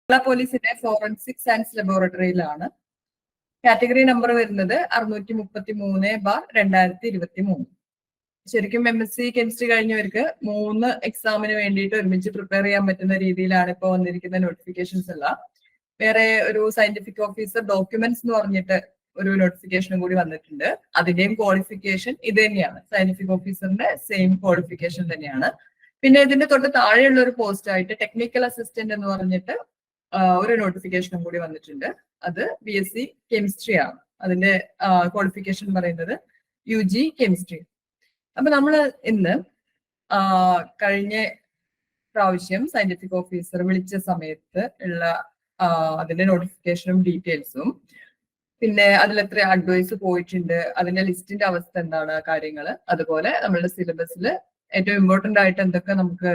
കേരള പോലീസിന്റെ forensic science ലബോറട്ടറിയിലാണ്. Category number വരുന്നത് 633/2023. ശരിക്കും MSc കെമിസ്ട്രി കഴിഞ്ഞവർക്ക് 3 എക്സാമിന് വേണ്ടിയിട്ട് ഒരുമിച്ച് പ്രിപ്പയർ ചെയ്യാൻ പറ്റുന്ന രീതിയിലാണ് ഇപ്പോൾ വന്നിരിക്കുന്ന നോട്ടിഫിക്കേഷൻസ് എല്ലാം. വേറെ ഒരു സയന്റിഫിക് ഓഫീസർ ഡോക്യുമെന്റ്സ് എന്ന് പറഞ്ഞിട്ട് ഒരു നോട്ടിഫിക്കേഷനും കൂടി വന്നിട്ടുണ്ട്. അതിന്റെയും ക്വാളിഫിക്കേഷൻ ഇത് തന്നെയാണ്. സയന്റിഫിക് ഓഫീസറിന്റെ സെയിം ക്വാളിഫിക്കേഷൻ തന്നെയാണ്. പിന്നെ ഇതിന്റെ തൊട്ട് താഴെയുള്ള ഒരു പോസ്റ്റ് ആയിട്ട് ടെക്നിക്കൽ അസിസ്റ്റന്റ് എന്ന് പറഞ്ഞിട്ട് ഒരു നോട്ടിഫിക്കേഷനും കൂടി വന്നിട്ടുണ്ട്. അത് BSc കെമിസ്ട്രി ആണ്. അതിന്റെ ക്വാളിഫിക്കേഷൻ പറയുന്നത് UG കെമിസ്ട്രി. അപ്പൊ നമ്മൾ ഇന്ന് കഴിഞ്ഞ പ്രാവശ്യം സയന്റിഫിക് ഓഫീസർ വിളിച്ച സമയത്ത് ഉള്ള അതിന്റെ നോട്ടിഫിക്കേഷനും ഡീറ്റെയിൽസും, പിന്നെ അതിൽ എത്ര അഡ്വൈസ് പോയിട്ടുണ്ട്, അതിന്റെ ലിസ്റ്റിന്റെ അവസ്ഥ എന്താണ്, കാര്യങ്ങൾ, അതുപോലെ നമ്മളുടെ സിലബസിൽ ഏറ്റവും ഇമ്പോർട്ടന്റ് ആയിട്ട് എന്തൊക്കെ നമുക്ക്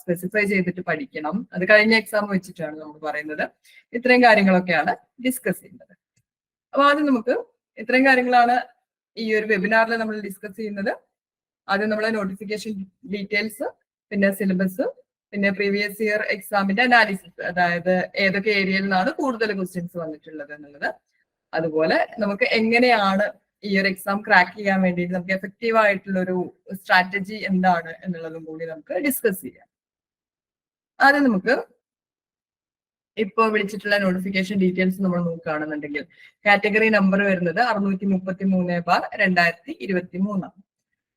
സ്പെസിഫൈ ചെയ്തിട്ട് പഠിക്കണം, അത് കഴിഞ്ഞ എക്സാം വെച്ചിട്ടാണ് നമ്മൾ പറയുന്നത്. ഇത്രയും കാര്യങ്ങളൊക്കെയാണ് ഡിസ്കസ് ചെയ്യുന്നത്. അപ്പൊ ആദ്യം നമുക്ക് ഇത്രയും കാര്യങ്ങളാണ് ഈ ഒരു വെബിനാറിൽ നമ്മൾ ഡിസ്കസ് ചെയ്യുന്നത്. ആദ്യം നമ്മളെ നോട്ടിഫിക്കേഷൻ ഡീറ്റെയിൽസ്, പിന്നെ സിലബസ്, പിന്നെ പ്രീവിയസ് ഇയർ എക്സാമിന്റെ അനാലിസിസ്, അതായത് ഏതൊക്കെ ഏരിയയിൽ നിന്നാണ് കൂടുതൽ ക്വസ്റ്റ്യൻസ് വന്നിട്ടുള്ളത് എന്നുള്ളത്, അതുപോലെ നമുക്ക് എങ്ങനെയാണ് ഈ ഒരു എക്സാം ക്രാക്ക് ചെയ്യാൻ വേണ്ടിയിട്ട് നമുക്ക് എഫക്റ്റീവ് ആയിട്ടുള്ള ഒരു സ്ട്രാറ്റജി എന്താണ് എന്നുള്ളതും കൂടി നമുക്ക് ഡിസ്കസ് ചെയ്യാം. ആദ്യം നമുക്ക് ഇപ്പോൾ വിളിച്ചിട്ടുള്ള നോട്ടിഫിക്കേഷൻ ഡീറ്റെയിൽസ് നമ്മൾ നോക്കുകയാണെന്നുണ്ടെങ്കിൽ കാറ്റഗറി നമ്പർ വരുന്നത് 633/2023.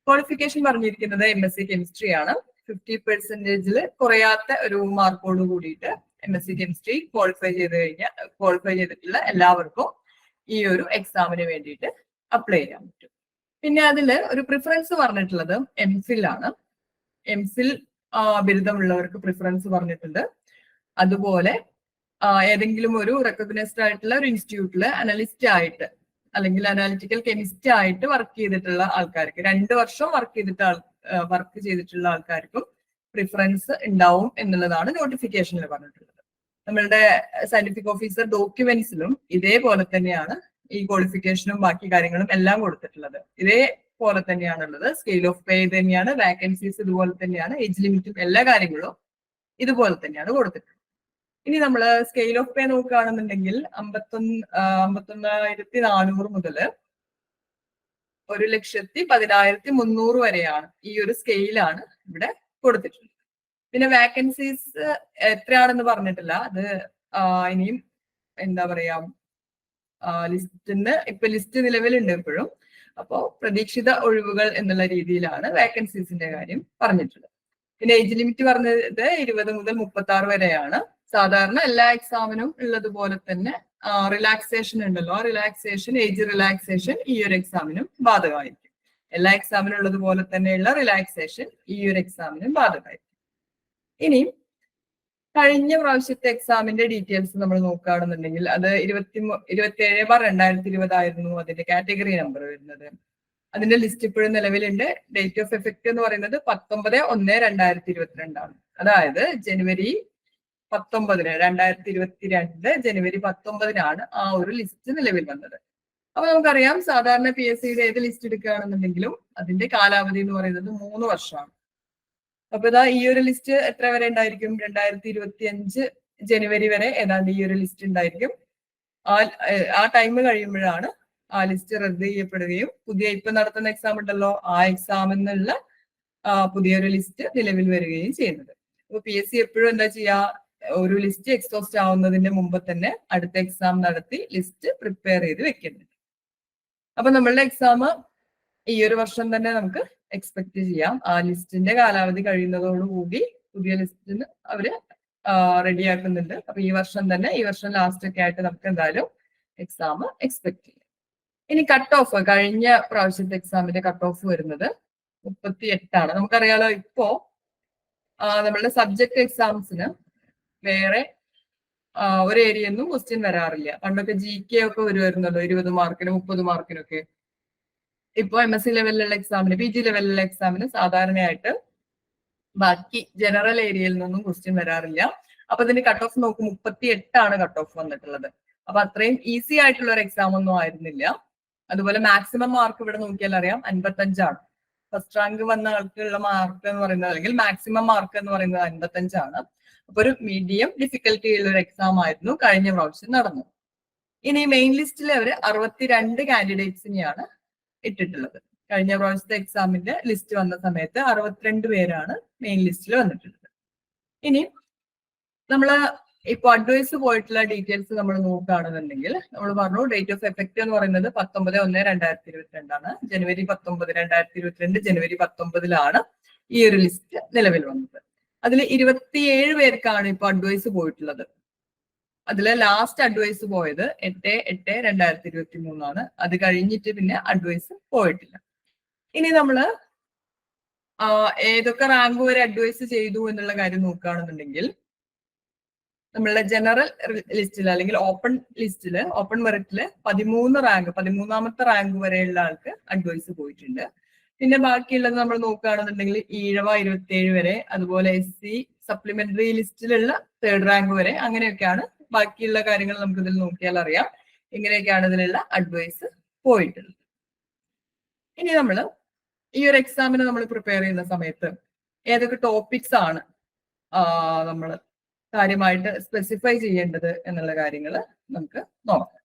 ക്വാളിഫിക്കേഷൻ പറഞ്ഞിരിക്കുന്നത് MSc കെമിസ്ട്രി ആണ്. 50% കുറയാത്ത ഒരു മാർക്കോട് കൂടിയിട്ട് MSc കെമിസ്ട്രി ക്വാളിഫൈ ചെയ്തിട്ടുള്ള എല്ലാവർക്കും ഈ ഒരു എക്സാമിന് വേണ്ടിയിട്ട് അപ്ലൈ ചെയ്യാൻ പറ്റും. പിന്നെ അതിൽ ഒരു പ്രിഫറൻസ് പറഞ്ഞിട്ടുള്ളത് MPhil ആണ്. MPhil ബിരുദമുള്ളവർക്ക് പ്രിഫറൻസ് പറഞ്ഞിട്ടുണ്ട്. അതുപോലെ ഏതെങ്കിലും ഒരു റെക്കഗ്നൈസ്ഡ് ആയിട്ടുള്ള ഒരു ഇൻസ്റ്റിറ്റ്യൂട്ടില് അനലിസ്റ്റ് ആയിട്ട് അല്ലെങ്കിൽ അനാലിറ്റിക്കൽ കെമിസ്റ്റ് ആയിട്ട് വർക്ക് ചെയ്തിട്ടുള്ള ആൾക്കാർക്ക്, 2 വർഷം വർക്ക് ചെയ്തിട്ടുള്ള ആൾക്കാർക്കും പ്രിഫറൻസ് ഉണ്ടാവും എന്നുള്ളതാണ് നോട്ടിഫിക്കേഷനിൽ പറഞ്ഞിട്ടുള്ളത്. നമ്മളുടെ സയന്റിഫിക് ഓഫീസർ ഡോക്യുമെന്റ്സിലും ഇതേപോലെ തന്നെയാണ് ഈ ക്വാളിഫിക്കേഷനും ബാക്കി കാര്യങ്ങളും എല്ലാം കൊടുത്തിട്ടുള്ളത്. ഇതേപോലെ തന്നെയാണുള്ളത്. സ്കെയിൽ ഓഫ് പേ ഇത് തന്നെയാണ്, വാക്കൻസീസ് ഇതുപോലെ തന്നെയാണ്, ഏജ് ലിമിറ്റും എല്ലാ കാര്യങ്ങളും ഇതുപോലെ തന്നെയാണ് കൊടുത്തിട്ടുള്ളത്. ഇനി നമ്മൾ സ്കെയിൽ ഓഫ് പേ നോക്കുകയാണെന്നുണ്ടെങ്കിൽ 51,400 മുതൽ 1,10,300 വരെയാണ് ഈ ഒരു സ്കെയിലാണ് ഇവിടെ കൊടുത്തിട്ടുള്ളത്. പിന്നെ വാക്കൻസീസ് എത്രയാണെന്ന് പറഞ്ഞിട്ടില്ല. അത് ഇനിയും എന്താ പറയാ, ഇപ്പൊ ലിസ്റ്റ് നിലവിലുണ്ട് എപ്പോഴും. അപ്പോൾ പ്രതീക്ഷിത ഒഴിവുകൾ എന്നുള്ള രീതിയിലാണ് വാക്കൻസീസിന്റെ കാര്യം പറഞ്ഞിട്ടുള്ളത്. പിന്നെ ഏജ് ലിമിറ്റ് പറഞ്ഞത് 20 മുതൽ 36 വരെയാണ്. സാധാരണ എല്ലാ എക്സാമിനും ഉള്ളതുപോലെ തന്നെ റിലാക്സേഷൻ ഉണ്ടല്ലോ, ഏജ് റിലാക്സേഷൻ ഈ ഒരു എക്സാമിനും ബാധകമായിരിക്കും. എല്ലാ എക്സാമിനും ഉള്ളതുപോലെ തന്നെയുള്ള റിലാക്സേഷൻ ഈ ഒരു എക്സാമിനും ബാധകമായിരിക്കും. ഇനി കഴിഞ്ഞ പ്രാവശ്യത്തെ എക്സാമിന്റെ ഡീറ്റെയിൽസ് നമ്മൾ നോക്കുകയാണെന്നുണ്ടെങ്കിൽ അത് 27/2020 ആയിരുന്നു അതിന്റെ കാറ്റഗറി നമ്പർ വരുന്നത്. അതിന്റെ ലിസ്റ്റ് ഇപ്പോഴും നിലവിലുണ്ട്. ഡേറ്റ് ഓഫ് എഫക്ട് എന്ന് പറയുന്നത് 19/1/2022 ആണ്. അതായത് ജനുവരി 19, 2022 ജനുവരി 19 ആ ഒരു ലിസ്റ്റ് നിലവിൽ വന്നത്. അപ്പൊ നമുക്കറിയാം സാധാരണ PSCയുടെ ഏത് ലിസ്റ്റ് എടുക്കുകയാണെന്നുണ്ടെങ്കിലും അതിന്റെ കാലാവധി എന്ന് പറയുന്നത് 3 വർഷമാണ്. അപ്പൊ ഇതാ ഈ ഒരു ലിസ്റ്റ് എത്ര വരെ ഉണ്ടായിരിക്കും? 2025 ജനുവരി വരെ ഏതാണ്ട് ഈ ഒരു ലിസ്റ്റ് ഉണ്ടായിരിക്കും. ആ ടൈം കഴിയുമ്പോഴാണ് ആ ലിസ്റ്റ് റദ്ദ് ചെയ്യപ്പെടുകയും പുതിയ ഇപ്പൊ നടത്തുന്ന എക്സാം ഉണ്ടല്ലോ ആ എക്സാമിൽ നിന്നുള്ള പുതിയൊരു ലിസ്റ്റ് നിലവിൽ വരികയും ചെയ്യുന്നത്. അപ്പൊ PSC എപ്പോഴും എന്താ ചെയ്യാ, ഒരു ലിസ്റ്റ് എക്സോസ്റ്റ് ആവുന്നതിന്റെ മുമ്പ് തന്നെ അടുത്ത എക്സാം നടത്തി ലിസ്റ്റ് പ്രിപ്പയർ ചെയ്ത് വെക്കുന്നുണ്ട്. അപ്പൊ നമ്മളുടെ എക്സാം ഈ ഒരു വർഷം തന്നെ നമുക്ക് എക്സ്പെക്ട് ചെയ്യാം. ആ ലിസ്റ്റിന്റെ കാലാവധി കഴിയുന്നതോടുകൂടി പുതിയ ലിസ്റ്റിന് അവര് റെഡിയാക്കുന്നുണ്ട്. അപ്പൊ ഈ വർഷം ലാസ്റ്റ് ഒക്കെ ആയിട്ട് നമുക്ക് എന്തായാലും എക്സാം എക്സ്പെക്ട് ചെയ്യാം. ഇനി കട്ട് ഓഫ്, കഴിഞ്ഞ പ്രാവശ്യത്തെ എക്സാമിന്റെ കട്ട് ഓഫ് വരുന്നത് 38 നമുക്കറിയാലോ. ഇപ്പോ നമ്മളുടെ സബ്ജക്ട് എക്സാംസിന് വേറെ ഒരു ഏരിയയിൽ നിന്നും ക്വസ്റ്റ്യൻ വരാറില്ല. പണ്ടൊക്കെ GK ഒക്കെ വരുമായിരുന്നല്ലോ 20 മാർക്കിന് 30 മാർക്കിനൊക്കെ. ഇപ്പൊ MSc ലെവലിലുള്ള എക്സാമിന്, PG ലെവലിലുള്ള എക്സാമിന് സാധാരണയായിട്ട് ബാക്കി ജനറൽ ഏരിയയിൽ നിന്നും ക്വസ്റ്റ്യൻ വരാറില്ല. അപ്പൊ ഇതിന് കട്ട് ഓഫ് നോക്കും 38 കട്ട് ഓഫ് വന്നിട്ടുള്ളത്. അപ്പൊ അത്രയും ഈസി ആയിട്ടുള്ള ഒരു എക്സാം ഒന്നും ആയിരുന്നില്ല. അതുപോലെ മാക്സിമം മാർക്ക് ഇവിടെ നോക്കിയാൽ അറിയാം 55. ഫസ്റ്റ് റാങ്ക് വന്ന ആൾക്കുള്ള മാർക്ക് എന്ന് പറയുന്നത്, അല്ലെങ്കിൽ മാക്സിമം മാർക്ക് എന്ന് പറയുന്നത് 55ആണ്. അപ്പൊ ഒരു മീഡിയം ഡിഫിക്കൽട്ടി ഉള്ള ഒരു എക്സാം ആയിരുന്നു കഴിഞ്ഞ പ്രാവശ്യം നടന്നത്. ഇനി മെയിൻ ലിസ്റ്റിൽ അവർ 62 കാൻഡിഡേറ്റ്സിനെയാണ് ഇട്ടിട്ടുള്ളത്. കഴിഞ്ഞ പ്രാവശ്യത്തെ എക്സാമിന്റെ ലിസ്റ്റ് വന്ന സമയത്ത് 62 പേരാണ് മെയിൻ ലിസ്റ്റിൽ വന്നിട്ടുള്ളത്. ഇനി നമ്മള് ഇപ്പൊ അഡ്വൈസ് പോയിട്ടുള്ള ഡീറ്റെയിൽസ് നമ്മൾ നോക്കുകയാണെന്നുണ്ടെങ്കിൽ, നമ്മൾ പറഞ്ഞു ഡേറ്റ് ഓഫ് എഫക്ട് എന്ന് പറയുന്നത് 19/1/2022 ജനുവരി 19, 2022 ജനുവരി 19 ഈ ഒരു ലിസ്റ്റ് നിലവിൽ വന്നത്. അതിൽ 27 പേർക്കാണ് ഇപ്പൊ അഡ്വൈസ് പോയിട്ടുള്ളത്. അതില് ലാസ്റ്റ് അഡ്വൈസ് പോയത് 8/8/2023 അത് കഴിഞ്ഞിട്ട് പിന്നെ അഡ്വൈസ് പോയിട്ടില്ല. ഇനി നമ്മള് ഏതൊക്കെ റാങ്ക് വരെ അഡ്വൈസ് ചെയ്തു എന്നുള്ള കാര്യം നോക്കുകയാണെന്നുണ്ടെങ്കിൽ, നമ്മളുടെ ജനറൽ ലിസ്റ്റിൽ അല്ലെങ്കിൽ ഓപ്പൺ ലിസ്റ്റില്, ഓപ്പൺ മെറിറ്റില് 13ാമത്തെ റാങ്ക് വരെയുള്ള ആൾക്ക് അഡ്വൈസ് പോയിട്ടുണ്ട്. പിന്നെ ബാക്കിയുള്ളത് നമ്മൾ നോക്കുകയാണെന്നുണ്ടെങ്കിൽ ഈഴവ 27 വരെ, അതുപോലെ SC സപ്ലിമെന്ററി ലിസ്റ്റിലുള്ള 3rd റാങ്ക് വരെ, അങ്ങനെയൊക്കെയാണ് ബാക്കിയുള്ള കാര്യങ്ങൾ നമുക്ക് ഇതിൽ നോക്കിയാൽ അറിയാം. ഇങ്ങനെയൊക്കെയാണ് ഇതിലുള്ള അഡ്വൈസ് പോയിട്ടുള്ളത്. ഇനി നമ്മൾ ഈ ഒരു എക്സാമിന് നമ്മൾ പ്രിപ്പയർ ചെയ്യുന്ന സമയത്ത് ഏതൊക്കെ ടോപ്പിക്സ് ആണ് നമ്മൾ കാര്യമായിട്ട് സ്പെസിഫൈ ചെയ്യേണ്ടത് എന്നുള്ള കാര്യങ്ങൾ നമുക്ക് നോക്കാം.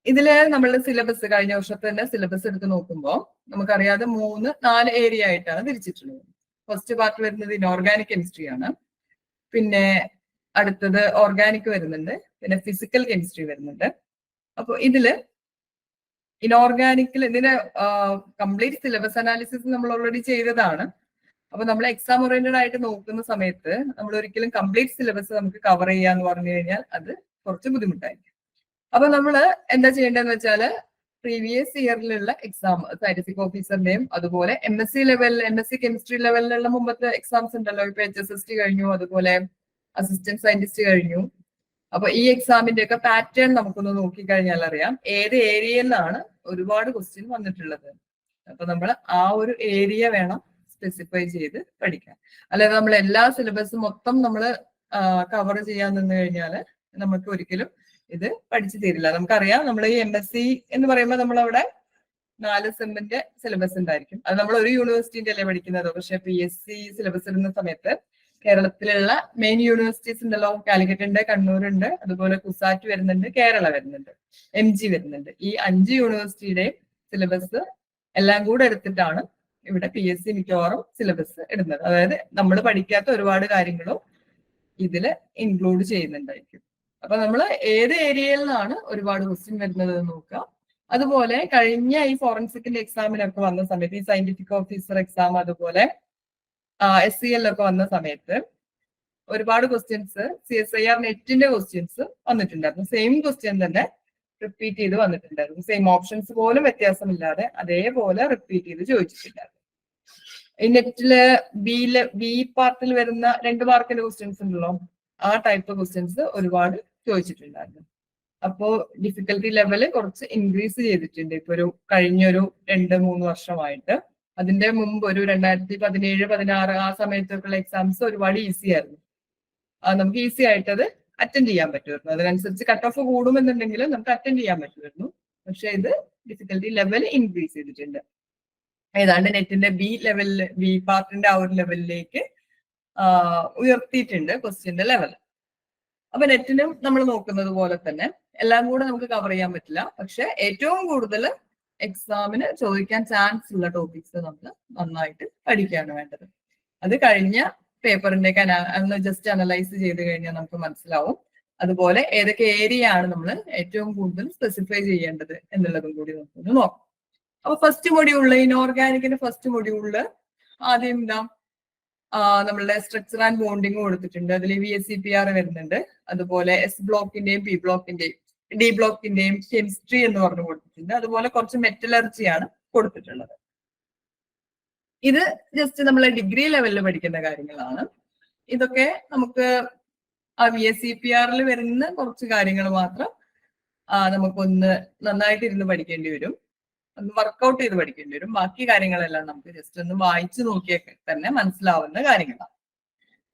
ഇതില് നമ്മളുടെ സിലബസ്, കഴിഞ്ഞ വർഷത്തെ തന്നെ സിലബസ് എടുത്ത് നോക്കുമ്പോൾ നമുക്കറിയാതെ 3-4 ഏരിയ ആയിട്ടാണ് തിരിച്ചിട്ടുള്ളത്. ഫസ്റ്റ് പാർട്ട് വരുന്നത് ഇനോർഗാനിക് കെമിസ്ട്രി ആണ്, പിന്നെ അടുത്തത് ഓർഗാനിക് വരുന്നുണ്ട്, പിന്നെ ഫിസിക്കൽ കെമിസ്ട്രി വരുന്നുണ്ട്. അപ്പൊ ഇതില് ഇനോർഗാനിക്കിൽ ഇതിന്റെ കംപ്ലീറ്റ് സിലബസ് അനാലിസിസ് നമ്മൾ ഓൾറെഡി ചെയ്തതാണ്. അപ്പൊ നമ്മൾ എക്സാം ഓറിയന്റഡ് ആയിട്ട് നോക്കുന്ന സമയത്ത് നമ്മൾ ഒരിക്കലും കംപ്ലീറ്റ് സിലബസ് നമുക്ക് കവർ ചെയ്യാന്ന് പറഞ്ഞു കഴിഞ്ഞാൽ അത് കുറച്ച് ബുദ്ധിമുട്ടായിരിക്കും. അപ്പൊ നമ്മൾ എന്താ ചെയ്യേണ്ടതെന്ന് വെച്ചാൽ, പ്രീവിയസ് ഇയറിലുള്ള എക്സാം സയന്റിഫിക് ഓഫീസറിന്റെയും അതുപോലെ MSc കെമിസ്ട്രി ലെവലിലുള്ള മുമ്പത്തെ എക്സാംസ് ഉണ്ടല്ലോ, ഇപ്പൊ HSST കഴിഞ്ഞു, അതുപോലെ അസിസ്റ്റന്റ് സയന്റിസ്റ്റ് കഴിഞ്ഞു. അപ്പൊ ഈ എക്സാമിന്റെ ഒക്കെ പാറ്റേൺ നമുക്കൊന്ന് നോക്കിക്കഴിഞ്ഞാൽ അറിയാം ഏത് ഏരിയയിൽ നിന്നാണ് ഒരുപാട് ക്വസ്റ്റ്യൻ വന്നിട്ടുള്ളത്. അപ്പൊ നമ്മൾ ആ ഒരു ഏരിയ വേണം സ്പെസിഫൈ ചെയ്ത് പഠിക്കാൻ. അല്ലാതെ നമ്മൾ എല്ലാ സിലബസും മൊത്തം നമ്മൾ കവർ ചെയ്യാൻ നിന്ന് കഴിഞ്ഞാൽ നമുക്ക് ഒരിക്കലും ഇത് പഠിച്ചു തീരില്ല. നമുക്കറിയാം നമ്മൾ ഈ MSc എന്ന് പറയുമ്പോൾ നമ്മളവിടെ 4 സെമ്മിന്റെ സിലബസ് ഉണ്ടായിരിക്കും. അത് നമ്മൾ ഒരു യൂണിവേഴ്സിറ്റിന്റെ അല്ലേ പഠിക്കുന്നത്. പക്ഷെ PSC സിലബസ് ഇടുന്ന സമയത്ത് കേരളത്തിലുള്ള മെയിൻ യൂണിവേഴ്സിറ്റീസ് ഉണ്ടല്ലോ, കാലിക്കറ്റുണ്ട്, കണ്ണൂരുണ്ട്, അതുപോലെ കുസാറ്റ് വരുന്നുണ്ട്, കേരള വരുന്നുണ്ട്, MG വരുന്നുണ്ട്. ഈ 5 യൂണിവേഴ്സിറ്റിയുടെയും സിലബസ് എല്ലാം കൂടെ എടുത്തിട്ടാണ് ഇവിടെ PSC മിക്കവാറും സിലബസ് ഇടുന്നത്. അതായത് നമ്മൾ പഠിക്കാത്ത ഒരുപാട് കാര്യങ്ങളും ഇതില് ഇൻക്ലൂഡ് ചെയ്യുന്നുണ്ടായിരിക്കും. അപ്പൊ നമ്മൾ ഏത് ഏരിയയിൽ നിന്നാണ് ഒരുപാട് ക്വസ്റ്റ്യൻ വരുന്നത് എന്ന് നോക്കുക. അതുപോലെ കഴിഞ്ഞ ഈ ഫോറൻസിക്കിന്റെ എക്സാമിനൊക്കെ വന്ന സമയത്ത്, ഈ സയന്റിഫിക് ഓഫീസർ എക്സാം, അതുപോലെ SCL ഒക്കെ വന്ന സമയത്ത് ഒരുപാട് ക്വസ്റ്റ്യൻസ് CSIR നെറ്റിന്റെ ക്വസ്റ്റ്യൻസ് വന്നിട്ടുണ്ടായിരുന്നു. സെയിം ക്വസ്റ്റ്യൻ തന്നെ റിപ്പീറ്റ് ചെയ്ത് വന്നിട്ടുണ്ടായിരുന്നു. സെയിം ഓപ്ഷൻസ് പോലും വ്യത്യാസമില്ലാതെ അതേപോലെ റിപ്പീറ്റ് ചെയ്ത് ചോദിച്ചിട്ടുണ്ടായിരുന്നു. ഈ നെറ്റില് ബി പാർട്ടിൽ വരുന്ന 2 മാർക്കിന്റെ ക്വസ്റ്റ്യൻസ് ഉണ്ടല്ലോ, ആ ടൈപ്പ് ക്വസ്റ്റ്യൻസ് ഒരുപാട് ചോദിച്ചിട്ടുണ്ടായിരുന്നു. അപ്പോ ഡിഫിക്കൽട്ടി ലെവല് കുറച്ച് ഇൻക്രീസ് ചെയ്തിട്ടുണ്ട് ഇപ്പൊ കഴിഞ്ഞൊരു 2-3 വർഷമായിട്ട്. അതിന്റെ മുമ്പ് ഒരു 2017-16 ആ സമയത്തൊക്കെയുള്ള എക്സാംസ് ഒരുപാട് ഈസി ആയിരുന്നു. നമുക്ക് ഈസി ആയിട്ട് അത് അറ്റൻഡ് ചെയ്യാൻ പറ്റുമായിരുന്നു. അതിനനുസരിച്ച് കട്ട് ഓഫ് കൂടുമെന്നുണ്ടെങ്കിൽ നമുക്ക് അറ്റൻഡ് ചെയ്യാൻ പറ്റുമായിരുന്നു. പക്ഷെ ഇത് ഡിഫിക്കൽട്ടി ലെവൽ ഇൻക്രീസ് ചെയ്തിട്ടുണ്ട്. ഏതാണ്ട് നെറ്റിന്റെ ബി പാർട്ടിന്റെ ആ ഒരു ലെവലിലേക്ക് ഉയർത്തിയിട്ടുണ്ട് ക്വസ്റ്റ്യന്റെ ലെവൽ. അപ്പൊ നെറ്റിനും നമ്മൾ നോക്കുന്നത് പോലെ തന്നെ എല്ലാം കൂടെ നമുക്ക് കവർ ചെയ്യാൻ പറ്റില്ല. പക്ഷെ ഏറ്റവും കൂടുതൽ എക്സാമിന് ചോദിക്കാൻ ചാൻസ് ഉള്ള ടോപ്പിക്സ് നമ്മൾ നന്നായിട്ട് പഠിക്കുകയാണ് വേണ്ടത്. അത് കഴിഞ്ഞ പേപ്പറിന്റെ ഒക്കെ ജസ്റ്റ് അനലൈസ് ചെയ്ത് കഴിഞ്ഞാൽ നമുക്ക് മനസ്സിലാവും. അതുപോലെ ഏതൊക്കെ ഏരിയ ആണ് നമ്മൾ ഏറ്റവും കൂടുതൽ സ്പെസിഫൈ ചെയ്യേണ്ടത് എന്നുള്ളതും കൂടി നമുക്കൊന്ന് നോക്കാം. അപ്പൊ ഫസ്റ്റ് മൊഡ്യൂളില്, ഇനോർഗാനിക്കിന്റെ ഫസ്റ്റ് മൊഡ്യൂളില് ആദ്യം എന്താ നമ്മളുടെ സ്ട്രക്ചർ ആൻഡ് ബോണ്ടിങ് കൊടുത്തിട്ടുണ്ട്. അതിൽ VSCPR വരുന്നുണ്ട്, അതുപോലെ S ബ്ലോക്കിന്റെയും P ബ്ലോക്കിന്റെയും D ബ്ലോക്കിന്റെയും കെമിസ്ട്രി എന്ന് പറഞ്ഞു കൊടുത്തിട്ടുണ്ട്. അതുപോലെ കുറച്ച് മെറ്റലർജിയാണ് കൊടുത്തിട്ടുള്ളത്. ഇത് ജസ്റ്റ് നമ്മളെ ഡിഗ്രി ലെവലിൽ പഠിക്കുന്ന കാര്യങ്ങളാണ്. ഇതൊക്കെ നമുക്ക് ആ VSCPRൽ വരുന്ന കുറച്ച് കാര്യങ്ങൾ മാത്രം നമുക്കൊന്ന് നന്നായിട്ട് ഇരുന്ന് പഠിക്കേണ്ടി വരും, ഒന്ന് വർക്ക്ഔട്ട് ചെയ്ത് പഠിക്കേണ്ടി വരും. ബാക്കി കാര്യങ്ങളെല്ലാം നമുക്ക് ജസ്റ്റ് ഒന്ന് വായിച്ചു നോക്കിയാൽ തന്നെ മനസ്സിലാവുന്ന കാര്യങ്ങളാണ്.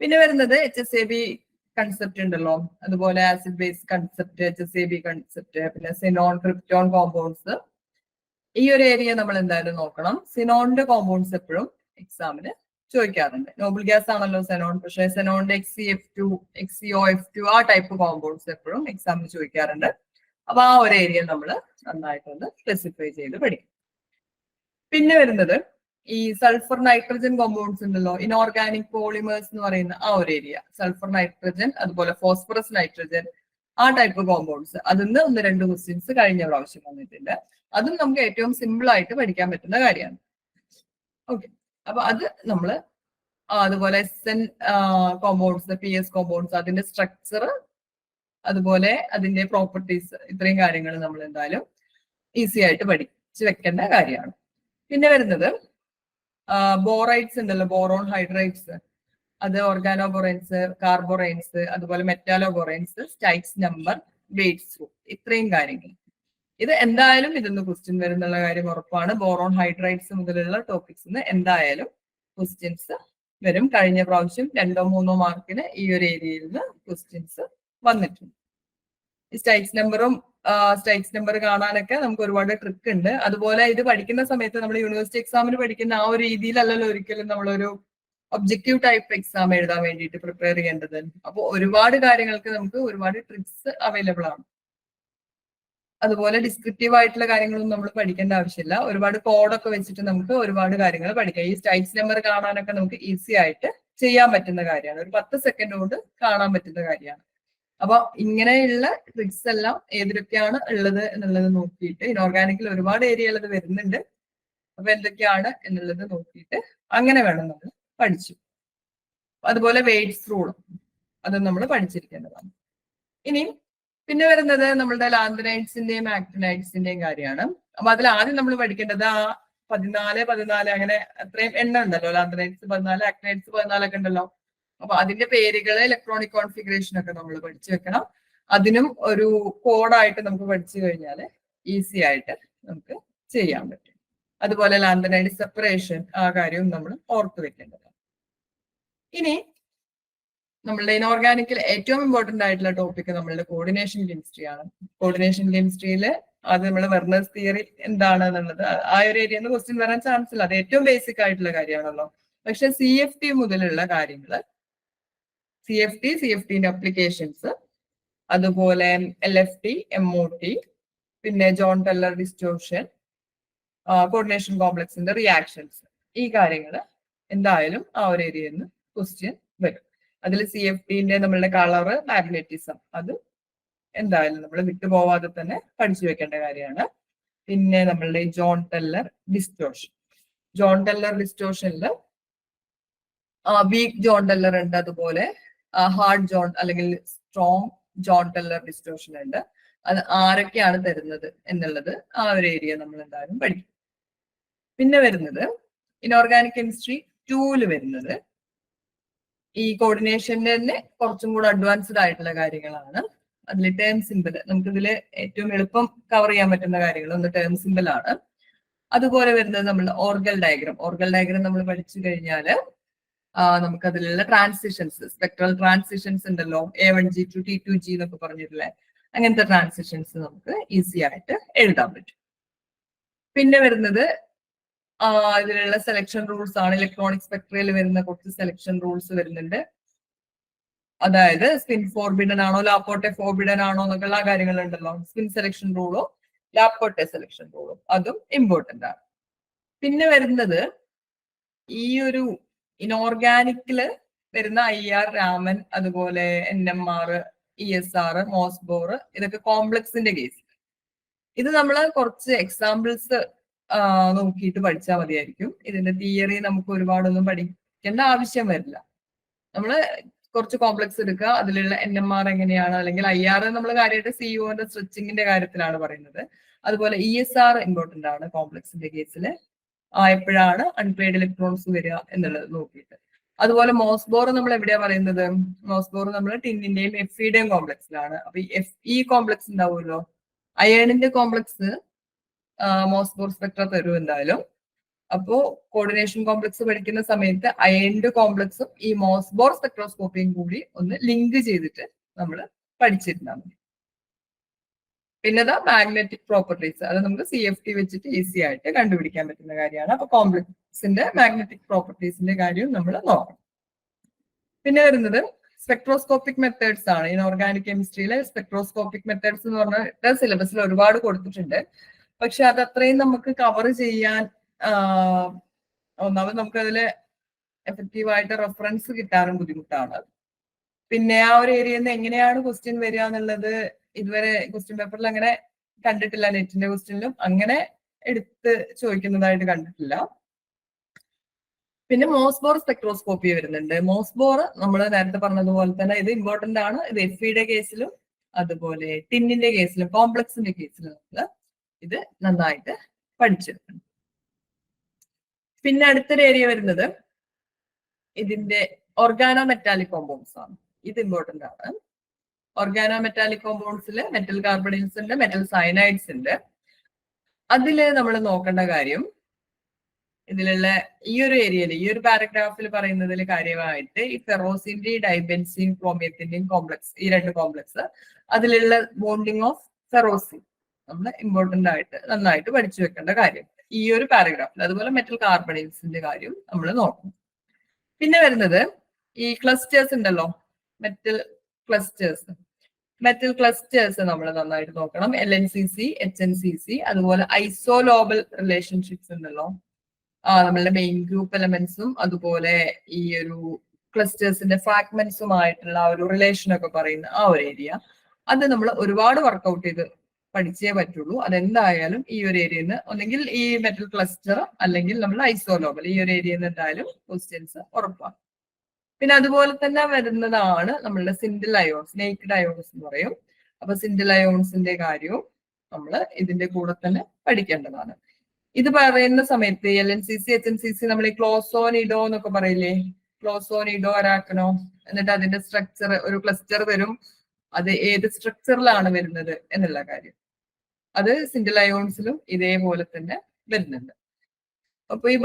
പിന്നെ വരുന്നത് HSAB കൺസെപ്റ്റ് ഉണ്ടല്ലോ, അതുപോലെ acid base concept, HSAB concept, പിന്നെ സെനോൺ ക്രിപ്റ്റോൺ കോമ്പൗണ്ട്സ്, ഈ ഒരു ഏരിയ നമ്മൾ എന്തായാലും നോക്കണം. സിനോണിന്റെ കോമ്പൗണ്ട്സ് എപ്പോഴും എക്സാമിന് ചോദിക്കാറുണ്ട്. നോബിൾ ഗ്യാസ് ആണല്ലോ സെനോൺ, പക്ഷേ സെനോണിന്റെ XCF2, XCOF2 ആ ടൈപ്പ് കോമ്പൗണ്ട്സ് എപ്പോഴും എക്സാമിന് ചോദിക്കാറുണ്ട്. അപ്പൊ ആ ഒരു ഏരിയ നമ്മൾ നന്നായിട്ടൊന്ന് സ്പെസിഫൈ ചെയ്ത് പഠിക്കും. പിന്നെ വരുന്നത് ഈ സൾഫർ നൈട്രജൻ കോമ്പൗണ്ട്സ് ഉണ്ടല്ലോ, ഇനോർഗാനിക് പോളിമേഴ്സ് എന്ന് പറയുന്ന ആ ഒരു ഏരിയ. സൾഫർ നൈട്രജൻ, അതുപോലെ ഫോസ്ഫറസ് നൈട്രജൻ, ആ ടൈപ്പ് കോമ്പൗണ്ട്സ്. അതിന്ന് 1-2 ക്വസ്റ്റ്യൻസ് കഴിഞ്ഞ പ്രാവശ്യം വന്നിട്ടുണ്ട്. അതും നമുക്ക് ഏറ്റവും സിമ്പിൾ ആയിട്ട് പഠിക്കാൻ പറ്റുന്ന കാര്യമാണ്. ഓക്കെ, അപ്പൊ അത് നമ്മള് അതുപോലെ SN കോമ്പൗണ്ട്സ്, PS കോമ്പൗണ്ട്സ്, അതിന്റെ സ്ട്രക്ചർ, അതുപോലെ അതിന്റെ പ്രോപ്പർട്ടീസ്, ഇത്രയും കാര്യങ്ങൾ നമ്മൾ എന്തായാലും ഈസി ആയിട്ട് പഠിച്ച് വെക്കേണ്ട കാര്യമാണ്. പിന്നെ വരുന്നത് ബോറൈറ്റ്സ് ഉണ്ടല്ലോ, ബോറോൺ ഹൈഡ്രൈറ്റ്സ്, അത് ഓർഗാനോബൊറൈൻസ്, കാർബോറൈൻസ്, അതുപോലെ മെറ്റാലോബൊറൈൻസ്, സ്റ്റൈക്സ് നമ്പർ, വെയ്റ്റ്സ് റൂൾ, ഇത്രയും കാര്യങ്ങൾ. ഇത് എന്തായാലും ഇതൊന്ന് ക്വസ്റ്റ്യൻ വരുന്നുള്ള കാര്യം ഉറപ്പാണ്. ബോറോൺ ഹൈഡ്രൈറ്റ്സ് മുതലുള്ള ടോപ്പിക്സ് എന്തായാലും ക്വസ്റ്റ്യൻസ് വരും. കഴിഞ്ഞ പ്രാവശ്യം 2-3 മാർക്കിന് ഈ ഒരു ഏരിയയിൽ നിന്ന് ക്വസ്റ്റ്യൻസ് വന്നിട്ടുണ്ട്. സ്റ്റൈക്സ് നമ്പർ കാണാനൊക്കെ നമുക്ക് ഒരുപാട് ട്രിക്ക് ഉണ്ട്. അതുപോലെ ഇത് പഠിക്കുന്ന സമയത്ത് നമ്മൾ യൂണിവേഴ്സിറ്റി എക്സാമിന് പഠിക്കുന്ന ആ ഒരു രീതിയിലല്ലല്ലോ ഒരിക്കലും നമ്മളൊരു ഒബ്ജക്റ്റീവ് ടൈപ്പ് എക്സാം എഴുതാൻ വേണ്ടിയിട്ട് പ്രിപ്പയർ ചെയ്യേണ്ടത്. അപ്പോൾ ഒരുപാട് കാര്യങ്ങൾക്ക് നമുക്ക് ഒരുപാട് ട്രിക്സ് അവൈലബിൾ ആണ്. അതുപോലെ ഡിസ്ക്രിപ്റ്റീവ് ആയിട്ടുള്ള കാര്യങ്ങളൊന്നും നമ്മൾ പഠിക്കേണ്ട ആവശ്യമില്ല. ഒരുപാട് കോഡൊക്കെ വെച്ചിട്ട് നമുക്ക് ഒരുപാട് കാര്യങ്ങൾ പഠിക്കാം. ഈ സ്റ്റൈക്സ് നമ്പർ കാണാനൊക്കെ നമുക്ക് ഈസി ആയിട്ട് ചെയ്യാൻ പറ്റുന്ന കാര്യമാണ്. ഒരു 10 സെക്കൻഡ് കൊണ്ട് കാണാൻ പറ്റുന്ന കാര്യമാണ്. അപ്പൊ ഇങ്ങനെയുള്ള ട്രിക്സ് എല്ലാം ഏതൊക്കെയാണ് ഉള്ളത് എന്നുള്ളത് നോക്കിയിട്ട്, ഇനോർഗാനിക്കിൽ ഒരുപാട് ഏരിയകൾ അത് വരുന്നുണ്ട്. അപ്പൊ എന്തൊക്കെയാണ് എന്നുള്ളത് നോക്കിയിട്ട് അങ്ങനെ വേണം നമ്മൾ പഠിച്ചു. അതുപോലെ വെയ്റ്റ്സ് റൂൾ, അത് നമ്മൾ പഠിച്ചിരിക്കേണ്ടതാണ്. ഇനി പിന്നെ വരുന്നത് നമ്മളുടെ ലാന്തനൈറ്റ്സിന്റെയും ആക്ടിനൈറ്റ്സിന്റെയും കാര്യമാണ്. അപ്പൊ അതിൽ ആദ്യം നമ്മൾ പഠിക്കേണ്ടത് ആ 14 അങ്ങനെ അത്രയും എണ്ണം ഉണ്ടല്ലോ. ലാന്തനൈറ്റ്സ് 14, ആക്ടിനൈറ്റ്സ് 14 ഒക്കെ ഉണ്ടല്ലോ. അപ്പൊ അതിന്റെ പേരുകള്, ഇലക്ട്രോണിക് കോൺഫിഗറേഷൻ ഒക്കെ നമ്മൾ പഠിച്ചു വെക്കണം. അതിനും ഒരു കോഡായിട്ട് നമുക്ക് പഠിച്ചു കഴിഞ്ഞാൽ ഈസി ആയിട്ട് നമുക്ക് ചെയ്യാൻ പറ്റും. അതുപോലെ ലാന്തനൈഡ് സെപ്പറേഷൻ, ആ കാര്യവും നമ്മൾ ഓർത്തു വെക്കേണ്ടതാണ്. ഇനി നമ്മളുടെ ഇനോർഗാനിക്കിൽ ഏറ്റവും ഇമ്പോർട്ടന്റ് ആയിട്ടുള്ള ടോപ്പിക് നമ്മളുടെ കോർഡിനേഷൻ കെമിസ്ട്രി ആണ്. കോർഡിനേഷൻ കെമിസ്ട്രിയിൽ അത് നമ്മൾ വെർണേഴ്സ് തിയറി എന്താണ് എന്നുള്ളത് ആ ഒരു ഏരിയ ക്വസ്റ്റ്യൻ വരാൻ ചാൻസ് ഇല്ല. അത് ഏറ്റവും ബേസിക് ആയിട്ടുള്ള കാര്യമാണല്ലോ. പക്ഷെ CFT മുതലുള്ള കാര്യങ്ങള്, CFTന്റെ അപ്ലിക്കേഷൻസ്, അതുപോലെ LFT, MOT, പിന്നെ ജോൺ ടെല്ലർ ഡിസ്റ്റോർഷൻ, കോർഡിനേഷൻ കോംപ്ലക്സിന്റെ റിയാക്ഷൻസ്, ഈ കാര്യങ്ങൾ എന്തായാലും ആ ഒരു ഏരിയയിൽ നിന്ന് ക്വസ്റ്റ്യൻ വരും. അതിൽ CFTന്റെ നമ്മളുടെ കളറ്, മാഗ്നറ്റിസം, അത് എന്തായാലും നമ്മൾ വിട്ടുപോവാതെ തന്നെ പഠിച്ചു വെക്കേണ്ട കാര്യമാണ്. പിന്നെ നമ്മളുടെ ജോൺ ടെല്ലർ ഡിസ്റ്റോർഷൻ, ഡിസ്റ്റോർഷനിൽ വീക്ക് ജോൺ ടെല്ലർ ഉണ്ട്, അതുപോലെ ഹാർഡ് ജോൺ അല്ലെങ്കിൽ സ്ട്രോങ് ജോൺ ടെല്ലർ ഡിസ്റ്റോർഷൻ ഉണ്ട്. അത് ആരൊക്കെയാണ് തരുന്നത് എന്നുള്ളത് ആ ഒരു ഏരിയ നമ്മൾ എന്തായാലും പഠിക്കും. പിന്നെ വരുന്നത് ഇനോർഗാനിക് കെമിസ്ട്രി 2 വരുന്നത് ഈ കോർഡിനേഷന്റെ തന്നെ കുറച്ചും കൂടെ അഡ്വാൻസ്ഡ് ആയിട്ടുള്ള കാര്യങ്ങളാണ്. അതിൽ ടേം സിമ്പിൾ, നമുക്കിതിൽ ഏറ്റവും എളുപ്പം കവർ ചെയ്യാൻ പറ്റുന്ന കാര്യങ്ങൾ ഒന്ന് ടേം സിമ്പിൾ ആണ്. അതുപോലെ വരുന്നത് നമ്മൾ ഓർഗൽ ഡയഗ്രം നമ്മൾ പഠിച്ചു കഴിഞ്ഞാൽ നമുക്ക് അതിലുള്ള ട്രാൻസിഷൻസ്, സ്പെക്ട്രൽ ട്രാൻസിഷൻസ് ഉണ്ടല്ലോ, A1G to T2G എന്നൊക്കെ പറഞ്ഞിട്ടില്ലേ, അങ്ങനത്തെ ട്രാൻസിഷൻസ് നമുക്ക് ഈസി ആയിട്ട് എഴുതാൻ പറ്റും. പിന്നെ വരുന്നത് ഇതിലുള്ള സെലക്ഷൻ റൂൾസ് ആണ്. ഇലക്ട്രോണിക് സ്പെക്ട്രയിൽ വരുന്ന കുറച്ച് സെലക്ഷൻ റൂൾസ് വരുന്നുണ്ട്. അതായത് സ്പിൻ ഫോർബിഡൻ ആണോ, ലാപ്പോട്ടെ ഫോർബിഡൻ ആണോ എന്നൊക്കെയുള്ള കാര്യങ്ങളുണ്ടല്ലോ. സ്പിൻ സെലക്ഷൻ റൂളോ ലാപ്പോട്ടെ സെലക്ഷൻ റൂളോ അതും ഇമ്പോർട്ടന്റ് ആണ്. പിന്നെ വരുന്നത് ഈ ഒരു ഇനോർഗാനിക്കില് വരുന്ന IR, രാമൻ, അതുപോലെ NMR, ESR, മോസ്ബോർ, ഇതൊക്കെ കോംപ്ലക്സിന്റെ കേസ്. ഇത് നമ്മൾ കുറച്ച് എക്സാമ്പിൾസ് നോക്കിയിട്ട് പഠിച്ചാൽ മതിയായിരിക്കും. ഇതിന്റെ തിയറി നമുക്ക് ഒരുപാടൊന്നും പഠിക്കേണ്ട ആവശ്യം വരില്ല. നമ്മൾ കുറച്ച് കോംപ്ലക്സ് എടുക്കുക, അതിലുള്ള NMR എങ്ങനെയാണ്, അല്ലെങ്കിൽ IR നമ്മൾ കാര്യമായിട്ട് COന്റെ സ്ട്രെച്ചിങ്ങിന്റെ കാര്യത്തിലാണ് പറയുന്നത്. അതുപോലെ ESR ഇമ്പോർട്ടന്റ് ആണ് കോംപ്ലക്സിന്റെ കേസിൽ, എപ്പോഴാണ് അൺപെയ്ഡ് ഇലക്ട്രോൺസ് വരിക എന്നുള്ളത് നോക്കിയിട്ട്. അതുപോലെ മോസ്ബോർ നമ്മൾ എവിടെയാ പറയുന്നത്, മോസ്ബോർ നമ്മൾ ടിന്നിന്റെയും Feയുടെയും കോംപ്ലക്സിലാണ്. അപ്പൊ ഈ Fe കോംപ്ലക്സ് ഉണ്ടാവുമല്ലോ, അയേണിന്റെ കോംപ്ലക്സ് മോസ്ബോർ സ്പെക്ട്ര തരും എന്തായാലും. അപ്പോ കോർഡിനേഷൻ കോംപ്ലക്സ് പഠിക്കുന്ന സമയത്ത് അയേണിന്റെ കോംപ്ലക്സും ഈ മോസ്ബോർ സ്പെക്ട്രോസ്കോപ്പിയും കൂടി ഒന്ന് ലിങ്ക് ചെയ്തിട്ട് നമ്മൾ പഠിച്ചിരുന്നാൽ മതി. പിന്നെ മാഗ്നറ്റിക് പ്രോപ്പർട്ടീസ്, അത് നമുക്ക് CFT വെച്ചിട്ട് ഈസി ആയിട്ട് കണ്ടുപിടിക്കാൻ പറ്റുന്ന കാര്യമാണ്. അപ്പൊ കോംപ്ലക്സിന്റെ മാഗ്നറ്റിക് പ്രോപ്പർട്ടീസിന്റെ കാര്യം നമ്മൾ നോക്കണം. പിന്നെ വരുന്നത് സ്പെക്ട്രോസ്കോപ്പിക് മെത്തേഡ്സ് ആണ്. ഇൻഓർഗാനിക് കെമിസ്ട്രിയിലെ സ്പെക്ട്രോസ്കോപ്പിക് മെത്തേഡ്സ് എന്ന് പറഞ്ഞാൽ സിലബസിൽ ഒരുപാട് കൊടുത്തിട്ടുണ്ട്. പക്ഷെ അത് അത്രയും നമുക്ക് കവർ ചെയ്യാൻ ഒന്നാമത് നമുക്ക് അതില് എഫക്റ്റീവായിട്ട് റെഫറൻസ് കിട്ടാനും ബുദ്ധിമുട്ടാണ്. പിന്നെ ആ ഒരു ഏരിയയിൽ നിന്ന് എങ്ങനെയാണ് ക്വസ്റ്റ്യൻ വരിക എന്നുള്ളത് ഇതുവരെ ക്വസ്റ്റ്യൻ പേപ്പറിൽ അങ്ങനെ കണ്ടിട്ടില്ല. നെറ്റിന്റെ ക്വസ്റ്റ്യനിലും അങ്ങനെ എടുത്ത് ചോദിക്കുന്നതായിട്ട് കണ്ടിട്ടില്ല. പിന്നെ മോസ്ബോർ സ്പെക്ട്രോസ്കോപ്പി വരുന്നുണ്ട്. മോസ്ബോർ നമ്മൾ നേരത്തെ പറഞ്ഞതുപോലെ തന്നെ ഇത് ഇമ്പോർട്ടന്റ് ആണ്. ഇത് FEയുടെ കേസിലും അതുപോലെ ടിന്നിന്റെ കേസിലും കോംപ്ലക്സിന്റെ കേസിലും നമ്മൾ ഇത് നന്നായിട്ട് പഠിച്ചെടുക്കണം. പിന്നെ അടുത്തൊരു ഏരിയ വരുന്നത് ഇതിന്റെ ഓർഗാനോ മെറ്റാലിക് കോമ്പൗണ്ട്സ് ആണ്. ഇത് ഇമ്പോർട്ടന്റ് ആണ്. ഓർഗാനോ മെറ്റാലിക് കോമ്പൗണ്ട്സിൽ മെറ്റൽ കാർബണൈൽസ് ഉണ്ട്, മെറ്റൽ സയനൈഡ്സ് ഉണ്ട്. അതില് നമ്മൾ നോക്കേണ്ട കാര്യം ഇതിലുള്ള ഈ ഒരു ഏരിയയിൽ ഈ ഒരു പാരഗ്രാഫിൽ പറയുന്നതിൽ കാര്യമായിട്ട് ഈ ഫെറോസിന്റെയും ഡൈബെൻസിൻ ക്രോമിയത്തിന്റെയും കോംപ്ലക്സ്, ഈ രണ്ട് കോംപ്ലക്സ് അതിലുള്ള ബോണ്ടിങ് ഓഫ് ഫെറോസിൻ നമ്മൾ ഇമ്പോർട്ടന്റ് ആയിട്ട് നന്നായിട്ട് പഠിച്ചു വെക്കേണ്ട കാര്യം ഈ ഒരു പാരഗ്രാഫിൽ. അതുപോലെ മെറ്റൽ കാർബണൈൽസിന്റെ കാര്യം നമ്മൾ നോക്കണം. പിന്നെ വരുന്നത് ഈ ക്ലസ്റ്റേഴ്സ് ഉണ്ടല്ലോ, മെറ്റൽ ക്ലസ്റ്റേഴ്സ് നമ്മൾ നന്നായിട്ട് നോക്കണം. LNCC, HNCC, അതുപോലെ ഐസോലോബൽ റിലേഷൻഷിപ്സ് ഉണ്ടല്ലോ, നമ്മളുടെ മെയിൻ ഗ്രൂപ്പ് എലമെന്റ്സും അതുപോലെ ഈ ഒരു ക്ലസ്റ്റേഴ്സിന്റെ ഫ്രാഗ്മെന്റ്സുമായിട്ടുള്ള ആ ഒരു റിലേഷൻ ഒക്കെ പറയുന്ന ആ ഒരു ഏരിയ, അത് നമ്മൾ ഒരുപാട് വർക്ക്ഔട്ട് ചെയ്ത് പഠിച്ചേ പറ്റുള്ളൂ. അതെന്തായാലും ഈ ഒരു ഏരിയയിൽ നിന്ന് ഒന്നെങ്കിൽ ഈ മെറ്റൽ ക്ലസ്റ്റർ അല്ലെങ്കിൽ നമ്മൾ ഐസോലോബൽ, ഈ ഒരു ഏരിയയിൽ നിന്ന് എന്തായാലും ക്വസ്റ്റ്യൻസ് ഉറപ്പാണ്. പിന്നെ അതുപോലെ തന്നെ വരുന്നതാണ് നമ്മളുടെ സിംഗിൾ അയോൺസ്, നേക്ഡ് അയോൺസ് എന്ന് പറയും. അപ്പൊ സിംഗിൾ അയോൺസിന്റെ കാര്യവും നമ്മൾ ഇതിന്റെ കൂടെ തന്നെ പഠിക്കേണ്ടതാണ്. ഇത് പറയുന്ന സമയത്ത് LNCC, HNCC നമ്മൾ ഈ ക്ലോസോനിഡോ എന്നൊക്കെ പറയില്ലേ, ക്ലോസോനിഡോ, അരാക്കനോ, എന്നിട്ട് അതിന്റെ സ്ട്രക്ചർ ഒരു ക്ലസ്റ്റർ വരും, അത് ഏത് സ്ട്രക്ചറിലാണ് വരുന്നത് എന്നുള്ള കാര്യം അത് സിംഗിൾ അയോൺസിലും ഇതേപോലെ തന്നെ വരുന്നുണ്ട്. അപ്പൊ ഈ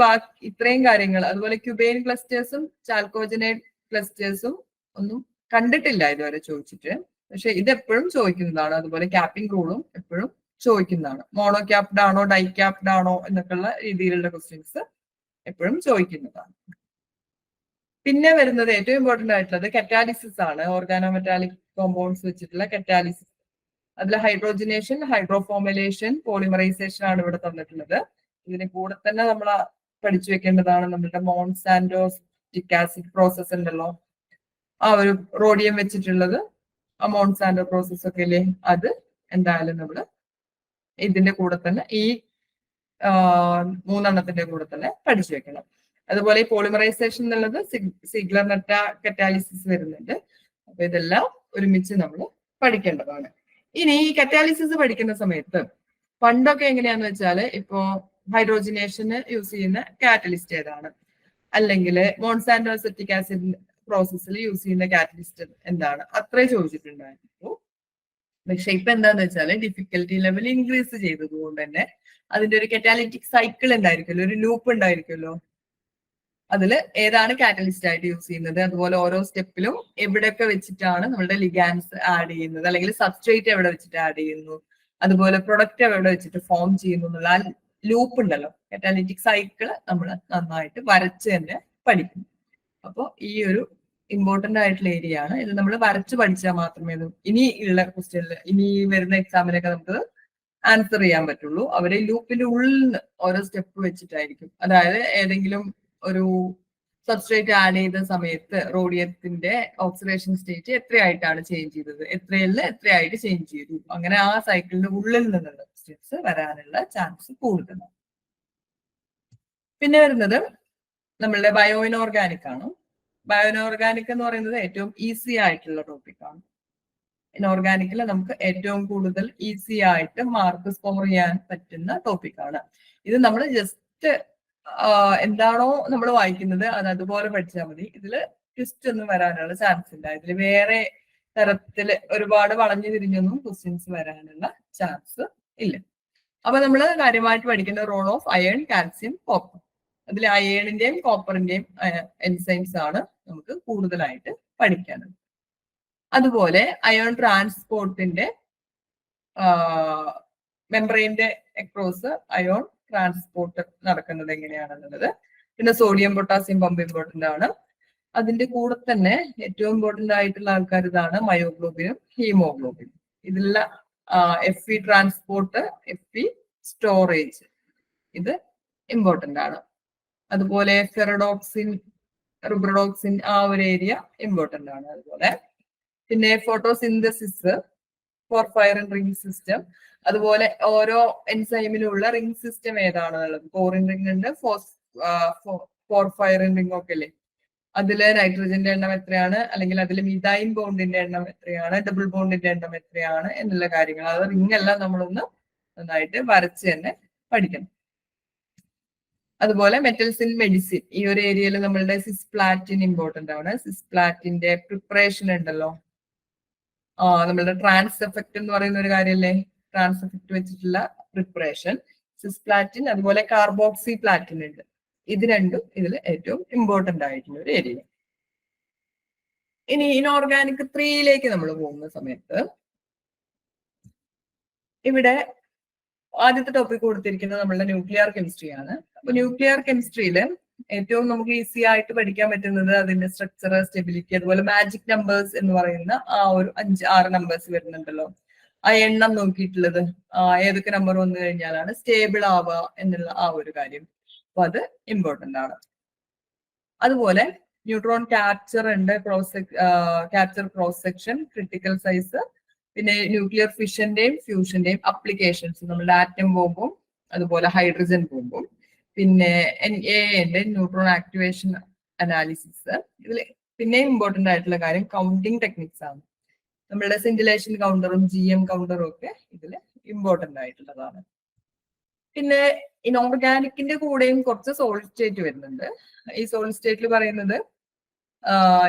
ഇത്രയും കാര്യങ്ങൾ, അതുപോലെ ക്യൂബൈൻ ക്ലസ്റ്റേഴ്സും ചാൽക്കോജനേറ്റ് ക്ലസ്റ്റേഴ്സും ഒന്നും കണ്ടിട്ടില്ല ഇതുവരെ ചോദിച്ചിട്ട്, പക്ഷെ ഇത് എപ്പോഴും ചോദിക്കുന്നതാണ്. അതുപോലെ ക്യാപ്പിംഗ് റൂളും എപ്പോഴും ചോദിക്കുന്നതാണ്. മോണോ ക്യാപ്ഡ് ആണോ ഡൈ ക്യാപ്ഡ് ആണോ എന്നൊക്കെയുള്ള രീതിയിലുള്ള ക്വസ്റ്റ്യൻസ് എപ്പോഴും ചോദിക്കുന്നതാണ്. പിന്നെ വരുന്നത് ഏറ്റവും ഇമ്പോർട്ടന്റ് ആയിട്ടുള്ളത് കറ്റാലിസിസ് ആണ്. ഓർഗാനോ മെറ്റാലിക് കോമ്പൗണ്ട്സ് വെച്ചിട്ടുള്ള കറ്റാലിസിസ്, അതിൽ ഹൈഡ്രോജനേഷൻ, ഹൈഡ്രോഫോമിലേഷൻ, പോളിമറൈസേഷൻ ആണ് ഇവിടെ തന്നിട്ടുള്ളത്. ഇതിന് കൂടെ തന്നെ നമ്മൾ പഠിച്ചു വെക്കേണ്ടതാണ് നമ്മളുടെ മോൺസാൻഡോസ്റ്റിക് ആസിഡ് പ്രോസസ് ഉണ്ടല്ലോ, ആ ഒരു റോഡിയം വെച്ചിട്ടുള്ളത്, ആ മോൺസാൻഡോ പ്രോസസ് ഒക്കെ അല്ലേ, അത് എന്തായാലും നമ്മൾ ഇതിന്റെ കൂടെ തന്നെ ഈ 3 കൂടെ തന്നെ പഠിച്ചു വെക്കണം. അതുപോലെ ഈ പോളിമറൈസേഷൻ എന്നുള്ളത് സിഗ്ലർനെറ്റ കറ്റാലിസിസ് വരുന്നുണ്ട്. അപ്പൊ ഇതെല്ലാം ഒരുമിച്ച് നമ്മൾ പഠിക്കേണ്ടതാണ്. ഇനി ഈ കറ്റാലിസിസ് പഠിക്കുന്ന സമയത്ത് പണ്ടൊക്കെ എങ്ങനെയാന്ന് വെച്ചാല് ഇപ്പോ ഹൈഡ്രോജനേഷന് യൂസ് ചെയ്യുന്ന കാറ്റലിസ്റ്റ് ഏതാണ്, അല്ലെങ്കിൽ മോൺസാൻഡോ അസെറ്റിക് ആസിഡ് പ്രോസസ്സിൽ യൂസ് ചെയ്യുന്ന കാറ്റലിസ്റ്റ് എന്താണ്, അത്രേ ചോദിച്ചിട്ടുണ്ടായിരുന്നു. പക്ഷെ ഇപ്പൊ എന്താന്ന് വെച്ചാല് ഡിഫിക്കൽട്ടി ലെവൽ ഇൻക്രീസ് ചെയ്തതുകൊണ്ട് തന്നെ അതിന്റെ ഒരു കറ്റാലിറ്റിക് സൈക്കിൾ ഉണ്ടായിരിക്കുമല്ലോ, ഒരു ലൂപ്പ് ഉണ്ടായിരിക്കുമല്ലോ, അതിൽ ഏതാണ് കാറ്റലിസ്റ്റ് ആയിട്ട് യൂസ് ചെയ്യുന്നത്, അതുപോലെ ഓരോ സ്റ്റെപ്പിലും എവിടെയൊക്കെ വെച്ചിട്ടാണ് നമ്മളുടെ ലിഗാൻസ് ആഡ് ചെയ്യുന്നത്, അല്ലെങ്കിൽ സബ്സ്ട്രേറ്റ് എവിടെ വെച്ചിട്ട് ആഡ് ചെയ്യുന്നു, അതുപോലെ പ്രൊഡക്റ്റ് എവിടെ വെച്ചിട്ട് ഫോം ചെയ്യുന്നു എന്നുള്ള ആ ലൂപ്പ് ഉണ്ടല്ലോ, കറ്റാലിറ്റിക് സൈക്കിള് നമ്മൾ നന്നായിട്ട് വരച്ച് തന്നെ പഠിക്കും. അപ്പോൾ ഈ ഒരു ഇമ്പോർട്ടന്റ് ആയിട്ടുള്ള ഏരിയ ആണ് ഇത്. നമ്മൾ വരച്ച് പഠിച്ചാൽ മാത്രമേ ഇനി ഉള്ള ക്വസ്റ്റ്യനിൽ, ഇനി വരുന്ന എക്സാമിനൊക്കെ നമുക്ക് ആൻസർ ചെയ്യാൻ പറ്റുള്ളൂ. അവരെ ലൂപ്പിന്റെ ഉള്ളിൽ നിന്ന് ഓരോ സ്റ്റെപ്പ് വെച്ചിട്ടായിരിക്കും. അതായത് ഏതെങ്കിലും ഒരു സബ്സ്ട്രേറ്റ് ആഡ് ചെയ്ത സമയത്ത് റോഡിയത്തിന്റെ ഓക്സിഡേഷൻ സ്റ്റേറ്റ് എത്രയായിട്ടാണ് ചേഞ്ച് ചെയ്തത്, എത്രയിൽ എത്രയായിട്ട് ചേഞ്ച് ചെയ്തു, അങ്ങനെ ആ സൈക്കിളിന്റെ ഉള്ളിൽ നിന്നുള്ള ക്വസ്റ്റ്യൻസ് വരാനുള്ള ചാൻസ് കൂടുതലാണ്. പിന്നെ വരുന്നത് നമ്മളുടെ ബയോ ഇനോർഗാനിക് ആണ്. ബയോ ഇനോർഗാനിക് എന്ന് പറയുന്നത് ഏറ്റവും ഈസി ആയിട്ടുള്ള ടോപ്പിക്കാണ്. ഇനോർഗാനിക്കിൽ നമുക്ക് ഏറ്റവും കൂടുതൽ ഈസി ആയിട്ട് മാർക്ക് സ്കോർ ചെയ്യാൻ പറ്റുന്ന ടോപ്പിക്കാണ്. ഇത് നമ്മൾ ജസ്റ്റ് എന്താണോ നമ്മൾ വായിക്കുന്നത് അത് അതുപോലെ പഠിച്ചാൽ മതി. ഇതിൽ ട്വിസ്റ്റ് ഒന്നും വരാനുള്ള ചാൻസ് ഇല്ല. ഇതിൽ വേറെ തരത്തില് ഒരുപാട് വളഞ്ഞു തിരിഞ്ഞൊന്നും ക്വസ്റ്റ്യൻസ് വരാനുള്ള ചാൻസ് ഇല്ല. അപ്പൊ നമ്മൾ കാര്യമായിട്ട് പഠിക്കുന്ന role of iron, calcium, copper. അതിൽ അയേണിന്റെയും കോപ്പറിന്റെയും എൻസൈംസ് ആണ് നമുക്ക് കൂടുതലായിട്ട് പഠിക്കാനുള്ളത്. അതുപോലെ അയോൺ ട്രാൻസ്പോർട്ടിന്റെ മെംബ്രെയിന്റെ അക്രോസ് അയോൺ ട്രാൻസ്പോർട്ട് നടക്കുന്നത് എങ്ങനെയാണെന്നുള്ളത്. പിന്നെ സോഡിയം പൊട്ടാസ്യം പമ്പ് ഇമ്പോർട്ടന്റ് ആണ്. അതിന്റെ കൂടെ തന്നെ ഏറ്റവും ഇമ്പോർട്ടന്റ് ആയിട്ടുള്ള ആൾക്കാർ ഇതാണ് മയോഗ്ലോബിനും ഹീമോഗ്ലോബിനും. ഇതിലുള്ള FE ട്രാൻസ്പോർട്ട്, FE സ്റ്റോറേജ്, ഇത് ഇമ്പോർട്ടന്റ് ആണ്. അതുപോലെ ഫെറഡോക്സിൻ, റിബ്രഡോക്സിൻ, ആ ഒരു ഏരിയ ഇമ്പോർട്ടന്റ് ആണ്. അതുപോലെ പിന്നെ ഫോട്ടോസിന്തസിസ്, പോർഫൈറിൻ റിംഗ് സിസ്റ്റം, അതുപോലെ ഓരോ എൻസൈമിലുള്ള റിംഗ് സിസ്റ്റം ഏതാണെന്നുള്ളത്. കോറിൻ റിംഗ് ഉണ്ട്, പോർഫൈറിൻ റിംഗ് ഒക്കെ അല്ലേ. അതില് നൈട്രജന്റെ എണ്ണം എത്രയാണ്, അല്ലെങ്കിൽ അതിൽ മിഥൈൻ ബോണ്ടിന്റെ എണ്ണം എത്രയാണ്, ഡബിൾ ബോണ്ടിന്റെ എണ്ണം എത്രയാണ് എന്നുള്ള കാര്യങ്ങൾ, അത് റിംഗ് എല്ലാം നമ്മളൊന്ന് നന്നായിട്ട് വരച്ച് തന്നെ പഠിക്കണം. അതുപോലെ മെറ്റൽസ് ഇൻ മെഡിസിൻ, ഈ ഒരു ഏരിയയിൽ നമ്മളുടെ സിസ്പ്ലാറ്റിൻ ഇമ്പോർട്ടന്റ് ആണ്. സിസ്പ്ലാറ്റിന്റെ പ്രിപ്പറേഷൻ ഉണ്ടല്ലോ, നമ്മളുടെ ട്രാൻസ് എഫക്ട് എന്ന് പറയുന്ന ഒരു കാര്യമല്ലേ, ട്രാൻസ് എഫക്ട് വെച്ചിട്ടുള്ള പ്രിപ്പറേഷൻ, സിസ്പ്ലാറ്റിൻ. അതുപോലെ കാർബോക്സി പ്ലാറ്റിൻ ഉണ്ട്. ഇത് രണ്ടും ഇതിൽ ഏറ്റവും ഇമ്പോർട്ടന്റ് ആയിട്ടുള്ള ഒരു ഏരിയ. ഇനി ഇനോർഗാനിക് 3 നമ്മൾ പോകുന്ന സമയത്ത് ഇവിടെ ആദ്യത്തെ ടോപ്പിക് കൊടുത്തിരിക്കുന്നത് നമ്മളുടെ ന്യൂക്ലിയർ കെമിസ്ട്രി ആണ്. അപ്പൊ ന്യൂക്ലിയർ കെമിസ്ട്രിയിൽ ഏറ്റവും നമുക്ക് ഈസി ആയിട്ട് പഠിക്കാൻ പറ്റുന്നത് അതിന്റെ സ്ട്രക്ചർ, സ്റ്റെബിലിറ്റി, അതുപോലെ മാജിക് നമ്പേഴ്സ് എന്ന് പറയുന്ന ആ ഒരു 5-6 നമ്പേഴ്സ് വരുന്നുണ്ടല്ലോ, ആ എണ്ണം നോക്കിയിട്ടുള്ളത്, ഏതൊക്കെ നമ്പർ വന്നു കഴിഞ്ഞാലാണ് സ്റ്റേബിൾ ആവുക എന്നുള്ള ആ ഒരു കാര്യം. അപ്പൊ അത് ഇമ്പോർട്ടന്റ് ആണ്. അതുപോലെ ന്യൂട്രോൺ ക്യാപ്ചർ ഉണ്ട്, capture cross section, critical size, പിന്നെ ന്യൂക്ലിയർ ഫിഷന്റെയും ഫ്യൂഷന്റെയും അപ്ലിക്കേഷൻസ്, നമ്മുടെ ആറ്റം ബോംബും അതുപോലെ ഹൈഡ്രജൻ ബോംബും, പിന്നെ NAA ന്യൂട്രോൺ ആക്ടിവേഷൻ അനാലിസിസ്. ഇതിൽ പിന്നെയും ഇമ്പോർട്ടന്റ് ആയിട്ടുള്ള കാര്യം കൗണ്ടിങ് ടെക്നിക്സ് ആണ്. നമ്മളുടെ സിൻഡിലേഷൻ കൗണ്ടറും GM കൗണ്ടറും ഒക്കെ ഇതിൽ ഇമ്പോർട്ടന്റ് ആയിട്ടുള്ളതാണ്. പിന്നെ ഇനോർഗാനിക്കിന്റെ കൂടെയും കുറച്ച് സോളിഡ് സ്റ്റേറ്റ് വരുന്നുണ്ട്. ഈ സോളിഡ് സ്റ്റേറ്റിൽ പറയുന്നത്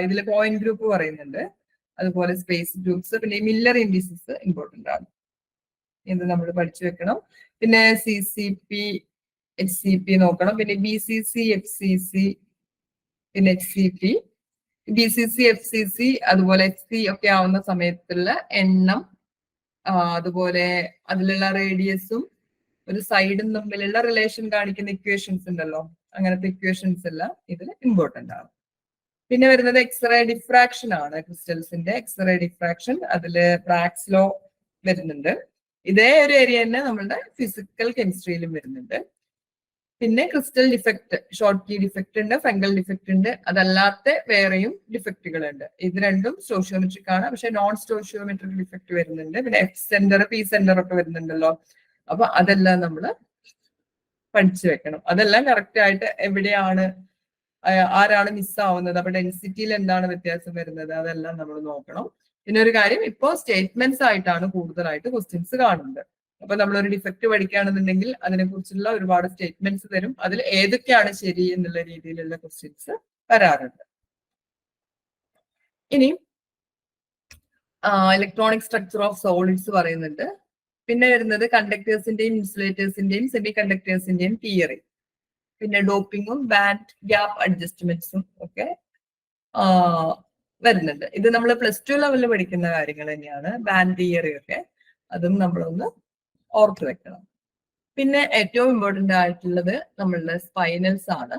ഇതിൽ പോയിന്റ് ഗ്രൂപ്പ് പറയുന്നുണ്ട്, അതുപോലെ സ്പേസ് ഗ്രൂപ്പ്സ്, പിന്നെ മില്ലർ ഇൻഡിസസ് ഇമ്പോർട്ടന്റ് ആണ്. ഇത് നമ്മൾ പഠിച്ചു വെക്കണം. പിന്നെ CCP, HCP നോക്കണം. പിന്നെ BCC, FCC, പിന്നെ HCP, BCC, FCC, അതുപോലെ HC ഒക്കെ ആവുന്ന സമയത്തുള്ള എണ്ണം, അതുപോലെ അതിലുള്ള റേഡിയസും ഒരു സൈഡും തമ്മിലുള്ള റിലേഷൻ കാണിക്കുന്ന ഇക്വേഷൻസ് ഉണ്ടല്ലോ, അങ്ങനത്തെ ഇക്വേഷൻസ് എല്ലാം ഇതിൽ ഇമ്പോർട്ടന്റ് ആണ്. പിന്നെ വരുന്നത് എക്സ്റേ ഡിഫ്രാക്ഷൻ ആണ്. ക്രിസ്റ്റൽസിന്റെ എക്സ്റേ ഡിഫ്രാക്ഷൻ, അതില് ബ്രാക്സ് ലോ വരുന്നുണ്ട്. ഇതേ ഒരു ഏരിയ തന്നെ നമ്മളുടെ ഫിസിക്കൽ കെമിസ്ട്രിയിലും വരുന്നുണ്ട്. പിന്നെ crystal defect, Schottky defect ഉണ്ട്, ഫംഗൽ ഡിഫക്ട് ഉണ്ട്, അതല്ലാത്ത വേറെയും ഡിഫക്റ്റുകൾ ഉണ്ട്. ഇത് രണ്ടും സ്റ്റോഷിയോമെട്രിക് ആണ്, പക്ഷെ നോൺ സ്റ്റോഷിയോമെട്രിക് ഡിഫക്ട് വരുന്നുണ്ട്. പിന്നെ F സെന്റർ, P സെന്റർ ഒക്കെ വരുന്നുണ്ടല്ലോ. അപ്പൊ അതെല്ലാം നമ്മൾ പഠിച്ചു വെക്കണം. അതെല്ലാം കറക്റ്റ് ആയിട്ട് എവിടെയാണ്, ആരാണ് മിസ്സാവുന്നത്, അപ്പൊ ഡെൻസിറ്റിയിൽ എന്താണ് വ്യത്യാസം വരുന്നത്, അതെല്ലാം നമ്മൾ നോക്കണം. പിന്നെ ഒരു കാര്യം, ഇപ്പോ സ്റ്റേറ്റ്മെന്റ്സ് ആയിട്ടാണ് കൂടുതലായിട്ട് ക്വസ്റ്റ്യൻസ് കാണുന്നത്. അപ്പൊ നമ്മളൊരു ഡിഫക്റ്റ് പഠിക്കുകയാണെന്നുണ്ടെങ്കിൽ അതിനെക്കുറിച്ചുള്ള ഒരുപാട് സ്റ്റേറ്റ്മെന്റ്സ് തരും, അതിൽ ഏതൊക്കെയാണ് ശരി എന്നുള്ള രീതിയിലുള്ള ക്വസ്റ്റ്യൻസ് വരാറുണ്ട്. ഇനി ഇലക്ട്രോണിക് സ്ട്രക്ചർ ഓഫ് സോളിഡ്സ് പറയുന്നുണ്ട്. പിന്നെ വരുന്നത് കണ്ടക്ടേഴ്സിന്റെയും ഇൻസുലേറ്റേഴ്സിന്റെയും സെമി കണ്ടക്ടേഴ്സിന്റെയും തിയറി, പിന്നെ ഡോപ്പിങ്ങും ബാൻഡ് ഗ്യാപ്പ് അഡ്ജസ്റ്റ്മെന്റ്സും ഒക്കെ വരുന്നുണ്ട്. ഇത് നമ്മൾ +2 ലെവലിൽ പഠിക്കുന്ന കാര്യങ്ങൾ തന്നെയാണ്. ബാൻഡ് തിയറി ഒക്കെ അതും നമ്മളൊന്ന് ഓർത്ത് വെക്കണം. പിന്നെ ഏറ്റവും ഇമ്പോർട്ടന്റ് ആയിട്ടുള്ളത് നമ്മളുടെ സ്പൈനൽസ് ആണ്.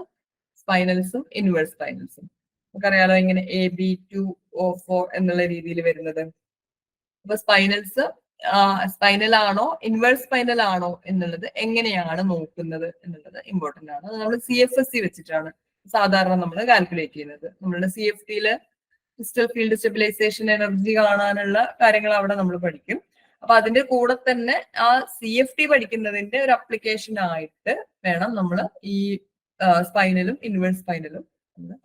സ്പൈനൽസും ഇൻവേഴ്സ് സ്പൈനൽസും നമുക്കറിയാലോ, ഇങ്ങനെ AB2O4 എന്നുള്ള രീതിയിൽ വരുന്നത്. അപ്പൊ സ്പൈനൽസ് സ്പൈനൽ ആണോ ഇൻവേഴ്സ് സ്പൈനൽ ആണോ എന്നുള്ളത് എങ്ങനെയാണ് നോക്കുന്നത് എന്നുള്ളത് ഇമ്പോർട്ടന്റ് ആണ്. അത് നമ്മൾ CFSE വെച്ചിട്ടാണ് സാധാരണ നമ്മൾ കാൽക്കുലേറ്റ് ചെയ്യുന്നത്. നമ്മളുടെ CFTയില് ക്രിസ്റ്റൽ ഫീൽഡ് സ്റ്റെബിലൈസേഷൻ എനർജി കാണാനുള്ള കാര്യങ്ങൾ അവിടെ നമ്മൾ പഠിക്കും. അപ്പൊ അതിന്റെ കൂടെ തന്നെ ആ CFT പഠിക്കുന്നതിന്റെ ഒരു അപ്ലിക്കേഷൻ ആയിട്ട് വേണം നമ്മൾ ഈ സ്പൈനലും ഇൻവേഴ്സ് സ്പൈനലും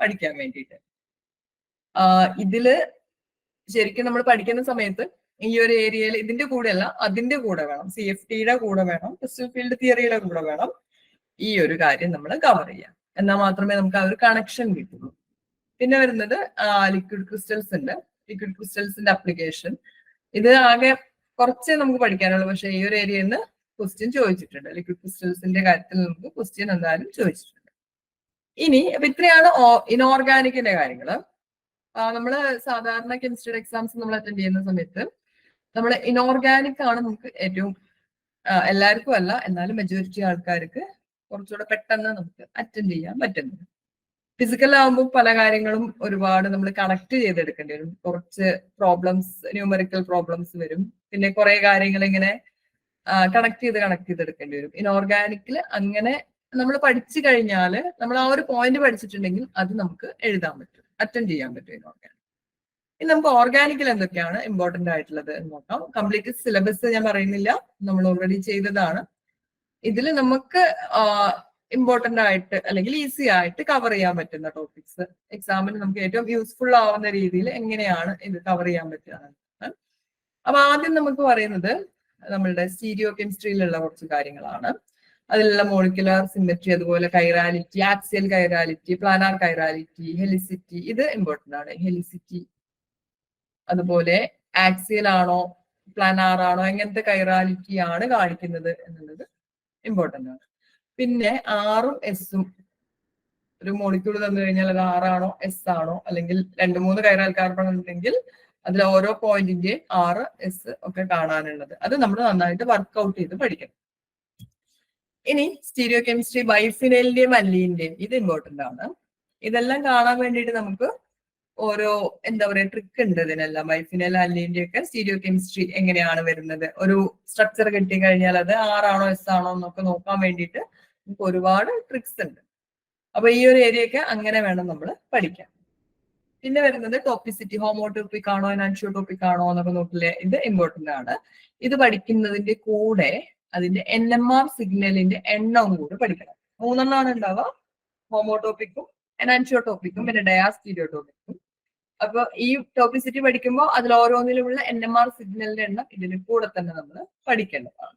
പഠിക്കാൻ വേണ്ടിയിട്ട്. ഇതില് ശരിക്കും നമ്മൾ പഠിക്കുന്ന സമയത്ത് ഈ ഒരു ഏരിയയിൽ ഇതിന്റെ കൂടെ അല്ല, അതിന്റെ കൂടെ വേണം, CFTയുടെ കൂടെ വേണം, ക്രിസ്റ്റൽ ഫീൽഡ് തിയറിയുടെ കൂടെ വേണം ഈ ഒരു കാര്യം നമ്മൾ കവർ ചെയ്യാം. എന്നാൽ മാത്രമേ നമുക്ക് ആ ഒരു കണക്ഷൻ കിട്ടുള്ളൂ. പിന്നെ വരുന്നത് ലിക്വിഡ് ക്രിസ്റ്റൽസ് ഉണ്ട്. ലിക്വിഡ് ക്രിസ്റ്റൽസിന്റെ അപ്ലിക്കേഷൻ, ഇത് ആകെ കുറച്ചേ നമുക്ക് പഠിക്കാനുള്ളൂ, പക്ഷെ ഈ ഒരു ഏരിയയിൽ നിന്ന് ക്വസ്റ്റ്യൻ ചോദിച്ചിട്ടുണ്ട്. ലിക്വിഡ് ക്രിസ്റ്റൽസിന്റെ കാര്യത്തിൽ നമുക്ക് ക്വസ്റ്റ്യൻ എന്തായാലും ചോദിച്ചിട്ടുണ്ട്. ഇനി അപ്പൊ ഇത്രയാണ് ഇനോർഗാനിക്കിന്റെ കാര്യങ്ങള്. നമ്മള് സാധാരണ കെമിസ്ട്രിയുടെ എക്സാംസ് നമ്മൾ അറ്റൻഡ് ചെയ്യുന്ന സമയത്ത് നമ്മൾ ഇനോർഗാനിക് ആണ് നമുക്ക് ഏറ്റവും എല്ലാവർക്കും അല്ല, എന്നാലും മെജോറിറ്റി ആൾക്കാർക്ക് കുറച്ചുകൂടെ പെട്ടെന്ന് നമുക്ക് അറ്റൻഡ് ചെയ്യാൻ പറ്റുന്നത്. ഫിസിക്കൽ ആകുമ്പോൾ പല കാര്യങ്ങളും ഒരുപാട് നമ്മൾ കണക്ട് ചെയ്തെടുക്കേണ്ടി വരും. കുറച്ച് പ്രോബ്ലംസ്, ന്യൂമറിക്കൽ പ്രോബ്ലംസ് വരും. പിന്നെ കുറെ കാര്യങ്ങൾ ഇങ്ങനെ കണക്ട് ചെയ്തെടുക്കേണ്ടി വരും. ഇനോർഗാനിക്കിൽ അങ്ങനെ നമ്മൾ പഠിച്ചു കഴിഞ്ഞാൽ നമ്മൾ ആ ഒരു പോയിന്റ് പഠിച്ചിട്ടുണ്ടെങ്കിൽ അത് നമുക്ക് എഴുതാൻ പറ്റും, അറ്റൻഡ് ചെയ്യാൻ പറ്റും ഇനോർഗാനിക്. ഇനി നമുക്ക് ഓർഗാനിക്കിൽ എന്തൊക്കെയാണ് ഇമ്പോർട്ടന്റ് ആയിട്ടുള്ളത് എന്ന് നോക്കാം. കംപ്ലീറ്റ് സിലബസ് ഞാൻ പറയുന്നില്ല, നമ്മൾ ഓൾറെഡി ചെയ്തതാണ്. ഇതിൽ നമുക്ക് ഇമ്പോർട്ടന്റ് ആയിട്ട് അല്ലെങ്കിൽ ഈസി ആയിട്ട് കവർ ചെയ്യാൻ പറ്റുന്ന ടോപ്പിക്സ്, എക്സാമിന് നമുക്ക് ഏറ്റവും യൂസ്ഫുൾ ആവുന്ന രീതിയിൽ എങ്ങനെയാണ് ഇത് കവർ ചെയ്യാൻ പറ്റുക. അപ്പൊ ആദ്യം നമുക്ക് പറയുന്നത് നമ്മളുടെ സ്റ്റീരിയോ കെമിസ്ട്രിയിലുള്ള കുറച്ച് കാര്യങ്ങളാണ്. അതിലുള്ള മോളിക്കുലർ സിമെട്രി, അതുപോലെ chirality, axial chirality, planar chirality, helicity, ഇത് ഇമ്പോർട്ടന്റ് ആണ്. ഹെലിസിറ്റി, അതുപോലെ ആക്സിയൽ ആണോ പ്ലാനാർ ആണോ എങ്ങനത്തെ കൈറാലിറ്റി ആണ് കാണിക്കുന്നത് എന്നുള്ളത് ഇമ്പോർട്ടന്റ് ആണ്. പിന്നെ ആറും എസും, ഒരു മോളിക്യൂൾ തന്നു കഴിഞ്ഞാൽ അത് ആറാണോ എസ് ആണോ, അല്ലെങ്കിൽ 2-3 കൈറാൽ കാർബൺ ഉണ്ടെങ്കിൽ അതിൽ ഓരോ പോയിന്റിന്റെ 6, എസ് ഒക്കെ കാണാനുള്ളത്, അത് നമ്മൾ നന്നായിട്ട് വർക്ക്ഔട്ട് ചെയ്ത് പഠിക്കണം. ഇനി സ്റ്റീരിയോ കെമിസ്ട്രി ബൈഫിനലിന്റെയും അല്ലീന്റെയും, ഇത് ഇമ്പോർട്ടന്റ് ആണ്. ഇതെല്ലാം കാണാൻ വേണ്ടിയിട്ട് നമുക്ക് ഓരോ എന്താ പറയുക ട്രിക്ക് ഉണ്ട് ഇതിനെല്ലാം. ബൈഫിനൽ അല്ലീന്റെ ഒക്കെ സ്റ്റീരിയോ കെമിസ്ട്രി എങ്ങനെയാണ് വരുന്നത്, ഒരു സ്ട്രക്ചർ കിട്ടി കഴിഞ്ഞാൽ അത് ആറാണോ എസ് ആണോ എന്നൊക്കെ നോക്കാൻ വേണ്ടിയിട്ട് നമുക്ക് ഒരുപാട് ട്രിക്സ് ഉണ്ട്. അപ്പൊ ഈ ഒരു ഏരിയ ഒക്കെ അങ്ങനെ വേണം നമ്മൾ പഠിക്കാൻ. പിന്നെ വരുന്നത് ടോപ്പിസിറ്റി, ഹോമോടോപ്പിക് ആണോ എനാൻഷിയോടോപ്പിക് ആണോ എന്നൊക്കെ നോക്കില്ലേ, ഇത് ഇമ്പോർട്ടന്റ് ആണ്. ഇത് പഠിക്കുന്നതിന്റെ കൂടെ അതിന്റെ NMR സിഗ്നലിന്റെ എണ്ണവും കൂടി പഠിക്കണം. 3 എണ്ണമാണ് ഉണ്ടാവുക, ഹോമോടോപ്പിക്കും എനാൻഷിയോടോപ്പിക്കും പിന്നെ ഡയാസ്റ്റീരിയോടോപ്പിക്കും. അപ്പൊ ഈ ടോപ്പിസിറ്റി പഠിക്കുമ്പോൾ അതിൽ ഓരോന്നിലുമുള്ള NMR സിഗ്നലിന്റെ എണ്ണം ഇതിന് കൂടെ തന്നെ നമ്മൾ പഠിക്കേണ്ടതാണ്.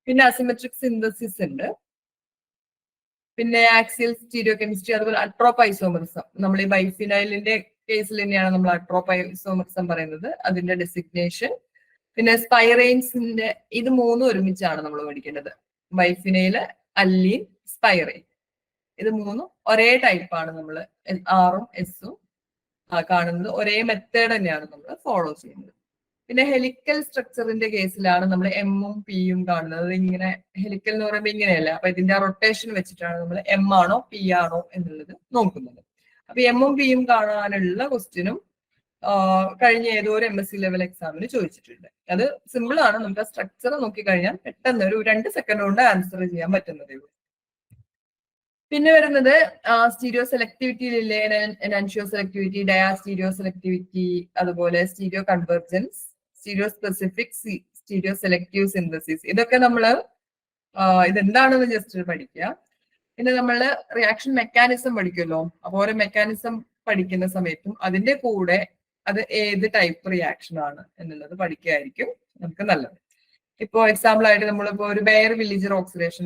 പിന്നെ അസിമെട്രിക് സിന്തസിസ് ഉണ്ട്, പിന്നെ ആക്സിയൽ സ്റ്റീരിയോ കെമിസ്ട്രി, അതുപോലെ അൾട്രോപൈസോമറിസം. നമ്മൾ ഈ ബൈഫിനൈലിന്റെ കേസിൽ തന്നെയാണ് നമ്മൾ അൾട്രോപൈസോമറിസം പറയുന്നത്, അതിന്റെ ഡെസിഗ്നേഷൻ. പിന്നെ സ്പൈറൈൻസിന്റെ, ഇത് 3 ഒരുമിച്ചാണ് നമ്മൾ പഠിക്കേണ്ടത്. ബൈഫിനൈല്, അല്ലീൻ, സ്പൈറൈൻ, ഇത് 3 ഒരേ ടൈപ്പാണ്. നമ്മൾ ആറും എസും കാണുന്നത് ഒരേ മെത്തേഡ് തന്നെയാണ് നമ്മൾ ഫോളോ ചെയ്യുന്നത്. പിന്നെ ഹെലിക്കൽ സ്ട്രക്ചറിന്റെ കേസിലാണ് നമ്മൾ എമ്മും പിയും കാണുന്നത്. ഇങ്ങനെ ഹെലിക്കൽ എന്ന് പറയുമ്പോൾ ഇങ്ങനെയല്ല, അപ്പൊ ഇതിന്റെ റൊട്ടേഷൻ വെച്ചിട്ടാണ് നമ്മൾ എം ആണോ പി ആണോ എന്നുള്ളത് നോക്കുന്നത്. അപ്പൊ എമ്മും പിയും കാണാനുള്ള ക്വസ്റ്റ്യനും കഴിഞ്ഞ ഏതോ ഒരു MSc ലെവൽ എക്സാമിന് ചോദിച്ചിട്ടുണ്ട്. അത് സിമ്പിൾ ആണ്, നമുക്ക് ആ സ്ട്രക്ചർ നോക്കിക്കഴിഞ്ഞാൽ പെട്ടെന്ന് ഒരു 2 സെക്കൻഡ് കൊണ്ട് ആൻസർ ചെയ്യാൻ പറ്റുന്നതേ ഉള്ളൂ. പിന്നെ വരുന്നത് സ്റ്റീരിയോ സെലക്ടിവിറ്റിയിലെ എനാൻഷിയോ സെലക്ടിവിറ്റി, ഡയാസ്റ്റീരിയോ സെലക്ടിവിറ്റി, അതുപോലെ stereo convergence, stereo specific, stereo selective synthesis. ഇതൊക്കെ നമ്മൾ ഇതെന്താണെന്ന് ജസ്റ്റ് പഠിക്കുക. പിന്നെ നമ്മൾ റിയാക്ഷൻ മെക്കാനിസം പഠിക്കുമല്ലോ, അപ്പൊ ഓരോ മെക്കാനിസം പഠിക്കുന്ന സമയത്തും അതിന്റെ കൂടെ അത് ഏത് ടൈപ്പ് റിയാക്ഷൻ ആണ് എന്നുള്ളത് പഠിക്കുകയായിരിക്കും നമുക്ക് നല്ലത്. ഇപ്പോ എക്സാമ്പിൾ ആയിട്ട് നമ്മളിപ്പോ ഒരു ബെയർ വില്ലേജർ ഓക്സിഡേഷൻ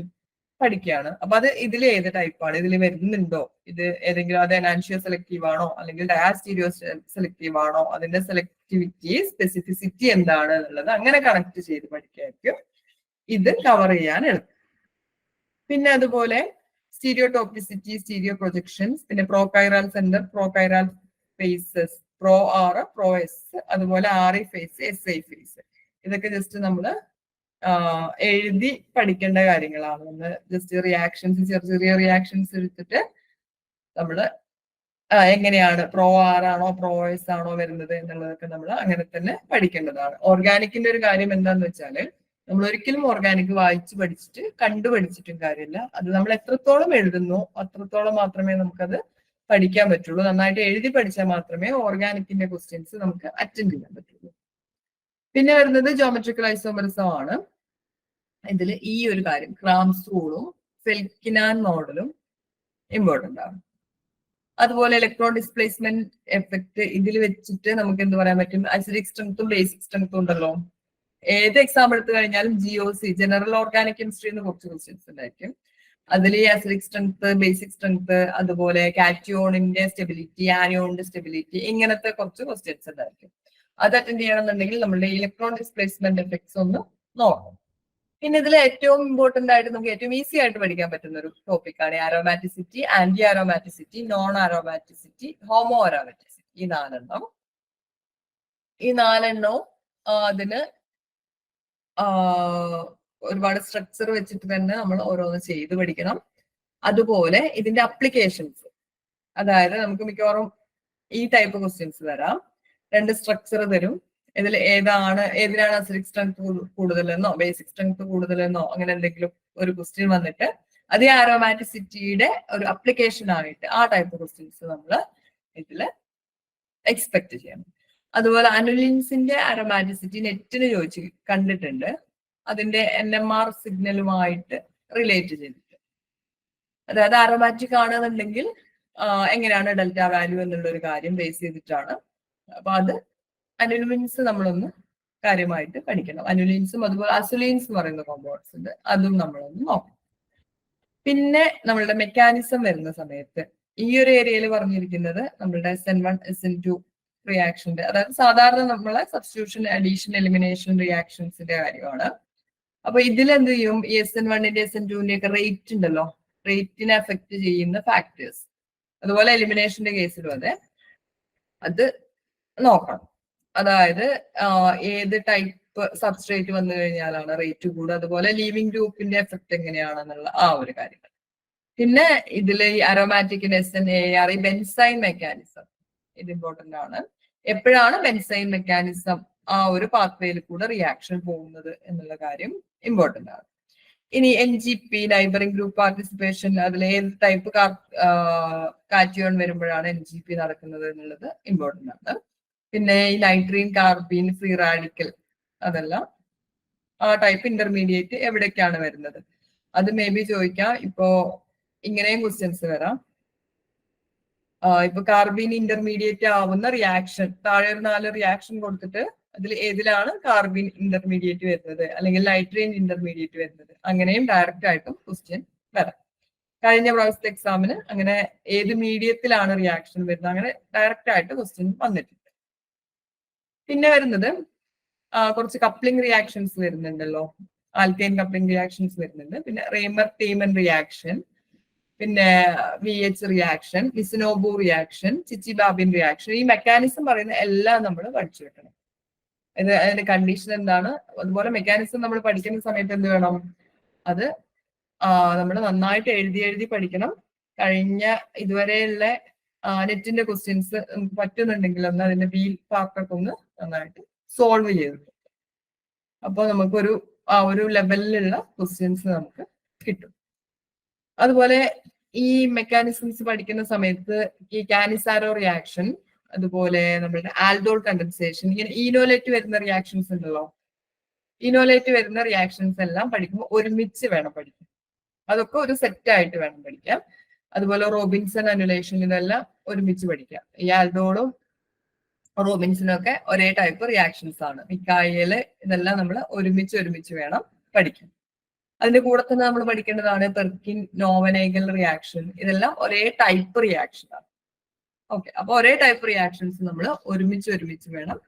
പഠിക്കുകയാണ്, അപ്പൊ അത് ഇതിൽ ഏത് ടൈപ്പാണ്, ഇതിൽ വരുന്നുണ്ടോ, ഇത് ഏതെങ്കിലും അത് എനാൻഷിയോ സെലക്റ്റീവ് ആണോ അല്ലെങ്കിൽ ഡയാസ്റ്റീരിയോ സെലക്റ്റീവ് ആണോ, അതിന്റെ സെലക്ടിവിറ്റി സ്പെസിഫിസിറ്റി എന്താണ് എന്നുള്ളത് അങ്ങനെ കണക്ട് ചെയ്ത് പഠിക്കുകയായിരിക്കും ഇത് കവർ ചെയ്യാൻ എളുപ്പം. പിന്നെ അതുപോലെ സ്റ്റീരിയോ ടോപ്പിസിറ്റി, സ്റ്റീരിയോ പ്രൊജക്ഷൻസ്, പിന്നെ prochiral centre, prochiral faces, pro R, pro S, അതുപോലെ RE ഫേസ്, SI ഫേസ്, ഇതൊക്കെ ജസ്റ്റ് നമ്മൾ എഴുതി പഠിക്കേണ്ട കാര്യങ്ങളാണ്. നമ്മൾ ജസ്റ്റ് റിയാക്ഷൻസ്, ചെറിയ റിയാക്ഷൻസ് എടുത്തിട്ട് നമ്മൾ എങ്ങനെയാണ് പ്രോ ആർ ആണോ പ്രോ എസ് ആണോ വരുന്നത് എന്നുള്ളതൊക്കെ നമ്മൾ അങ്ങനെ തന്നെ പഠിക്കേണ്ടതാണ്. ഓർഗാനിക്കിന്റെ ഒരു കാര്യം എന്താന്ന് വെച്ചാൽ നമ്മൾ ഒരിക്കലും ഓർഗാനിക് വായിച്ച് പഠിച്ചിട്ട് കണ്ടുപഠിച്ചിട്ടും കാര്യമില്ല. അത് നമ്മൾ എത്രത്തോളം എഴുതുന്നു അത്രത്തോളം മാത്രമേ നമുക്കത് പഠിക്കാൻ പറ്റുള്ളൂ. നന്നായിട്ട് എഴുതി പഠിച്ചാൽ മാത്രമേ ഓർഗാനിക്കിന്റെ ക്വസ്റ്റ്യൻസ് നമുക്ക് അറ്റൻഡ് ചെയ്യാൻ പറ്റുള്ളൂ. പിന്നെ വരുന്നത് ജോമെട്രിക്കൽ ഐസോമറിസം ആണ്. ഇതിൽ ഈ ഒരു കാര്യം ക്രാംസ് റൂളും ഫെൽക്കിനാൻ മോഡലും ഇമ്പോർട്ടന്റ് ആണ്. അതുപോലെ ഇലക്ട്രോൺ ഡിസ്പ്ലേസ്മെന്റ് എഫക്ട്, ഇതിൽ വെച്ചിട്ട് നമുക്ക് എന്ത് പറയാൻ പറ്റും, അസിഡിക് സ്ട്രെങ്ത്തും ബേസിക് സ്ട്രെങ്ത്തും ഉണ്ടല്ലോ. ഏത് എക്സാം എടുത്തു കഴിഞ്ഞാലും GOC, ജനറൽ ഓർഗാനിക് കെമിസ്ട്രി എന്ന് കുറച്ച് ക്വസ്റ്റ്യൻസ് ഉണ്ടായിരിക്കും. അതിൽ ഈ അസിഡിക് സ്ട്രെങ്ത്, ബേസിക് സ്ട്രെങ്ത്, അതുപോലെ കാറ്റിയോണിന്റെ സ്റ്റെബിലിറ്റി, ആനിയോണിന്റെ സ്റ്റെബിലിറ്റി, ഇങ്ങനത്തെ കുറച്ച് ക്വസ്റ്റ്യൻസ് ഉണ്ടായിരിക്കും. അത് അറ്റൻഡ് ചെയ്യണമെന്നുണ്ടെങ്കിൽ നമ്മളുടെ ഇലക്ട്രോൺ ഡിസ്പ്ലേസ്മെന്റ് എഫക്ട്സ് ഒന്ന് നോക്കണം. പിന്നെ ഇതിൽ ഏറ്റവും ഇമ്പോർട്ടന്റ് ആയിട്ട് നമുക്ക് ഏറ്റവും ഈസി ആയിട്ട് പഠിക്കാൻ പറ്റുന്ന ഒരു ടോപ്പിക്കാണ് aromaticity, anti aromaticity, non aromaticity, homo aromaticity. ഈ നാലെണ്ണവും അതിന് ഒരുപാട് സ്ട്രക്ചർ വെച്ചിട്ട് തന്നെ നമ്മൾ ഓരോന്ന് ചെയ്ത് പഠിക്കണം. അതുപോലെ ഇതിന്റെ അപ്ലിക്കേഷൻസ്, അതായത് നമുക്ക് മിക്കവാറും ഈ ടൈപ്പ് ക്വസ്റ്റ്യൻസ് തരാം. 2 സ്ട്രക്ചർ തരും. ഇതിൽ ഏതിനാണ് അസിഡിക് സ്ട്രെങ്ത് കൂടുതലെന്നോ ബേസിക് സ്ട്രെങ്ത് കൂടുതലെന്നോ അങ്ങനെ എന്തെങ്കിലും ഒരു ക്വസ്റ്റ്യൻ വന്നിട്ട് അത് ആരോമാറ്റിസിറ്റിയുടെ ഒരു അപ്ലിക്കേഷൻ ആയിട്ട് ആ ടൈപ്പ് ക്വസ്റ്റ്യൻസ് നമ്മൾ ഇതില് എക്സ്പെക്ട് ചെയ്യണം. അതുപോലെ അനുലിൻസിന്റെ ആരോമാറ്റിസിറ്റി നെറ്റിന് ചോദിച്ച് കണ്ടിട്ടുണ്ട്. അതിന്റെ NMR സിഗ്നലുമായിട്ട് റിലേറ്റ് ചെയ്തിട്ട്, അതായത് ആരോമാറ്റിക് ആണെന്നുണ്ടെങ്കിൽ എങ്ങനെയാണ് ഡെൽറ്റ വാല്യൂ എന്നുള്ള ഒരു കാര്യം ബേസ് ചെയ്തിട്ടാണ്. അപ്പൊ അത് അനുലിൻസ് നമ്മളൊന്ന് കാര്യമായിട്ട് പഠിക്കണം. അനുലിൻസും അതുപോലെ അസുലീൻസ് എന്ന് പറയുന്ന കോമ്പൗണ്ട്സ് ഉണ്ട്, അതും നമ്മളൊന്ന് നോക്കണം. പിന്നെ നമ്മളുടെ മെക്കാനിസം വരുന്ന സമയത്ത് ഈ ഒരു ഏരിയയിൽ പറഞ്ഞിരിക്കുന്നത് നമ്മളുടെ SN1 SN2 റിയാക്ഷന്റെ, അതായത് സാധാരണ നമ്മളെ സബ്സ്റ്റിറ്റ്യൂഷൻ അഡീഷൻ എലിമിനേഷൻ റിയാക്ഷൻസിന്റെ കാര്യമാണ്. അപ്പൊ ഇതിൽ എന്ത് ചെയ്യും, ഈ SN1ന്റെ SN2ന്റെ ഒക്കെ റേറ്റ് ഉണ്ടല്ലോ, റേറ്റിനെ അഫക്ട് ചെയ്യുന്ന ഫാക്ടേഴ്സ്, അതുപോലെ എലിമിനേഷന്റെ കേസിലും അതെ, അത് നോക്കണം. അതായത് ഏത് ടൈപ്പ് സബ്സ്ട്രേറ്റ് വന്നു കഴിഞ്ഞാലാണ് റേറ്റ് കൂടുക, അതുപോലെ ലീവിംഗ് ഗ്രൂപ്പിന്റെ എഫക്ട് എങ്ങനെയാണെന്നുള്ള ആ ഒരു കാര്യങ്ങൾ. പിന്നെ ഇതില് ഈ അരോമാറ്റിക്കിന്റെ SNAR ബെൻസൈൻ മെക്കാനിസം ഇത് ഇമ്പോർട്ടന്റ് ആണ്. എപ്പോഴാണ് ബെൻസൈൻ മെക്കാനിസം ആ ഒരു പാത്വേയിൽ കൂടെ റിയാക്ഷൻ പോകുന്നത് എന്നുള്ള കാര്യം ഇമ്പോർട്ടന്റ് ആണ്. ഇനി NGP നൈബറിംഗ് ഗ്രൂപ്പ് പാർട്ടിസിപ്പേഷൻ, അതിൽ ഏത് ടൈപ്പ് കാറ്റിയോൺ വരുമ്പോഴാണ് NGP നടക്കുന്നത് എന്നുള്ളത് ഇമ്പോർട്ടന്റ് ആണ്. പിന്നെ ഈ നൈട്രീൻ കാർബീൻ ഫ്രീ റാഡിക്കൽ, അതെല്ലാം ആ ടൈപ്പ് ഇന്റർമീഡിയറ്റ് എവിടേക്കാണ് വരുന്നത് അത് മേ ബി ചോദിക്കാം. ഇപ്പോ ഇങ്ങനെയും ക്വസ്റ്റ്യൻസ് വരാം. ഇപ്പൊ കാർബീൻ ഇന്റർമീഡിയറ്റ് ആവുന്ന റിയാക്ഷൻ, താഴെ ഒരു 4 റിയാക്ഷൻ കൊടുത്തിട്ട് അതിൽ ഏതിലാണ് കാർബീൻ ഇന്റർമീഡിയറ്റ് വരുന്നത് അല്ലെങ്കിൽ നൈട്രീൻ ഇന്റർമീഡിയറ്റ് വരുന്നത്, അങ്ങനെയും ഡയറക്റ്റ് ആയിട്ടും ക്വസ്റ്റ്യൻ വരാം. കഴിഞ്ഞ പ്രാവശ്യത്തെ എക്സാമിന് അങ്ങനെ ഏത് മീഡിയത്തിലാണ് റിയാക്ഷൻ വരുന്നത് അങ്ങനെ ഡയറക്റ്റ് ആയിട്ട് ക്വസ്റ്റ്യൻ വന്നിട്ടുണ്ട്. പിന്നെ വരുന്നത് കുറച്ച് കപ്ലിംഗ് റിയാക്ഷൻസ് വരുന്നുണ്ടല്ലോ, ആൽക്കൈൻ കപ്ലിംഗ് റിയാക്ഷൻസ് വരുന്നുണ്ട്. പിന്നെ റേമർ ടീമൻ റിയാക്ഷൻ, പിന്നെ VH റിയാക്ഷൻ, മിസിനോബു റിയാക്ഷൻ, ചിച്ചിബാബിൻ റിയാക്ഷൻ. ഈ മെക്കാനിസം പറയുന്ന എല്ലാം നമ്മൾ പഠിച്ചു വെക്കണം. അതിന്റെ കണ്ടീഷൻ എന്താണ്, അതുപോലെ മെക്കാനിസം നമ്മൾ പഠിക്കുന്ന സമയത്ത് എന്ത് വേണം, അത് നമ്മൾ നന്നായിട്ട് എഴുതി പഠിക്കണം. കഴിഞ്ഞ ഇതുവരെയുള്ള നെറ്റിന്റെ ക്വസ്റ്റ്യൻസ് നമുക്ക് പറ്റുന്നുണ്ടെങ്കിൽ ഒന്ന് അതിന്റെ വീൽ പാർട്ടൊക്കെ ഒന്ന് നന്നായിട്ട് സോൾവ് ചെയ്തു, അപ്പൊ നമുക്കൊരു ഒരു ലെവലിലുള്ള ക്വസ്റ്റ്യൻസ് നമുക്ക് കിട്ടും. അതുപോലെ ഈ മെക്കാനിസംസ് പഠിക്കുന്ന സമയത്ത് ഈ കാനിസാരോ റിയാക്ഷൻ, അതുപോലെ നമ്മളുടെ ആൽഡോൾ കണ്ടൻസേഷൻ, ഇങ്ങനെ ഈനോലേറ്റ് വരുന്ന റിയാക്ഷൻസ് ഉണ്ടല്ലോ, ഈനോലേറ്റ് വരുന്ന റിയാക്ഷൻസ് എല്ലാം പഠിക്കുമ്പോൾ ഒരുമിച്ച് വേണം പഠിക്കാൻ. അതൊക്കെ ഒരു സെറ്റ് ആയിട്ട് വേണം പഠിക്കാം. അതുപോലെ റോബിൻസൺ അനുലേഷൻ, ഇതെല്ലാം ഒരുമിച്ച് പഠിക്കാം. ഈ ആൽഡോളും റോബിൻസനും ഒക്കെ ഒരേ ടൈപ്പ് റിയാക്ഷൻസ് ആണ്. മിക്കായല് ഇതെല്ലാം നമ്മൾ ഒരുമിച്ച് വേണം പഠിക്കാൻ. അതിന്റെ കൂടെ തന്നെ നമ്മൾ പഠിക്കേണ്ടതാണ് പെർക്കിൻ നോവനേഗൽ റിയാക്ഷൻ, ഇതെല്ലാം ഒരേ ടൈപ്പ് റിയാക്ഷൻ ആണ്. ഓക്കെ, അപ്പൊ ഒരേ ടൈപ്പ് റിയാക്ഷൻസ് നമ്മൾ ഒരുമിച്ച് വേണം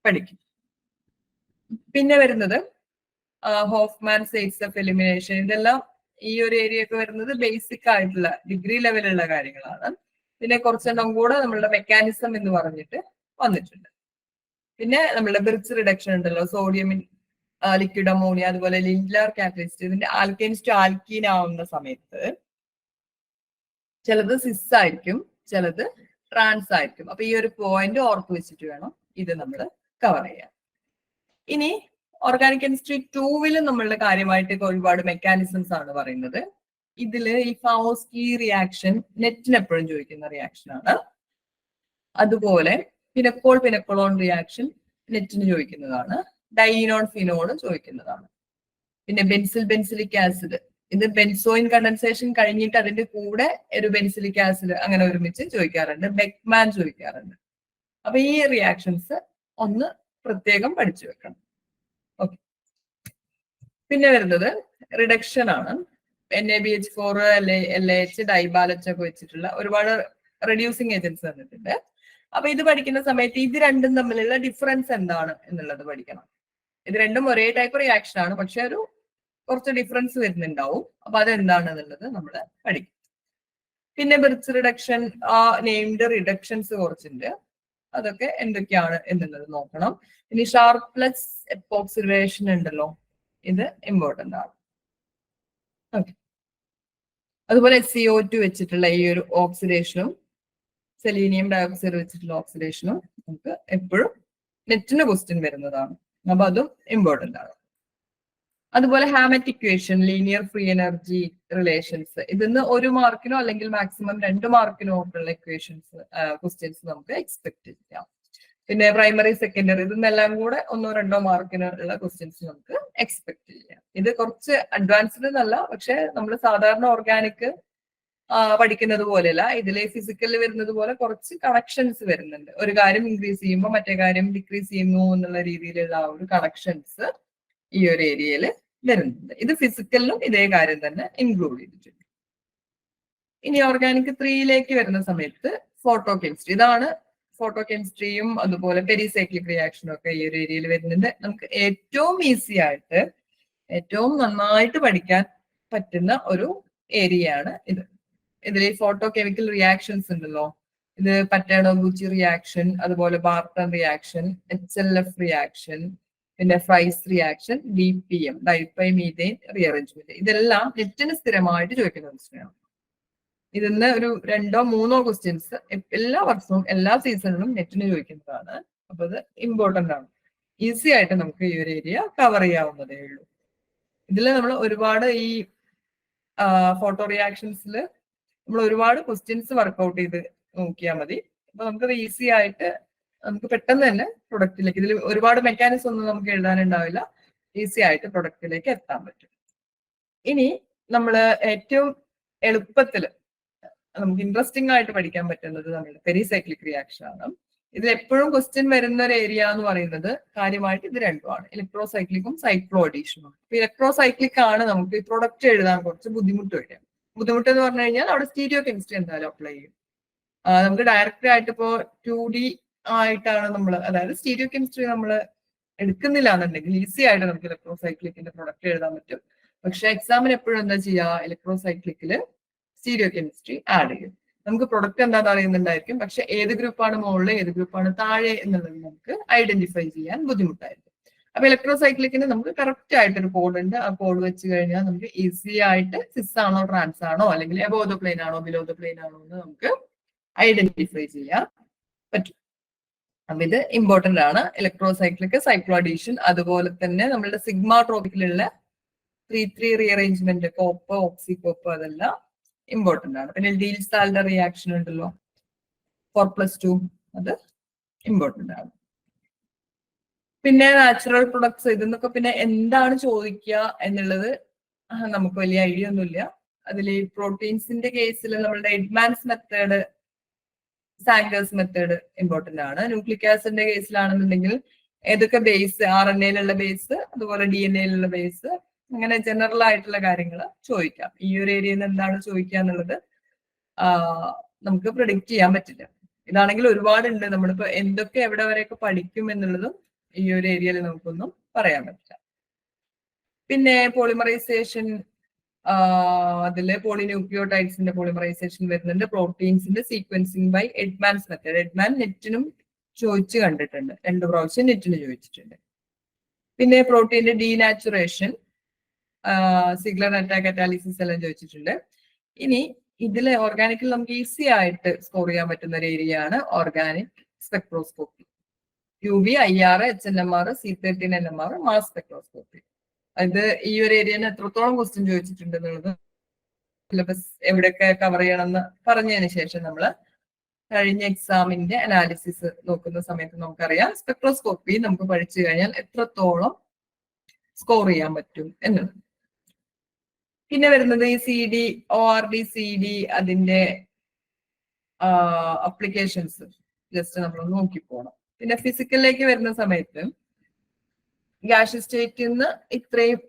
പഠിക്കാൻ. പിന്നെ വരുന്നത് ഹോഫ്മാൻ സ്റ്റേറ്റ്സ് ഓഫ് എലിമിനേഷൻ, ഇതെല്ലാം ഈ ഒരു ഏരിയ ഒക്കെ വരുന്നത് ബേസിക് ആയിട്ടുള്ള ഡിഗ്രി ലെവലുള്ള കാര്യങ്ങളാണ്. പിന്നെ കുറച്ചെണ്ണം കൂടെ നമ്മളുടെ മെക്കാനിസം എന്ന് പറഞ്ഞിട്ട് വന്നിട്ടുണ്ട്. പിന്നെ നമ്മളുടെ ബ്രിഡ്ജ് റിഡക്ഷൻ ഉണ്ടല്ലോ, സോഡിയം ലിക്വിഡ് അമോണിയ, അതുപോലെ ലിൻഡ്ലർ കാറ്റലിസ്റ്റ്, ഇതിന്റെ ആൽക്കൈൻസ് ടു ആൽക്കീൻ ആവുന്ന സമയത്ത് ചിലത് സിസ് ആയിരിക്കും, ചിലത് ട്രാൻസ് ആയിരിക്കും. അപ്പൊ ഈ ഒരു പോയിന്റ് ഓർത്ത് വെച്ചിട്ട് വേണം ഇത് നമ്മൾ കവർ ചെയ്യാൻ. ഇനി ഓർഗാനിക് കെമിസ്ട്രി 2 നമ്മളുടെ കാര്യമായിട്ട് ഒരുപാട് മെക്കാനിസംസ് ആണ് പറയുന്നത്. ഇതില് ഈ ഫാവോസ്കി റിയാക്ഷൻ നെറ്റിന് എപ്പോഴും ചോദിക്കുന്ന റിയാക്ഷൻ ആണ്. അതുപോലെ പിനക്കോളോൺ റിയാക്ഷൻ നെറ്റിന് ചോദിക്കുന്നതാണ്. ഡൈനോൺ ഫിനോൾ ചോദിക്കുന്നതാണ്. പിന്നെ ബെൻസിലിക് ആസിഡ്, ഇത് ബെൻസോയിൻ കണ്ടൻസേഷൻ കഴിഞ്ഞിട്ട് അതിന്റെ കൂടെ ഒരു ബെൻസിലിക് ആസിഡ് അങ്ങനെ ഒരുമിച്ച് ചോദിക്കാറുണ്ട്. ബെക്മാൻ ചോദിക്കാറുണ്ട്. അപ്പൊ ഈ റിയാക്ഷൻസ് ഒന്ന് പ്രത്യേകം പഠിച്ചു വെക്കണം. ഓക്കെ, പിന്നെ വരുന്നത് റിഡക്ഷൻ ആണ്. NaBH4 LH ഡൈബാലച്ച് ഒക്കെ വെച്ചിട്ടുള്ള ഒരുപാട് റെഡ്യൂസിങ് ഏജൻസ് വന്നിട്ടുണ്ട്. അപ്പൊ ഇത് പഠിക്കുന്ന സമയത്ത് ഇത് രണ്ടും തമ്മിലുള്ള ഡിഫറൻസ് എന്താണ് എന്നുള്ളത് പഠിക്കണം. ഇത് രണ്ടും ഒരേ ടൈപ്പ് റിയാക്ഷൻ ആണ്, പക്ഷെ ഒരു കുറച്ച് ഡിഫറൻസ് വരുന്നുണ്ടാവും. അപ്പൊ അതെന്താണെന്നുള്ളത് നമ്മൾ പഠിക്കും. പിന്നെ ബ്രിഡ്ജ് റിഡക്ഷൻ, നെയിംഡ് റിഡക്ഷൻസ് കുറച്ചുണ്ട്, അതൊക്കെ എന്തൊക്കെയാണ് എന്നുള്ളത് നോക്കണം. ഇനി ഷാർപ്ലെസ് എപ്പോക്സിഡേഷൻ ഉണ്ടല്ലോ, ഇത് ഇമ്പോർട്ടന്റ് ആണ്. ഓക്കെ. അതുപോലെ CO2 വെച്ചിട്ടുള്ള ഈ ഒരു ഓക്സിഡേഷനും സെലീനിയം ഡയോക്സൈഡ് വെച്ചിട്ടുള്ള ഓക്സിഡേഷനും നമുക്ക് എപ്പോഴും നെറ്റിന് ക്വസ്റ്റ്യൻ വരുന്നതാണ്. അപ്പൊ അതും ഇമ്പോർട്ടന്റ് ആണ്. അതുപോലെ Hammett equation, linear free energy relations, ഇതിന്ന് 1 മാർക്കിനോ അല്ലെങ്കിൽ മാക്സിമം 2 മാർക്കിനോ ഉള്ള ഇക്വേഷൻസ് ക്വസ്റ്റ്യൻസ് നമുക്ക് എക്സ്പെക്ട് ചെയ്യാം. പിന്നെ പ്രൈമറി സെക്കൻഡറി ഇതെല്ലാം കൂടെ 1-2 മാർക്കിനുള്ള ക്വസ്റ്റ്യൻസ് നമുക്ക് എക്സ്പെക്ട് ചെയ്യാം. ഇത് കുറച്ച് അഡ്വാൻസ്ഡ് എന്നല്ല, പക്ഷെ നമ്മൾ സാധാരണ ഓർഗാനിക് പഠിക്കുന്നത് പോലെയല്ല, ഇതിലെ ഫിസിക്കലിൽ വരുന്നത് പോലെ കുറച്ച് കണക്ഷൻസ് വരുന്നുണ്ട്. ഒരു കാര്യം ഇൻക്രീസ് ചെയ്യുമ്പോൾ മറ്റേ കാര്യം ഡിക്രീസ് ചെയ്യുന്നു എന്നുള്ള രീതിയിലുള്ള ആ ഒരു കണക്ഷൻസ് ഈ ഒരു ഏരിയയിൽ വരുന്നുണ്ട്. ഇത് ഫിസിക്കലിലും ഇതേ കാര്യം തന്നെ ഇൻക്ലൂഡ് ചെയ്തിട്ടുണ്ട്. ഇനി ഓർഗാനിക് 3യിലേക്ക് വരുന്ന സമയത്ത് ഫോട്ടോ കെമിസ്ട്രി, ഇതാണ് ഫോട്ടോ കെമിസ്ട്രിയും അതുപോലെ പെരിസൈക്ലിക് റിയാക്ഷനും ഒക്കെ ഈ ഒരു ഏരിയയിൽ വരുന്നുണ്ട്. നമുക്ക് ഏറ്റവും ഈസി ആയിട്ട് ഏറ്റവും നന്നായിട്ട് പഠിക്കാൻ പറ്റുന്ന ഒരു ഏരിയയാണ് ഇത്. ഇതിൽ ഫോട്ടോ കെമിക്കൽ റിയാക്ഷൻസ് ഉണ്ടല്ലോ, ഇത് പറ്റാഡോ ഗുച്ചി റിയാക്ഷൻ, അതുപോലെ ബാർട്ടൺ റിയാക്ഷൻ, HLF റിയാക്ഷൻ, പിന്നെ ഫ്രൈസ് റിയാക്ഷൻ, DPM ഡൈപൈമീഥേൻ റീഅറേഞ്ച്മെന്റ്, ഇതെല്ലാം നെറ്റിന് സ്ഥിരമായിട്ട് ചോദിക്കുന്ന ക്വസ്റ്റ്യനാണ്. ഇതിന്ന് ഒരു 2-3 ക്വസ്റ്റ്യൻസ് എല്ലാ വർഷവും എല്ലാ സീസണിലും നെറ്റിന് ചോദിക്കുന്നതാണ്. അപ്പൊ അത് ഇമ്പോർട്ടന്റ് ആണ്. ഈസി ആയിട്ട് നമുക്ക് ഈ ഒരു ഏരിയ കവർ ചെയ്യാവുന്നതേ ഉള്ളൂ. ഇതിൽ നമ്മൾ ഒരുപാട് ഈ ഫോട്ടോ റിയാക്ഷൻസിൽ നമ്മൾ ഒരുപാട് ക്വസ്റ്റ്യൻസ് വർക്ക്ഔട്ട് ചെയ്ത് നോക്കിയാൽ മതി. അപ്പൊ നമുക്കത് ഈസി ആയിട്ട് നമുക്ക് പെട്ടെന്ന് തന്നെ പ്രൊഡക്റ്റിലേക്ക്, ഇതിൽ ഒരുപാട് മെക്കാനിസം ഒന്നും നമുക്ക് എഴുതാനുണ്ടാവില്ല, ഈസി ആയിട്ട് പ്രൊഡക്റ്റിലേക്ക് എത്താൻ പറ്റും. ഇനി നമ്മൾ ഏറ്റവും എളുപ്പത്തിൽ നമുക്ക് ഇൻട്രസ്റ്റിംഗ് ആയിട്ട് പഠിക്കാൻ പറ്റുന്നത് നമ്മുടെ പെരിസൈക്ലിക് റിയാക്ഷൻ ആണ്. ഇതിൽ എപ്പോഴും ക്വസ്റ്റ്യൻ വരുന്ന ഒരു ഏരിയ എന്ന് പറയുന്നത് കാര്യമായിട്ട് ഇത് രണ്ടുമാണ്, ഇലക്ട്രോസൈക്ലിക്കും സൈക്ലോ അഡീഷനും. ഇലക്ട്രോസൈക്ലിക് ആണ് നമുക്ക് ഈ പ്രൊഡക്റ്റ് എഴുതാൻ കുറച്ച് ബുദ്ധിമുട്ട് വരിക. ബുദ്ധിമുട്ട് എന്ന് പറഞ്ഞു കഴിഞ്ഞാൽ അവിടെ സ്റ്റീരിയോ കെമിസ്ട്രി എന്തായാലും അപ്ലൈ ചെയ്യും. നമുക്ക് ഡയറക്റ്റ് ആയിട്ട് ഇപ്പോ 2D ആയിട്ടാണ് നമ്മൾ, അതായത് സ്റ്റീരിയോ കെമിസ്ട്രി നമ്മൾ എടുക്കുന്നില്ല എന്നുണ്ടെങ്കിൽ ഈസി ആയിട്ട് നമുക്ക് ഇലക്ട്രോസൈക്ലിക്കിന്റെ പ്രൊഡക്റ്റ് എഴുതാൻ പറ്റും. പക്ഷെ എക്സാമിന് എപ്പോഴും എന്താ ചെയ്യുക, ഇലക്ട്രോസൈക്ലിക്കില് സ്റ്റീരിയോ കെമിസ്ട്രി ആഡ് ചെയ്യും. നമുക്ക് പ്രൊഡക്റ്റ് എന്താണെന്ന് അറിയുന്നുണ്ടായിരിക്കും, പക്ഷെ ഏത് ഗ്രൂപ്പാണ് മുകളിൽ ഏത് ഗ്രൂപ്പാണ് താഴെ എന്നുള്ളത് നമുക്ക് ഐഡന്റിഫൈ ചെയ്യാൻ ബുദ്ധിമുട്ടായിരിക്കും. അപ്പൊ ഇലക്ട്രോസൈക്ലിക്കിന് നമുക്ക് കറക്റ്റ് ആയിട്ട് ഒരു കോഡ് ഉണ്ട്. ആ കോഡ് വെച്ച് കഴിഞ്ഞാൽ നമുക്ക് ഈസി ആയിട്ട് സിസ് ആണോ ട്രാൻസ് ആണോ അല്ലെങ്കിൽ എബോവ് ദ പ്ലെയിൻ ആണോ ബിലോ ദ പ്ലെയിൻ ആണോ എന്ന് നമുക്ക് ഐഡന്റിഫൈ ചെയ്യാൻ പറ്റും. അപ്പൊ ഇത് ഇമ്പോർട്ടന്റ് ആണ്. ഇലക്ട്രോസൈക്ലിക്, സൈക്ലോ അഡീഷൻ, അതുപോലെ തന്നെ നമ്മളുടെ സിഗ്മ ട്രോപിക്കിലുള്ള 3-3 റീഅറേഞ്ച്മെന്റ്, കോപ്പ്, ഓക്സി കോപ്പ്, അതെല്ലാം ഇമ്പോർട്ടന്റ് ആണ്. പിന്നെ ഡീൽസ്-സാൽഡർ റിയാക്ഷൻ ഉണ്ടല്ലോ 4+2, അത് ഇമ്പോർട്ടന്റ് ആണ്. പിന്നെ നാച്ചുറൽ പ്രൊഡക്ട്സ്, ഇതെന്നൊക്കെ പിന്നെ എന്താണ് ചോദിക്കുക എന്നുള്ളത് നമുക്ക് വലിയ ഐഡിയ ഒന്നുമില്ല. അതിൽ ഈ പ്രോട്ടീൻസിന്റെ കേസിൽ നമ്മളുടെ എഡ്മാൻസ് മെത്തേഡ്, സാങ്കേഴ്സ് മെത്തേഡ് ഇമ്പോർട്ടന്റ് ആണ്. ന്യൂക്ലിക് ആസിഡിന്റെ കേസിലാണെന്നുണ്ടെങ്കിൽ ഏതൊക്കെ ബേസ്, RNA-യിലുള്ള ബേസ്, അതുപോലെ DNA-യിലുള്ള ബേസ്, അങ്ങനെ ജനറൽ ആയിട്ടുള്ള കാര്യങ്ങൾ ചോദിക്കാം. ഈ ഒരു ഏരിയയിൽ നിന്ന് എന്താണ് ചോദിക്കുക എന്നുള്ളത് നമുക്ക് പ്രിഡിക്റ്റ് ചെയ്യാൻ പറ്റില്ല. ഇതാണെങ്കിൽ ഒരുപാടുണ്ട്, നമ്മളിപ്പോ എന്തൊക്കെ എവിടെ വരെയൊക്കെ പഠിക്കും എന്നുള്ളതും ഈ ഒരു ഏരിയയിൽ നമുക്കൊന്നും പറയാൻ പറ്റില്ല. പിന്നെ പോളിമറൈസേഷൻ, അതില് പോളിന്യൂക്ലിയോടൈഡ്സിന്റെ പോളിമറൈസേഷൻ വരുന്നുണ്ട്. പ്രോട്ടീൻസിന്റെ സീക്വൻസിങ് ബൈ എഡ്മാൻസ് മെത്തേഡ്, എഡ്മാൻ നെറ്റിനും ചോദിച്ചു കണ്ടിട്ടുണ്ട്, 2 പ്രാവശ്യം നെറ്റിന് ചോദിച്ചിട്ടുണ്ട്. പിന്നെ പ്രോട്ടീന്റെ ഡീനാച്ചുറേഷൻ, സിഗ്ലർ കാറ്റാലിസിസ് എല്ലാം ചോദിച്ചിട്ടുണ്ട്. ഇനി ഇതിലെ ഓർഗാനിക്കിൽ നമുക്ക് ഈസി ആയിട്ട് സ്കോർ ചെയ്യാൻ പറ്റുന്ന ഒരു ഏരിയ ആണ് organic spectroscopy, UV, IR, HNMR, C13NMR, mass spectroscopy. അത് ഈ ഒരു ഏരിയയിൽ എത്രത്തോളം ക്വസ്റ്റ്യൻ ചോദിച്ചിട്ടുണ്ട് എന്നുള്ളത് സിലബസ് എവിടെയൊക്കെ കവർ ചെയ്യണമെന്ന് പറഞ്ഞതിന് ശേഷം നമ്മൾ കഴിഞ്ഞ എക്സാമിന്റെ അനാലിസിസ് നോക്കുന്ന സമയത്ത് നമുക്കറിയാം സ്പെക്ട്രോസ്കോപ്പി നമുക്ക് പഠിച്ചു കഴിഞ്ഞാൽ എത്രത്തോളം സ്കോർ ചെയ്യാൻ പറ്റും എന്നുള്ളത്. പിന്നെ വരുന്നത് ഈ CD, ORD, CD, അതിന്റെ അപ്ലിക്കേഷൻസ് ജസ്റ്റ് നമ്മൾ നോക്കിപ്പോണം. പിന്നെ ഫിസിക്കലിലേക്ക് വരുന്ന സമയത്ത് ഗ്യാഷ്യസ് സ്റ്റേറ്റിൽ നിന്ന് ഇത്രയും,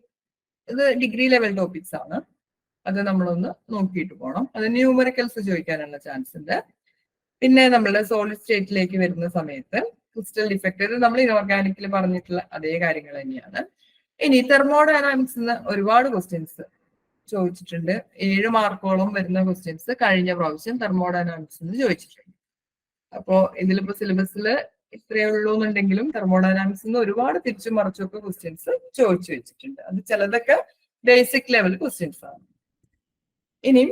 ഇത് ഡിഗ്രി ലെവൽ ടോപ്പിക്സ് ആണ്, അത് നമ്മളൊന്ന് നോക്കിയിട്ട് പോകണം. അത് ന്യൂമറിക്കൽസ് ചോദിക്കാനുള്ള ചാൻസ് ഉണ്ട്. പിന്നെ നമ്മളുടെ സോളിഡ് സ്റ്റേറ്റിലേക്ക് വരുന്ന സമയത്ത് ക്രിസ്റ്റൽ ഡിഫക്റ്റ്, ഇത് നമ്മൾ ഇനോർഗാനിക്കിൽ പറഞ്ഞിട്ടുള്ള അതേ കാര്യങ്ങൾ തന്നെയാണ്. ഇനി തെർമോഡൈനാമിക്സ് ഒരുപാട് ക്വസ്റ്റ്യൻസ് ചോദിച്ചിട്ടുണ്ട്. 7 മാർക്കോളം വരുന്ന ക്വസ്റ്റ്യൻസ് കഴിഞ്ഞ പ്രാവശ്യം തെർമോഡൈനാമിക്സ് ചോദിച്ചിട്ടുണ്ട്. അപ്പോ ഇതിലിപ്പോ സിലബസിൽ ഇത്രയേ ഉള്ളൂ എന്നുണ്ടെങ്കിലും തെർമോഡൈനാമിക്സ് നിന്ന് ഒരുപാട് തിരിച്ചും മറിച്ചൊക്കെ ക്വസ്റ്റ്യൻസ് ചോദിച്ചു വെച്ചിട്ടുണ്ട്. അത് ചിലതൊക്കെ ബേസിക് ലെവൽ ക്വസ്റ്റ്യൻസ് ആണ്. ഇനി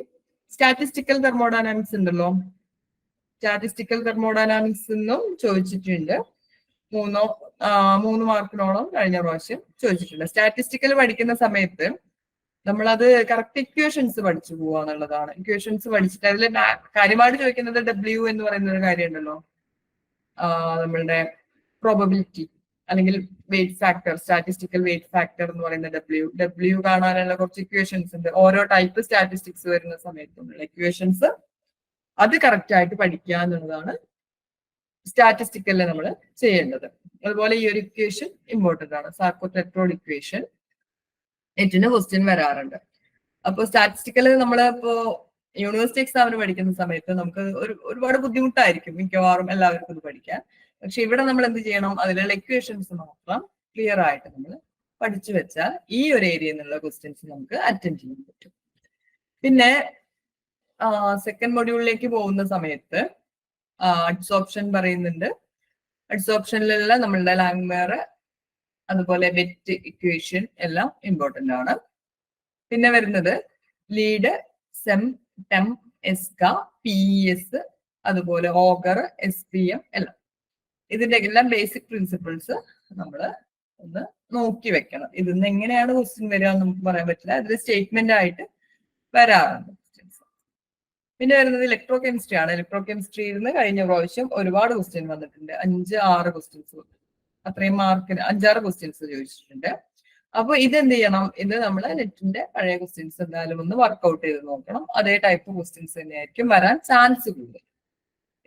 സ്റ്റാറ്റിസ്റ്റിക്കൽ തെർമോഡൈനാമിക്സ് ഉണ്ടല്ലോ, സ്റ്റാറ്റിസ്റ്റിക്കൽ തെർമോഡൈനാമിക്സ് നിന്നും ചോദിച്ചിട്ടുണ്ട്. 3 മാർക്കിനോളം കഴിഞ്ഞ പ്രാവശ്യം ചോദിച്ചിട്ടുണ്ട്. സ്റ്റാറ്റിസ്റ്റിക്കൽ പഠിക്കുന്ന സമയത്ത് നമ്മളത് കറക്റ്റ് ഇക്വേഷൻസ് പഠിച്ചു പോവാന്നുള്ളതാണ്. ഇക്വേഷൻസ് പഠിച്ചിട്ട് അതിൽ കാര്യമായിട്ട് ചോദിക്കുന്നത് ഡബ്ല്യു എന്ന് പറയുന്ന ഒരു കാര്യമുണ്ടല്ലോ, നമ്മളുടെ പ്രോബബിലിറ്റി അല്ലെങ്കിൽ weight factor, statistical weight factor എന്ന് പറയുന്ന ഡബ്ല്യു കാണാനുള്ള കുറച്ച് ഇക്വേഷൻസ് ഉണ്ട്. ഓരോ ടൈപ്പ് സ്റ്റാറ്റിസ്റ്റിക്സ് വരുന്ന സമയത്തുള്ള ഇക്വേഷൻസ് അത് കറക്റ്റ് ആയിട്ട് പഠിക്കുക എന്നുള്ളതാണ് സ്റ്റാറ്റിസ്റ്റിക്കലിൽ നമ്മൾ ചെയ്യേണ്ടത്. അതുപോലെ ഈ ഒരു ഇക്വേഷൻ ഇമ്പോർട്ടന്റ് ആണ്, സാർക്കോ-ടെട്രോഡ് ഇക്വേഷൻ. നെറ്റിന് ക്വസ്റ്റ്യൻ വരാറുണ്ട്. അപ്പോൾ സ്റ്റാറ്റിസ്റ്റിക്കല് നമ്മളിപ്പോ യൂണിവേഴ്സിറ്റി എക്സാമിന് പഠിക്കുന്ന സമയത്ത് നമുക്ക് ഒരുപാട് ബുദ്ധിമുട്ടായിരിക്കും മിക്കവാറും എല്ലാവർക്കും ഇത് പഠിക്കാൻ. പക്ഷെ ഇവിടെ നമ്മൾ എന്ത് ചെയ്യണം, അതിലുള്ള ഇക്വേഷൻസ് മാത്രം ക്ലിയർ ആയിട്ട് നമ്മൾ പഠിച്ചു വെച്ചാൽ ഈ ഒരു ഏരിയയിൽ നിന്നുള്ള ക്വസ്റ്റ്യൻസ് നമുക്ക് അറ്റൻഡ് ചെയ്യാൻ പറ്റും. പിന്നെ സെക്കൻഡ് മൊഡ്യൂളിലേക്ക് പോകുന്ന സമയത്ത് അഡ്സോർപ്ഷൻ പറയുന്നുണ്ട്. അഡ്സോർപ്ഷനിലുള്ള നമ്മളുടെ ലാങ്മേർ അതുപോലെ വെറ്റ് ഇക്വേഷൻ എല്ലാം ഇമ്പോർട്ടന്റ് ആണ്. പിന്നെ വരുന്നത് ലീഡ്, സെം, ടെം, എസ്ക, PES, അതുപോലെ ഓഗർ, SPM എല്ലാം. ഇതിന്റെ എല്ലാം ബേസിക് പ്രിൻസിപ്പിൾസ് നമ്മൾ ഒന്ന് നോക്കി വെക്കണം. ഇതിന്ന് എങ്ങനെയാണ് ക്വസ്റ്റ്യൻ വരിക എന്ന് നമുക്ക് പറയാൻ പറ്റില്ല, അതിൽ സ്റ്റേറ്റ്മെന്റ് ആയിട്ട് വരാറുണ്ട് ക്വസ്റ്റ്യൻസ്. പിന്നെ വരുന്നത് ഇലക്ട്രോ കെമിസ്ട്രി ആണ്. ഇലക്ട്രോ കെമിസ്ട്രിയിൽ നിന്ന് കഴിഞ്ഞ പ്രാവശ്യം ഒരുപാട് ക്വസ്റ്റ്യൻ വന്നിട്ടുണ്ട്, 5-6 ക്വസ്റ്റ്യൻസ്, അത്രയും മാർക്കിന് 5-6 ക്വസ്റ്റ്യൻസ് ചോദിച്ചിട്ടുണ്ട്. അപ്പൊ ഇതെന്ത് ചെയ്യണം, ഇത് നമ്മൾ നെറ്റിന്റെ പഴയ ക്വസ്റ്റ്യൻസ് എന്തായാലും ഒന്ന് വർക്ക്ഔട്ട് ചെയ്ത് നോക്കണം. അതേ ടൈപ്പ് ക്വസ്റ്റ്യൻസ് തന്നെയായിരിക്കും വരാൻ ചാൻസ് കൂടുതൽ.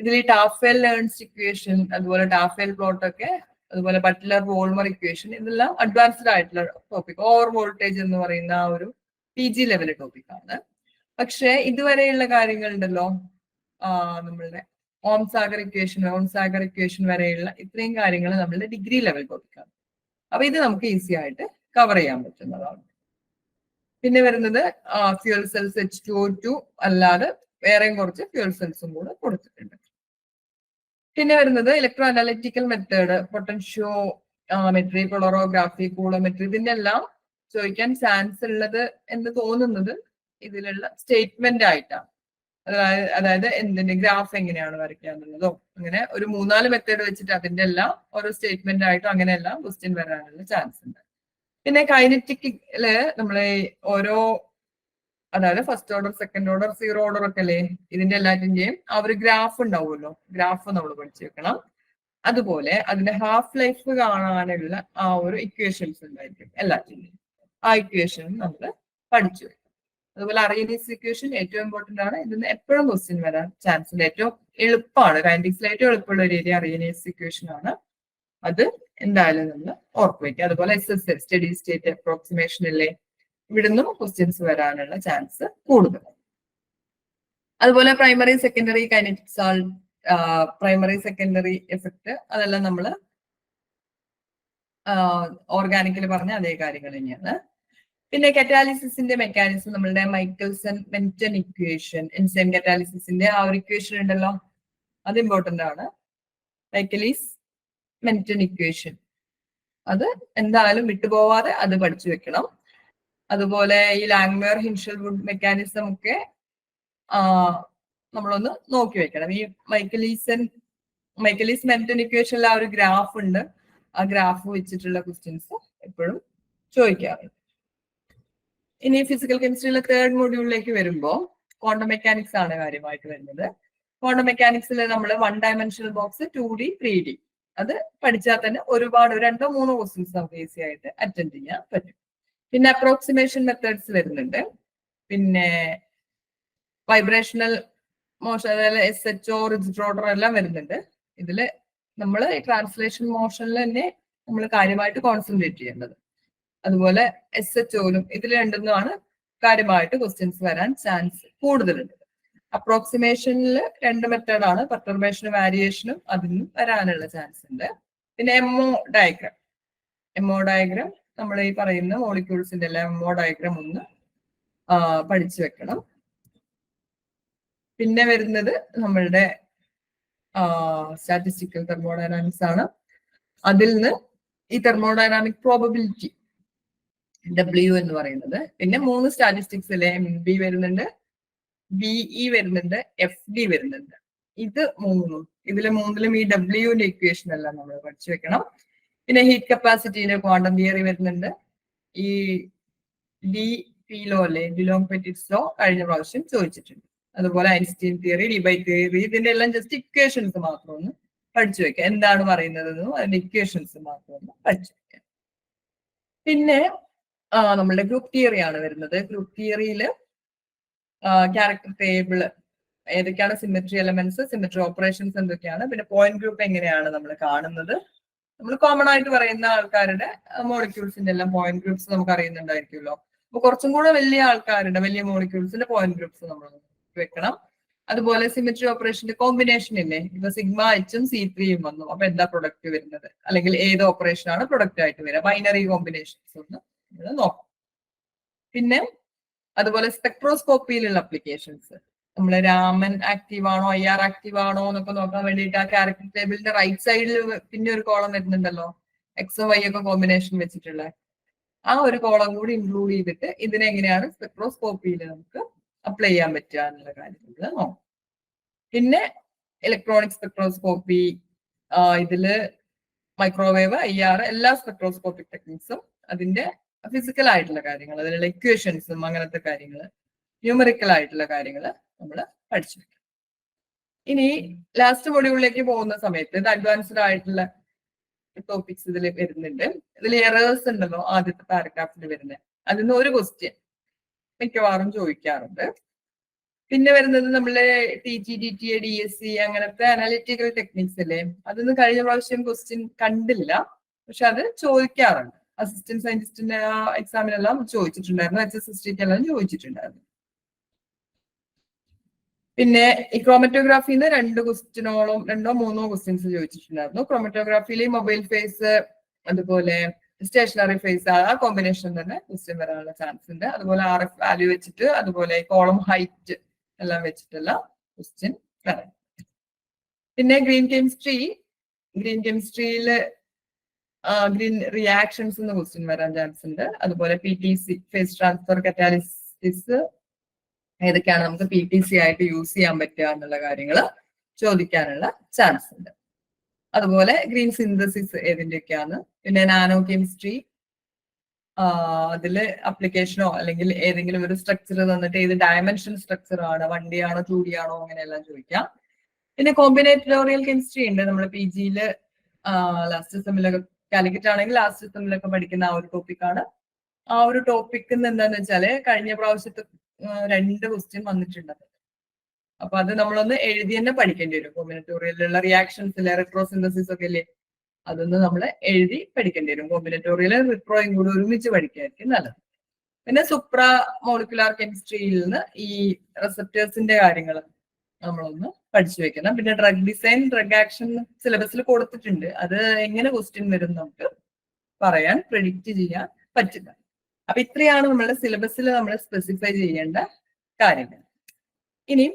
ഇതിൽ ഈ ടാഫേൽ ലേൺസ്റ്റ് ഇക്വേഷൻ, അതുപോലെ ടാഫേൽ പ്ലോട്ട് ഒക്കെ, അതുപോലെ ബട്ട്ലർ വോൾമർ ഇക്വേഷൻ, ഇതെല്ലാം അഡ്വാൻസ്ഡ് ആയിട്ടുള്ള ടോപ്പിക്. ഓവർ വോൾട്ടേജ് എന്ന് പറയുന്ന ആ ഒരു PG ലെവൽ ടോപ്പിക് ആണ്. പക്ഷെ ഇതുവരെയുള്ള കാര്യങ്ങളുണ്ടല്ലോ, നമ്മളുടെ ഓംസാഗർ ഇക്വേഷൻ വരെയുള്ള ഇത്രയും കാര്യങ്ങൾ നമ്മളുടെ ഡിഗ്രി ലെവൽ ടോപ്പിക്കാണ്. അപ്പൊ ഇത് നമുക്ക് ഈസി ആയിട്ട് കവർ ചെയ്യാൻ പറ്റുന്നതാണ്. പിന്നെ വരുന്നത് ഫ്യൂൽ സെൽസ് H2O2 അല്ലാതെ വേറെയും കുറച്ച് ഫ്യൂൽ സെൽസും കൂടെ കൊടുത്തിട്ടുണ്ട്. പിന്നെ വരുന്നത് ഇലക്ട്രോ അനാലിറ്റിക്കൽ മെത്തേഡ്, പൊട്ടൻഷ്യോമെട്രി, പോളറോഗ്രാഫി, കൂളോമെട്രി, ഇതിന്റെ എല്ലാം ചോദിക്കാൻ ചാൻസ് ഉള്ളത് എന്ന് തോന്നുന്നത് ഇതിലുള്ള സ്റ്റേറ്റ്മെന്റ് ആയിട്ടാണ്. അതായത് എന്തിന്റെ ഗ്രാഫ് എങ്ങനെയാണ് വരയ്ക്കുക എന്നുള്ളതോ, അങ്ങനെ ഒരു 3-4 മെത്തേഡ് വെച്ചിട്ട് അതിന്റെ എല്ലാം ഓരോ സ്റ്റേറ്റ്മെന്റ് ആയിട്ടോ അങ്ങനെയെല്ലാം ക്വസ്റ്റ്യൻ വരാനുള്ള ചാൻസ് ഉണ്ട്. പിന്നെ കൈനറ്റിക്കില് നമ്മളെ ഓരോ, അതായത് first order, second order, zero order ഒക്കെ അല്ലേ, ഇതിന്റെ എല്ലാറ്റിന്റെയും ആ ഒരു ഗ്രാഫ് ഉണ്ടാവുമല്ലോ, ഗ്രാഫ് നമ്മൾ പഠിച്ചു വെക്കണം. അതുപോലെ അതിന്റെ ഹാഫ് ലൈഫ് കാണാനുള്ള ആ ഒരു ഇക്വേഷൻസ് ഉണ്ടായിരിക്കും എല്ലാറ്റിന്റെയും, ആ ഇക്വേഷൻ നമ്മൾ പഠിച്ചു വെക്കണം. അതുപോലെ അറേനിയസ് ഇക്വേഷൻ ഏറ്റവും ഇമ്പോർട്ടന്റ് ആണ്. ഇതിന് എപ്പോഴും ക്വസ്റ്റ്യൻ വരാൻ ചാൻസ് ഉണ്ട്. ഏറ്റവും എളുപ്പമാണ്, കൈനറ്റിക്സിൽ ഏറ്റവും എളുപ്പമുള്ള ഒരു ഏരിയ അറേനിയസ് ഇക്വേഷൻ ആണ്. അത് എന്തായാലും നമ്മൾ ഓർത്ത് വയ്ക്കുക. അതുപോലെ SSL സ്റ്റഡി സ്റ്റേറ്റ് അപ്രോക്സിമേഷൻ അല്ലേ, ഇവിടുന്നും ക്വസ്റ്റ്യൻസ് വരാനുള്ള ചാൻസ് കൂടുതൽ. അതുപോലെ primary secondary kinetics, primary secondary effect, അതെല്ലാം നമ്മൾ ഓർഗാനിക്കിൽ പറഞ്ഞ അതേ കാര്യങ്ങൾ തന്നെയാണ്. പിന്നെ കറ്റാലിസിന്റെ മെക്കാനിസം, നമ്മളുടെ മൈക്കൽസൺ മെന്റൻ ഇക്വേഷൻ, എൻസൈം കറ്റാലിസിന്റെ ആ ഒരു ഇക്വേഷൻ ഉണ്ടല്ലോ, അത് ഇമ്പോർട്ടന്റ് ആണ്. മൈക്കലീസ് മെന്റൻ ഇക്വേഷൻ അത് എന്തായാലും വിട്ടുപോവാതെ അത് പഠിച്ചു വെക്കണം. അതുപോലെ ഈ ലാങ്മേർ ഹിൻഷൽവുഡ് മെക്കാനിസം ഒക്കെ നമ്മളൊന്ന് നോക്കി വെക്കണം. ഈ മൈക്കലീസ് മെന്റൻ ഇക്വേഷനിൽ ആ ഒരു ഗ്രാഫ് ഉണ്ട്, ആ ഗ്രാഫ് വെച്ചിട്ടുള്ള ക്വസ്റ്റ്യൻസ് എപ്പോഴും ചോദിക്കാറുണ്ട്. ഇനി ഫിസിക്കൽ കെമിസ്ട്രിയിലെ 3rd മൊഡ്യൂളിലേക്ക് വരുമ്പോൾ ക്വാണ്ടം മെക്കാനിക്സ് ആണ് കാര്യമായിട്ട് വരുന്നത്. ക്വാണ്ടം മെക്കാനിക്സിൽ നമ്മൾ 1 ഡയമെൻഷണൽ ബോക്സ്, 2D 3D അത് പഠിച്ചാൽ തന്നെ ഒരുപാട് 2-3 ക്വസ്റ്റ്യൻസ് നമുക്ക് ഈസി ആയിട്ട് അറ്റൻഡ് ചെയ്യാൻ പറ്റും. പിന്നെ അപ്രോക്സിമേഷൻ മെത്തേഡ്സ് വരുന്നുണ്ട്. പിന്നെ വൈബ്രേഷണൽ മോഷൻ, അതായത് SHO, റിജിഡ് ഓർഡർ എല്ലാം വരുന്നുണ്ട്. ഇതില് നമ്മൾ ട്രാൻസ്ലേഷൻ മോഷനിൽ തന്നെ നമ്മൾ കാര്യമായിട്ട് കോൺസെൻട്രേറ്റ് ചെയ്യേണ്ടത്. അതുപോലെ SHOയിലും ഇതിൽ രണ്ടുമാണ് കാര്യമായിട്ട് ക്വസ്റ്റ്യൻസ് വരാൻ ചാൻസ് കൂടുതലുണ്ട്. അപ്രോക്സിമേഷനിൽ 2 മെത്തേഡാണ്, പെർട്ടർബേഷനും വാരിയേഷനും, അതിനും വരാനുള്ള ചാൻസ് ഉണ്ട്. പിന്നെ MO ഡയഗ്രാം നമ്മൾ ഈ പറയുന്ന മോളിക്യൂൾസിന്റെ എല്ലാം MO ഡയഗ്രാം ഒന്ന് പഠിച്ചു വെക്കണം. പിന്നെ വരുന്നത് നമ്മളുടെ സ്റ്റാറ്റിസ്റ്റിക്കൽ തെർമോഡൈനാമിക്സ് ആണ്. അതിൽ നിന്ന് ഈ തെർമോഡൈനാമിക് പ്രോബബിലിറ്റി W എന്ന് പറയുന്നത്, പിന്നെ 3 സ്റ്റാറ്റിസ്റ്റിക്സിലെ MB വരുന്നുണ്ട്, BE വരുന്നുണ്ട്, FD വരുന്നുണ്ട്. ഇത് ഇതിലെ മൂന്നിലും ഈ ഡബ്ല്യുവിന്റെ ഇക്വേഷൻ എല്ലാം നമ്മൾ പഠിച്ചു വെക്കണം. പിന്നെ ഹീറ്റ് കപ്പാസിറ്റിയിലെ ക്വാണ്ടം തിയറി വരുന്നുണ്ട്. ഈ ഡി ലോ അല്ലെ, ഡിലോങ് പെറ്റിറ്റ്സ് ലോ കഴിഞ്ഞ പ്രാവശ്യം ചോദിച്ചിട്ടുണ്ട്. അതുപോലെ ഐൻസ്റ്റീൻ തിയറി, ഡിബൈ തിയറി, ഇതിന്റെ എല്ലാം ജസ്റ്റ് ഇക്വേഷൻസ് മാത്രം ഒന്ന് പഠിച്ചു വെക്കാം. എന്താണ് പറയുന്നതെന്നും അതിന്റെ ഇക്വേഷൻസ് മാത്രം ഒന്ന് പഠിച്ചു വെക്കാം. പിന്നെ നമ്മളുടെ ഗ്രൂപ്പ് തിയറി ആണ് വരുന്നത്. ഗ്രൂപ്പ് തിയറിയിൽ ക്യാരക്ടർ ടേബിള്, ഏതൊക്കെയാണ് സിമെട്രി എലമെന്റ്സ്, സിമെട്രി ഓപ്പറേഷൻസ് എന്തൊക്കെയാണ്, പിന്നെ പോയിന്റ് ഗ്രൂപ്പ് എങ്ങനെയാണ് നമ്മൾ കാണുന്നത്. നമ്മൾ കോമൺ ആയിട്ട് പറയുന്ന ആൾക്കാരുടെ മോളിക്യൂൾസിന്റെ എല്ലാം പോയിന്റ് ഗ്രൂപ്പ്സ് നമുക്ക് അറിയുന്നുണ്ടായിരിക്കുമല്ലോ. അപ്പൊ കുറച്ചും കൂടെ വലിയ ആൾക്കാരുടെ വലിയ മോളിക്യൂൾസിന്റെ പോയിന്റ് ഗ്രൂപ്പ്സ് നമ്മൾ വെക്കണം. അതുപോലെ സിമെട്രി ഓപ്പറേഷന്റെ കോമ്പിനേഷൻ ഇല്ലേ, ഇപ്പൊ സിഗ്മ എച്ചും C3യും വന്നു, അപ്പൊ എന്താ പ്രൊഡക്റ്റ് വരുന്നത്, അല്ലെങ്കിൽ ഏത് ഓപ്പറേഷൻ ആണ് പ്രൊഡക്റ്റ് ആയിട്ട് വരിക, ബൈനറി കോമ്പിനേഷൻസ് ഒന്ന് നോക്കാം. പിന്നെ അതുപോലെ സ്പെക്ട്രോസ്കോപ്പിയിലുള്ള അപ്ലിക്കേഷൻസ്, നമ്മള് രാമൻ ആക്റ്റീവ് ആണോ IR ആക്റ്റീവ് ആണോ എന്നൊക്കെ നോക്കാൻ വേണ്ടിയിട്ട് ആ ക്യാരക്ടർ ടേബിളിന്റെ റൈറ്റ് സൈഡിൽ പിന്നെ ഒരു കോളം വരുന്നുണ്ടല്ലോ, X Y ഒക്കെ കോമ്പിനേഷൻ വെച്ചിട്ടുള്ള ആ ഒരു കോളം കൂടി ഇൻക്ലൂഡ് ചെയ്തിട്ട് ഇതിനെങ്ങനെയാണ് സ്പെക്ട്രോസ്കോപ്പിയിൽ നമുക്ക് അപ്ലൈ ചെയ്യാൻ പറ്റുക എന്നുള്ള കാര്യങ്ങൾ നോക്കാം. പിന്നെ ഇലക്ട്രോണിക് സ്പെക്ട്രോസ്കോപ്പി, ഇതില് മൈക്രോവേവ്, IR, എല്ലാ സ്പെക്ട്രോസ്കോപ്പിക് ടെക്നിക്സും അതിന്റെ ഫിസിക്കൽ ആയിട്ടുള്ള കാര്യങ്ങൾ, അതിലുള്ള ഇക്വേഷൻസും അങ്ങനത്തെ കാര്യങ്ങൾ, ന്യൂമറിക്കൽ ആയിട്ടുള്ള കാര്യങ്ങൾ നമ്മൾ പഠിച്ചു വെക്കാം. ഇനി ലാസ്റ്റ് മൊഡ്യൂളിലേക്ക് പോകുന്ന സമയത്ത് ഇത് അഡ്വാൻസ്ഡ് ആയിട്ടുള്ള ടോപ്പിക്സ് ഇതിൽ വരുന്നുണ്ട്. ഇതിൽ എറേഴ്സ് ഉണ്ടല്ലോ ആദ്യത്തെ പാരഗ്രാഫിൽ വരുന്നത്, അതിന് ഒരു ക്വസ്റ്റ്യൻ മിക്കവാറും ചോദിക്കാറുണ്ട്. പിന്നെ വരുന്നത് നമ്മളെ TG, DTA, DSC അങ്ങനത്തെ അനാലിറ്റിക്കൽ ടെക്നിക്സ് അല്ലേ, അതൊന്നും കഴിഞ്ഞ പ്രാവശ്യം ക്വസ്റ്റ്യൻ കണ്ടില്ല, പക്ഷെ അത് ചോദിക്കാറുണ്ട്. അസിസ്റ്റന്റ് സയന്റിസ്റ്റിന്റെ ആ എക്സാമിനെല്ലാം ചോദിച്ചിട്ടുണ്ടായിരുന്നു, HSST എല്ലാം ചോദിച്ചിട്ടുണ്ടായിരുന്നു. പിന്നെ ഈ ക്രോമറ്റോഗ്രാഫിന്ന് 2 ക്വസ്റ്റ്യനോളം 2-3 ക്വസ്റ്റ്യൻസ് ചോദിച്ചിട്ടുണ്ടായിരുന്നു. ക്രോമറ്റോഗ്രാഫിയിൽ മൊബൈൽ ഫേസ് അതുപോലെ സ്റ്റേഷനറി ഫേസ് ആ കോമ്പിനേഷൻ തന്നെ ക്വസ്റ്റ്യൻ വരാനുള്ള ചാൻസ് ഉണ്ട്. അതുപോലെ RF വാല്യൂ വെച്ചിട്ട്, അതുപോലെ കോളം ഹൈറ്റ് എല്ലാം വെച്ചിട്ടുള്ള ക്വസ്റ്റ്യൻ വരാം. പിന്നെ ഗ്രീൻ കെമിസ്ട്രിയില് ഗ്രീൻ റിയാക്ഷൻസ് എന്ന ക്വസ്റ്റ്യൻ വരാൻ ചാൻസ് ഉണ്ട്. അതുപോലെ PTC ഫേസ് ട്രാൻസ്ഫർ കറ്റാലിസിസ് ഏതൊക്കെയാണ് നമുക്ക് PTC ആയിട്ട് യൂസ് ചെയ്യാൻ പറ്റുക എന്നുള്ള കാര്യങ്ങൾ ചോദിക്കാനുള്ള ചാൻസ് ഉണ്ട്. അതുപോലെ ഗ്രീൻ സിന്തസിസ് ഏതിന്റെയൊക്കെയാണ്. പിന്നെ നാനോ കെമിസ്ട്രി, അതില് അപ്ലിക്കേഷനോ അല്ലെങ്കിൽ ഏതെങ്കിലും ഒരു സ്ട്രക്ചർ തന്നിട്ട് ഏത് ഡയമെൻഷൻ സ്ട്രക്ചർ ആണ്, 1D ആണോ 2D ആണോ അങ്ങനെയെല്ലാം ചോദിക്കാം. പിന്നെ കോമ്പിനേറ്റോറിയൽ കെമിസ്ട്രി ഉണ്ട്, നമ്മൾ PGയില് ലാസ്റ്റ് സെമ്മിലൊക്കെ, കാലിക്കറ്റ് ആണെങ്കിൽ ലാസ്റ്റ് സെമ്മിലൊക്കെ പഠിക്കുന്ന ആ ഒരു ടോപ്പിക്കാണ്. ആ ഒരു ടോപ്പിക് എന്താന്ന് വെച്ചാല് കഴിഞ്ഞ പ്രാവശ്യത്തെ 2 ക്വസ്റ്റ്യൻ വന്നിട്ടുണ്ട്. അപ്പൊ അത് നമ്മളൊന്ന് എഴുതി തന്നെ പഠിക്കേണ്ടി വരും. കോമ്പിനറ്റോറിയലിലുള്ള റിയാക്ഷൻസിലെ റിട്രോസിന്തസിസ് ഒക്കെ അല്ലേ, അതൊന്ന് നമ്മൾ എഴുതി പഠിക്കേണ്ടി വരും. കോമ്പിനറ്റോറിയലും റിട്രോയും കൂടി ഒരുമിച്ച് പഠിക്കായിരിക്കും നല്ലത്. പിന്നെ സുപ്ര മോളിക്കുലാർ കെമിസ്ട്രിയിൽ നിന്ന് ഈ റിസപ്റ്റേഴ്സിന്റെ കാര്യങ്ങൾ നമ്മളൊന്ന് പഠിച്ചു വെക്കണം. പിന്നെ ഡ്രഗ് ഡിസൈൻ, ഡ്രഗ് ആക്ഷൻ സിലബസിൽ കൊടുത്തിട്ടുണ്ട്. അത് എങ്ങനെ ക്വസ്റ്റ്യൻ വരും നമുക്ക് പറയാൻ, പ്രെഡിക്റ്റ് ചെയ്യാൻ പറ്റില്ല. അപ്പൊ ഇത്രയാണ് നമ്മളുടെ സിലബസിൽ നമ്മൾ സ്പെസിഫൈ ചെയ്യേണ്ട കാര്യങ്ങൾ. ഇനി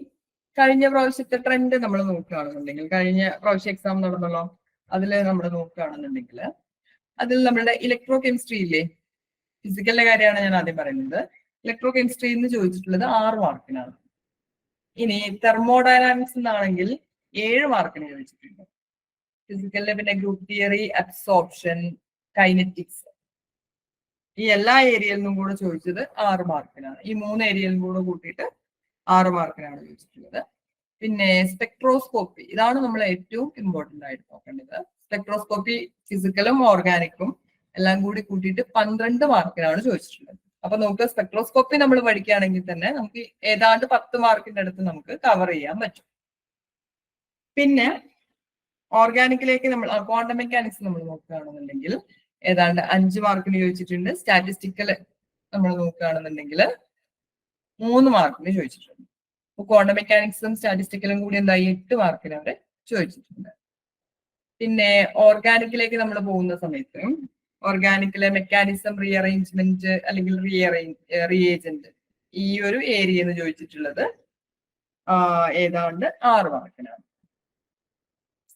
കഴിഞ്ഞ പ്രാവശ്യത്തെ ട്രെൻഡ് നമ്മൾ നോക്കുകയാണെന്നുണ്ടെങ്കിൽ, കഴിഞ്ഞ പ്രാവശ്യം എക്സാം നടന്നല്ലോ, അതിൽ നമ്മൾ നോക്കുകയാണെന്നുണ്ടെങ്കിൽ അതിൽ നമ്മളുടെ ഇലക്ട്രോ കെമിസ്ട്രി ഇല്ലേ, ഫിസിക്കലിന്റെ കാര്യമാണ് ഞാൻ ആദ്യം പറയുന്നത്. ഇലക്ട്രോ കെമിസ്ട്രി എന്ന് ചോദിച്ചിട്ടുള്ളത് 6 മാർക്കിനാണ്. ഇനി തെർമോഡൈനാമിക്സ് എന്നാണെങ്കിൽ 7 മാർക്കിന് ചോദിച്ചിട്ടുണ്ട്. ഫിസിക്കലിന്റെ പിന്നെ ഗ്രൂപ്പ് തിയറി, അബ്സോർപ്ഷൻ, കൈനറ്റിക്സ്, ഈ എല്ലാ ഏരിയയിൽ നിന്നും കൂടെ ചോദിച്ചത് 6 മാർക്കിനാണ്. ഈ 3 ഏരിയയിലും കൂടെ കൂട്ടിയിട്ട് 6 മാർക്കിനാണ് ചോദിച്ചിട്ടുള്ളത്. പിന്നെ സ്പെക്ട്രോസ്കോപ്പി, ഇതാണ് നമ്മൾ ഏറ്റവും ഇമ്പോർട്ടന്റ് ആയിട്ട് നോക്കേണ്ടത്. സ്പെക്ട്രോസ്കോപ്പി ഫിസിക്കലും ഓർഗാനിക്കും എല്ലാം കൂടി കൂട്ടിയിട്ട് 12 മാർക്കിനാണ് ചോദിച്ചിട്ടുള്ളത്. അപ്പൊ നമുക്ക് സ്പെക്ട്രോസ്കോപ്പി നമ്മൾ പഠിക്കുകയാണെങ്കിൽ തന്നെ നമുക്ക് ഏതാണ്ട് 10 മാർക്കിന്റെ അടുത്ത് നമുക്ക് കവർ ചെയ്യാൻ പറ്റും. പിന്നെ ഓർഗാനിക്കിലേക്ക് നമ്മൾ ക്വാണ്ടം മെക്കാനിക്സ് നമ്മൾ നോക്കുകയാണെന്നുണ്ടെങ്കിൽ ഏതാണ്ട് 5 മാർക്കിന് ചോദിച്ചിട്ടുണ്ട്. സ്റ്റാറ്റിസ്റ്റിക്കൽ നമ്മൾ നോക്കുകയാണെന്നുണ്ടെങ്കിൽ 3 മാർക്കിന് ചോദിച്ചിട്ടുണ്ട്. ക്വാണ്ടം മെക്കാനിക്സും സ്റ്റാറ്റിസ്റ്റിക്കലും കൂടി എന്തായി 8 മാർക്കിന് അവരെ ചോദിച്ചിട്ടുണ്ട്. പിന്നെ ഓർഗാനിക്കിലേക്ക് നമ്മൾ പോകുന്ന സമയത്ത് ഓർഗാനിക്കിലെ മെക്കാനിസം, റീഅറേഞ്ച്മെന്റ് അല്ലെങ്കിൽ റീഏജന്റ്, ഈ ഒരു ഏരിയ എന്ന് ചോദിച്ചിട്ടുള്ളത് ഏതാണ്ട് 6 മാർക്കിനാണ്.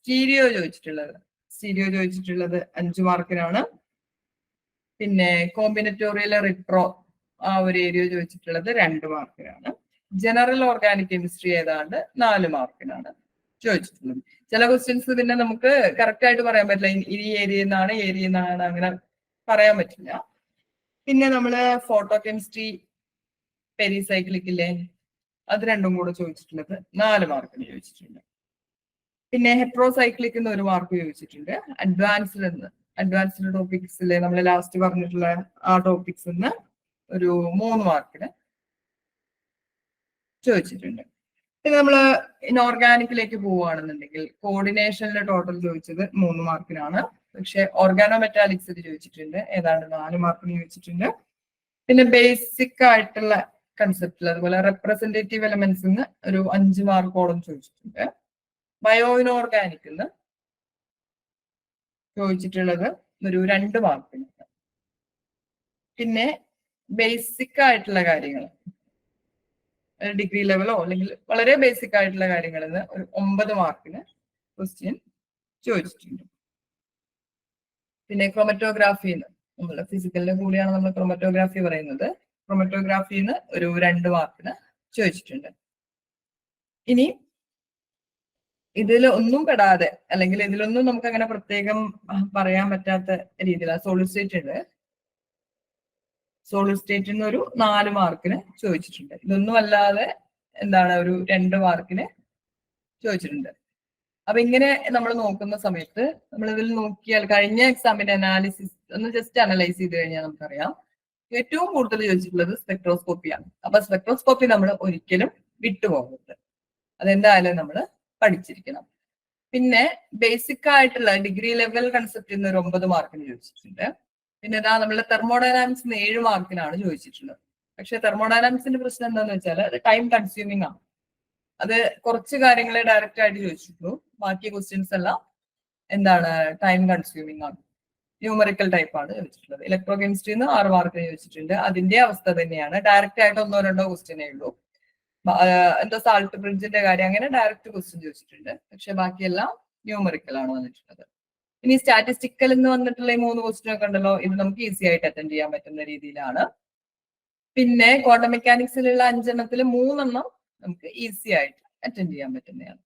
സ്റ്റീരിയോ ചോദിച്ചിട്ടുള്ളത് 5 മാർക്കിനാണ്. പിന്നെ കോമ്പിനറ്റോറിയൽ റിട്രോ ആ ഒരു ഏരിയ ചോദിച്ചിട്ടുള്ളത് 2 മാർക്കിനാണ്. ജനറൽ ഓർഗാനിക് കെമിസ്ട്രി ഏതാണ്ട് 4 മാർക്കിനാണ് ചോദിച്ചിട്ടുള്ളത്. ചില ക്വസ്റ്റ്യൻസ് പിന്നെ നമുക്ക് കറക്റ്റ് ആയിട്ട് പറയാൻ പറ്റില്ല, ഈ ഏരിയയിൽ നിന്നാണ് അങ്ങനെ പറയാൻ പറ്റില്ല. പിന്നെ നമ്മള് ഫോട്ടോ കെമിസ്ട്രി പെരിസൈക്ലിക് ഇല്ലേ, അത് രണ്ടും കൂടെ ചോദിച്ചിട്ടുള്ളത് 4 മാർക്കിന് ചോദിച്ചിട്ടുണ്ട്. പിന്നെ ഹെട്രോസൈക്ലിക് 1 മാർക്ക് ചോദിച്ചിട്ടുണ്ട്. അഡ്വാൻസ്ഡ് ടോപ്പിക്സിലെ നമ്മൾ ലാസ്റ്റ് പറഞ്ഞിട്ടുള്ള ആ ടോപ്പിക്സ് ഒരു 3 മാർക്കിന് ചോദിച്ചിട്ടുണ്ട്. പിന്നെ നമ്മള് ഇൻഓർഗാനിക്കിലേക്ക് പോവുകയാണെന്നുണ്ടെങ്കിൽ കോർഡിനേഷനിൽ ടോട്ടൽ ചോദിച്ചത് 3 മാർക്കിനാണ്. പക്ഷെ ഓർഗാനോമെറ്റാലിക്സിൽ ചോദിച്ചിട്ടുണ്ട് ഏതാണ്ട് 4 മാർക്കിന് ചോദിച്ചിട്ടുണ്ട്. പിന്നെ ബേസിക് ആയിട്ടുള്ള കൺസെപ്റ്റിൽ അതുപോലെ റെപ്രസെന്റേറ്റീവ് എലമെന്റ്സ് ഒരു 5 മാർക്കോളം ചോദിച്ചിട്ടുണ്ട്. ബയോ ഇൻഓർഗാനിക് ചോദിച്ചിട്ടുള്ളത് ഒരു 2 മാർക്കിന്. പിന്നെ ബേസിക് ആയിട്ടുള്ള കാര്യങ്ങൾ ഡിഗ്രി ലെവലോ അല്ലെങ്കിൽ വളരെ ബേസിക് ആയിട്ടുള്ള കാര്യങ്ങളിൽ നിന്ന് ഒരു 9 മാർക്കിന് ക്വസ്റ്റ്യൻ ചോദിച്ചിട്ടുണ്ട്. പിന്നെ ക്രോമറ്റോഗ്രാഫിന്ന് നമ്മൾ ഫിസിക്കലിന്റെ കൂടിയാണ് നമ്മൾ ക്രോമറ്റോഗ്രാഫി പറയുന്നത്. ക്രോമറ്റോഗ്രാഫിന്ന് ഒരു 2 മാർക്കിന് ചോദിച്ചിട്ടുണ്ട്. ഇനി ഇതിൽ ഒന്നും പെടാതെ അല്ലെങ്കിൽ ഇതിലൊന്നും നമുക്ക് അങ്ങനെ പ്രത്യേകം പറയാൻ പറ്റാത്ത രീതിയിലാണ് സോളിഡ് സ്റ്റേറ്റിൽ ഒരു 4 മാർക്കിന് ചോദിച്ചിട്ടുണ്ട്. ഇതൊന്നും അല്ലാതെ എന്താണ് ഒരു 2 മാർക്കിന് ചോദിച്ചിട്ടുണ്ട്. അപ്പൊ ഇങ്ങനെ നമ്മൾ നോക്കുന്ന സമയത്ത് നമ്മൾ ഇതിൽ നോക്കിയാൽ കഴിഞ്ഞ എക്സാമിന്റെ അനാലിസിസ് ഒന്ന് ജസ്റ്റ് അനലൈസ് ചെയ്ത് കഴിഞ്ഞാൽ നമുക്കറിയാം ഏറ്റവും കൂടുതൽ ചോദിച്ചിട്ടുള്ളത് സ്പെക്ട്രോസ്കോപ്പിയാണ്. അപ്പൊ സ്പെക്ട്രോസ്കോപ്പി നമ്മൾ ഒരിക്കലും വിട്ടുപോകരുത്, അതെന്തായാലും നമ്മൾ പഠിച്ചിരിക്കണം. പിന്നെ ബേസിക് ആയിട്ടുള്ള ഡിഗ്രി ലെവൽ കൺസെപ്റ്റിൽ ഒരു 9 മാർക്കിന് ചോദിച്ചിട്ടുണ്ട്. പിന്നെ ഇതാ നമ്മള് തെർമോഡൈനാമിക്സിന് 7 മാർക്കിനാണ് ചോദിച്ചിട്ടുള്ളത്. പക്ഷെ തെർമോഡൈനാമിക്സിന്റെ പ്രശ്നം എന്താണെന്ന് വെച്ചാൽ അത് ടൈം കൺസ്യൂമിംഗ് ആണ്. അത് കുറച്ച് കാര്യങ്ങളെ ഡയറക്റ്റ് ആയിട്ട് ചോദിച്ചിട്ടുള്ളൂ, ബാക്കി ക്വസ്റ്റ്യൻസ് എല്ലാം എന്താണ് ടൈം കൺസ്യൂമിംഗ് ആണ്, ന്യൂമറിക്കൽ ടൈപ്പ് ആണ് ചോദിച്ചിട്ടുള്ളത്. ഇലക്ട്രോ കെമിസ്ട്രിന്ന് 6 മാർക്കിന് ചോദിച്ചിട്ടുണ്ട്. അതിന്റെ അവസ്ഥ തന്നെയാണ്, ഡയറക്റ്റ് ആയിട്ട് 1-2 ക്വസ്റ്റ്യനേ ഉള്ളൂ. എന്തോ സാൾട്ട് ബ്രിഡ്ജിന്റെ കാര്യം അങ്ങനെ ഡയറക്റ്റ് ക്വസ്റ്റ്യൻ ചോദിച്ചിട്ടുണ്ട്. പക്ഷെ ബാക്കിയെല്ലാം ന്യൂമറിക്കൽ ആണ് വന്നിട്ടുള്ളത്. ഇനി സ്റ്റാറ്റിസ്റ്റിക്കൽ എന്ന് വന്നിട്ടുള്ള ഈ 3 ക്വസ്റ്റ്യൻ ഒക്കെ ഉണ്ടല്ലോ, ഇത് നമുക്ക് ഈസി ആയിട്ട് അറ്റൻഡ് ചെയ്യാൻ പറ്റുന്ന രീതിയിലാണ്. പിന്നെ ക്വാണ്ടം മെക്കാനിക്സിലുള്ള 5 3 നമുക്ക് ഈസി ആയിട്ട് അറ്റൻഡ് ചെയ്യാൻ പറ്റുന്നതാണ്.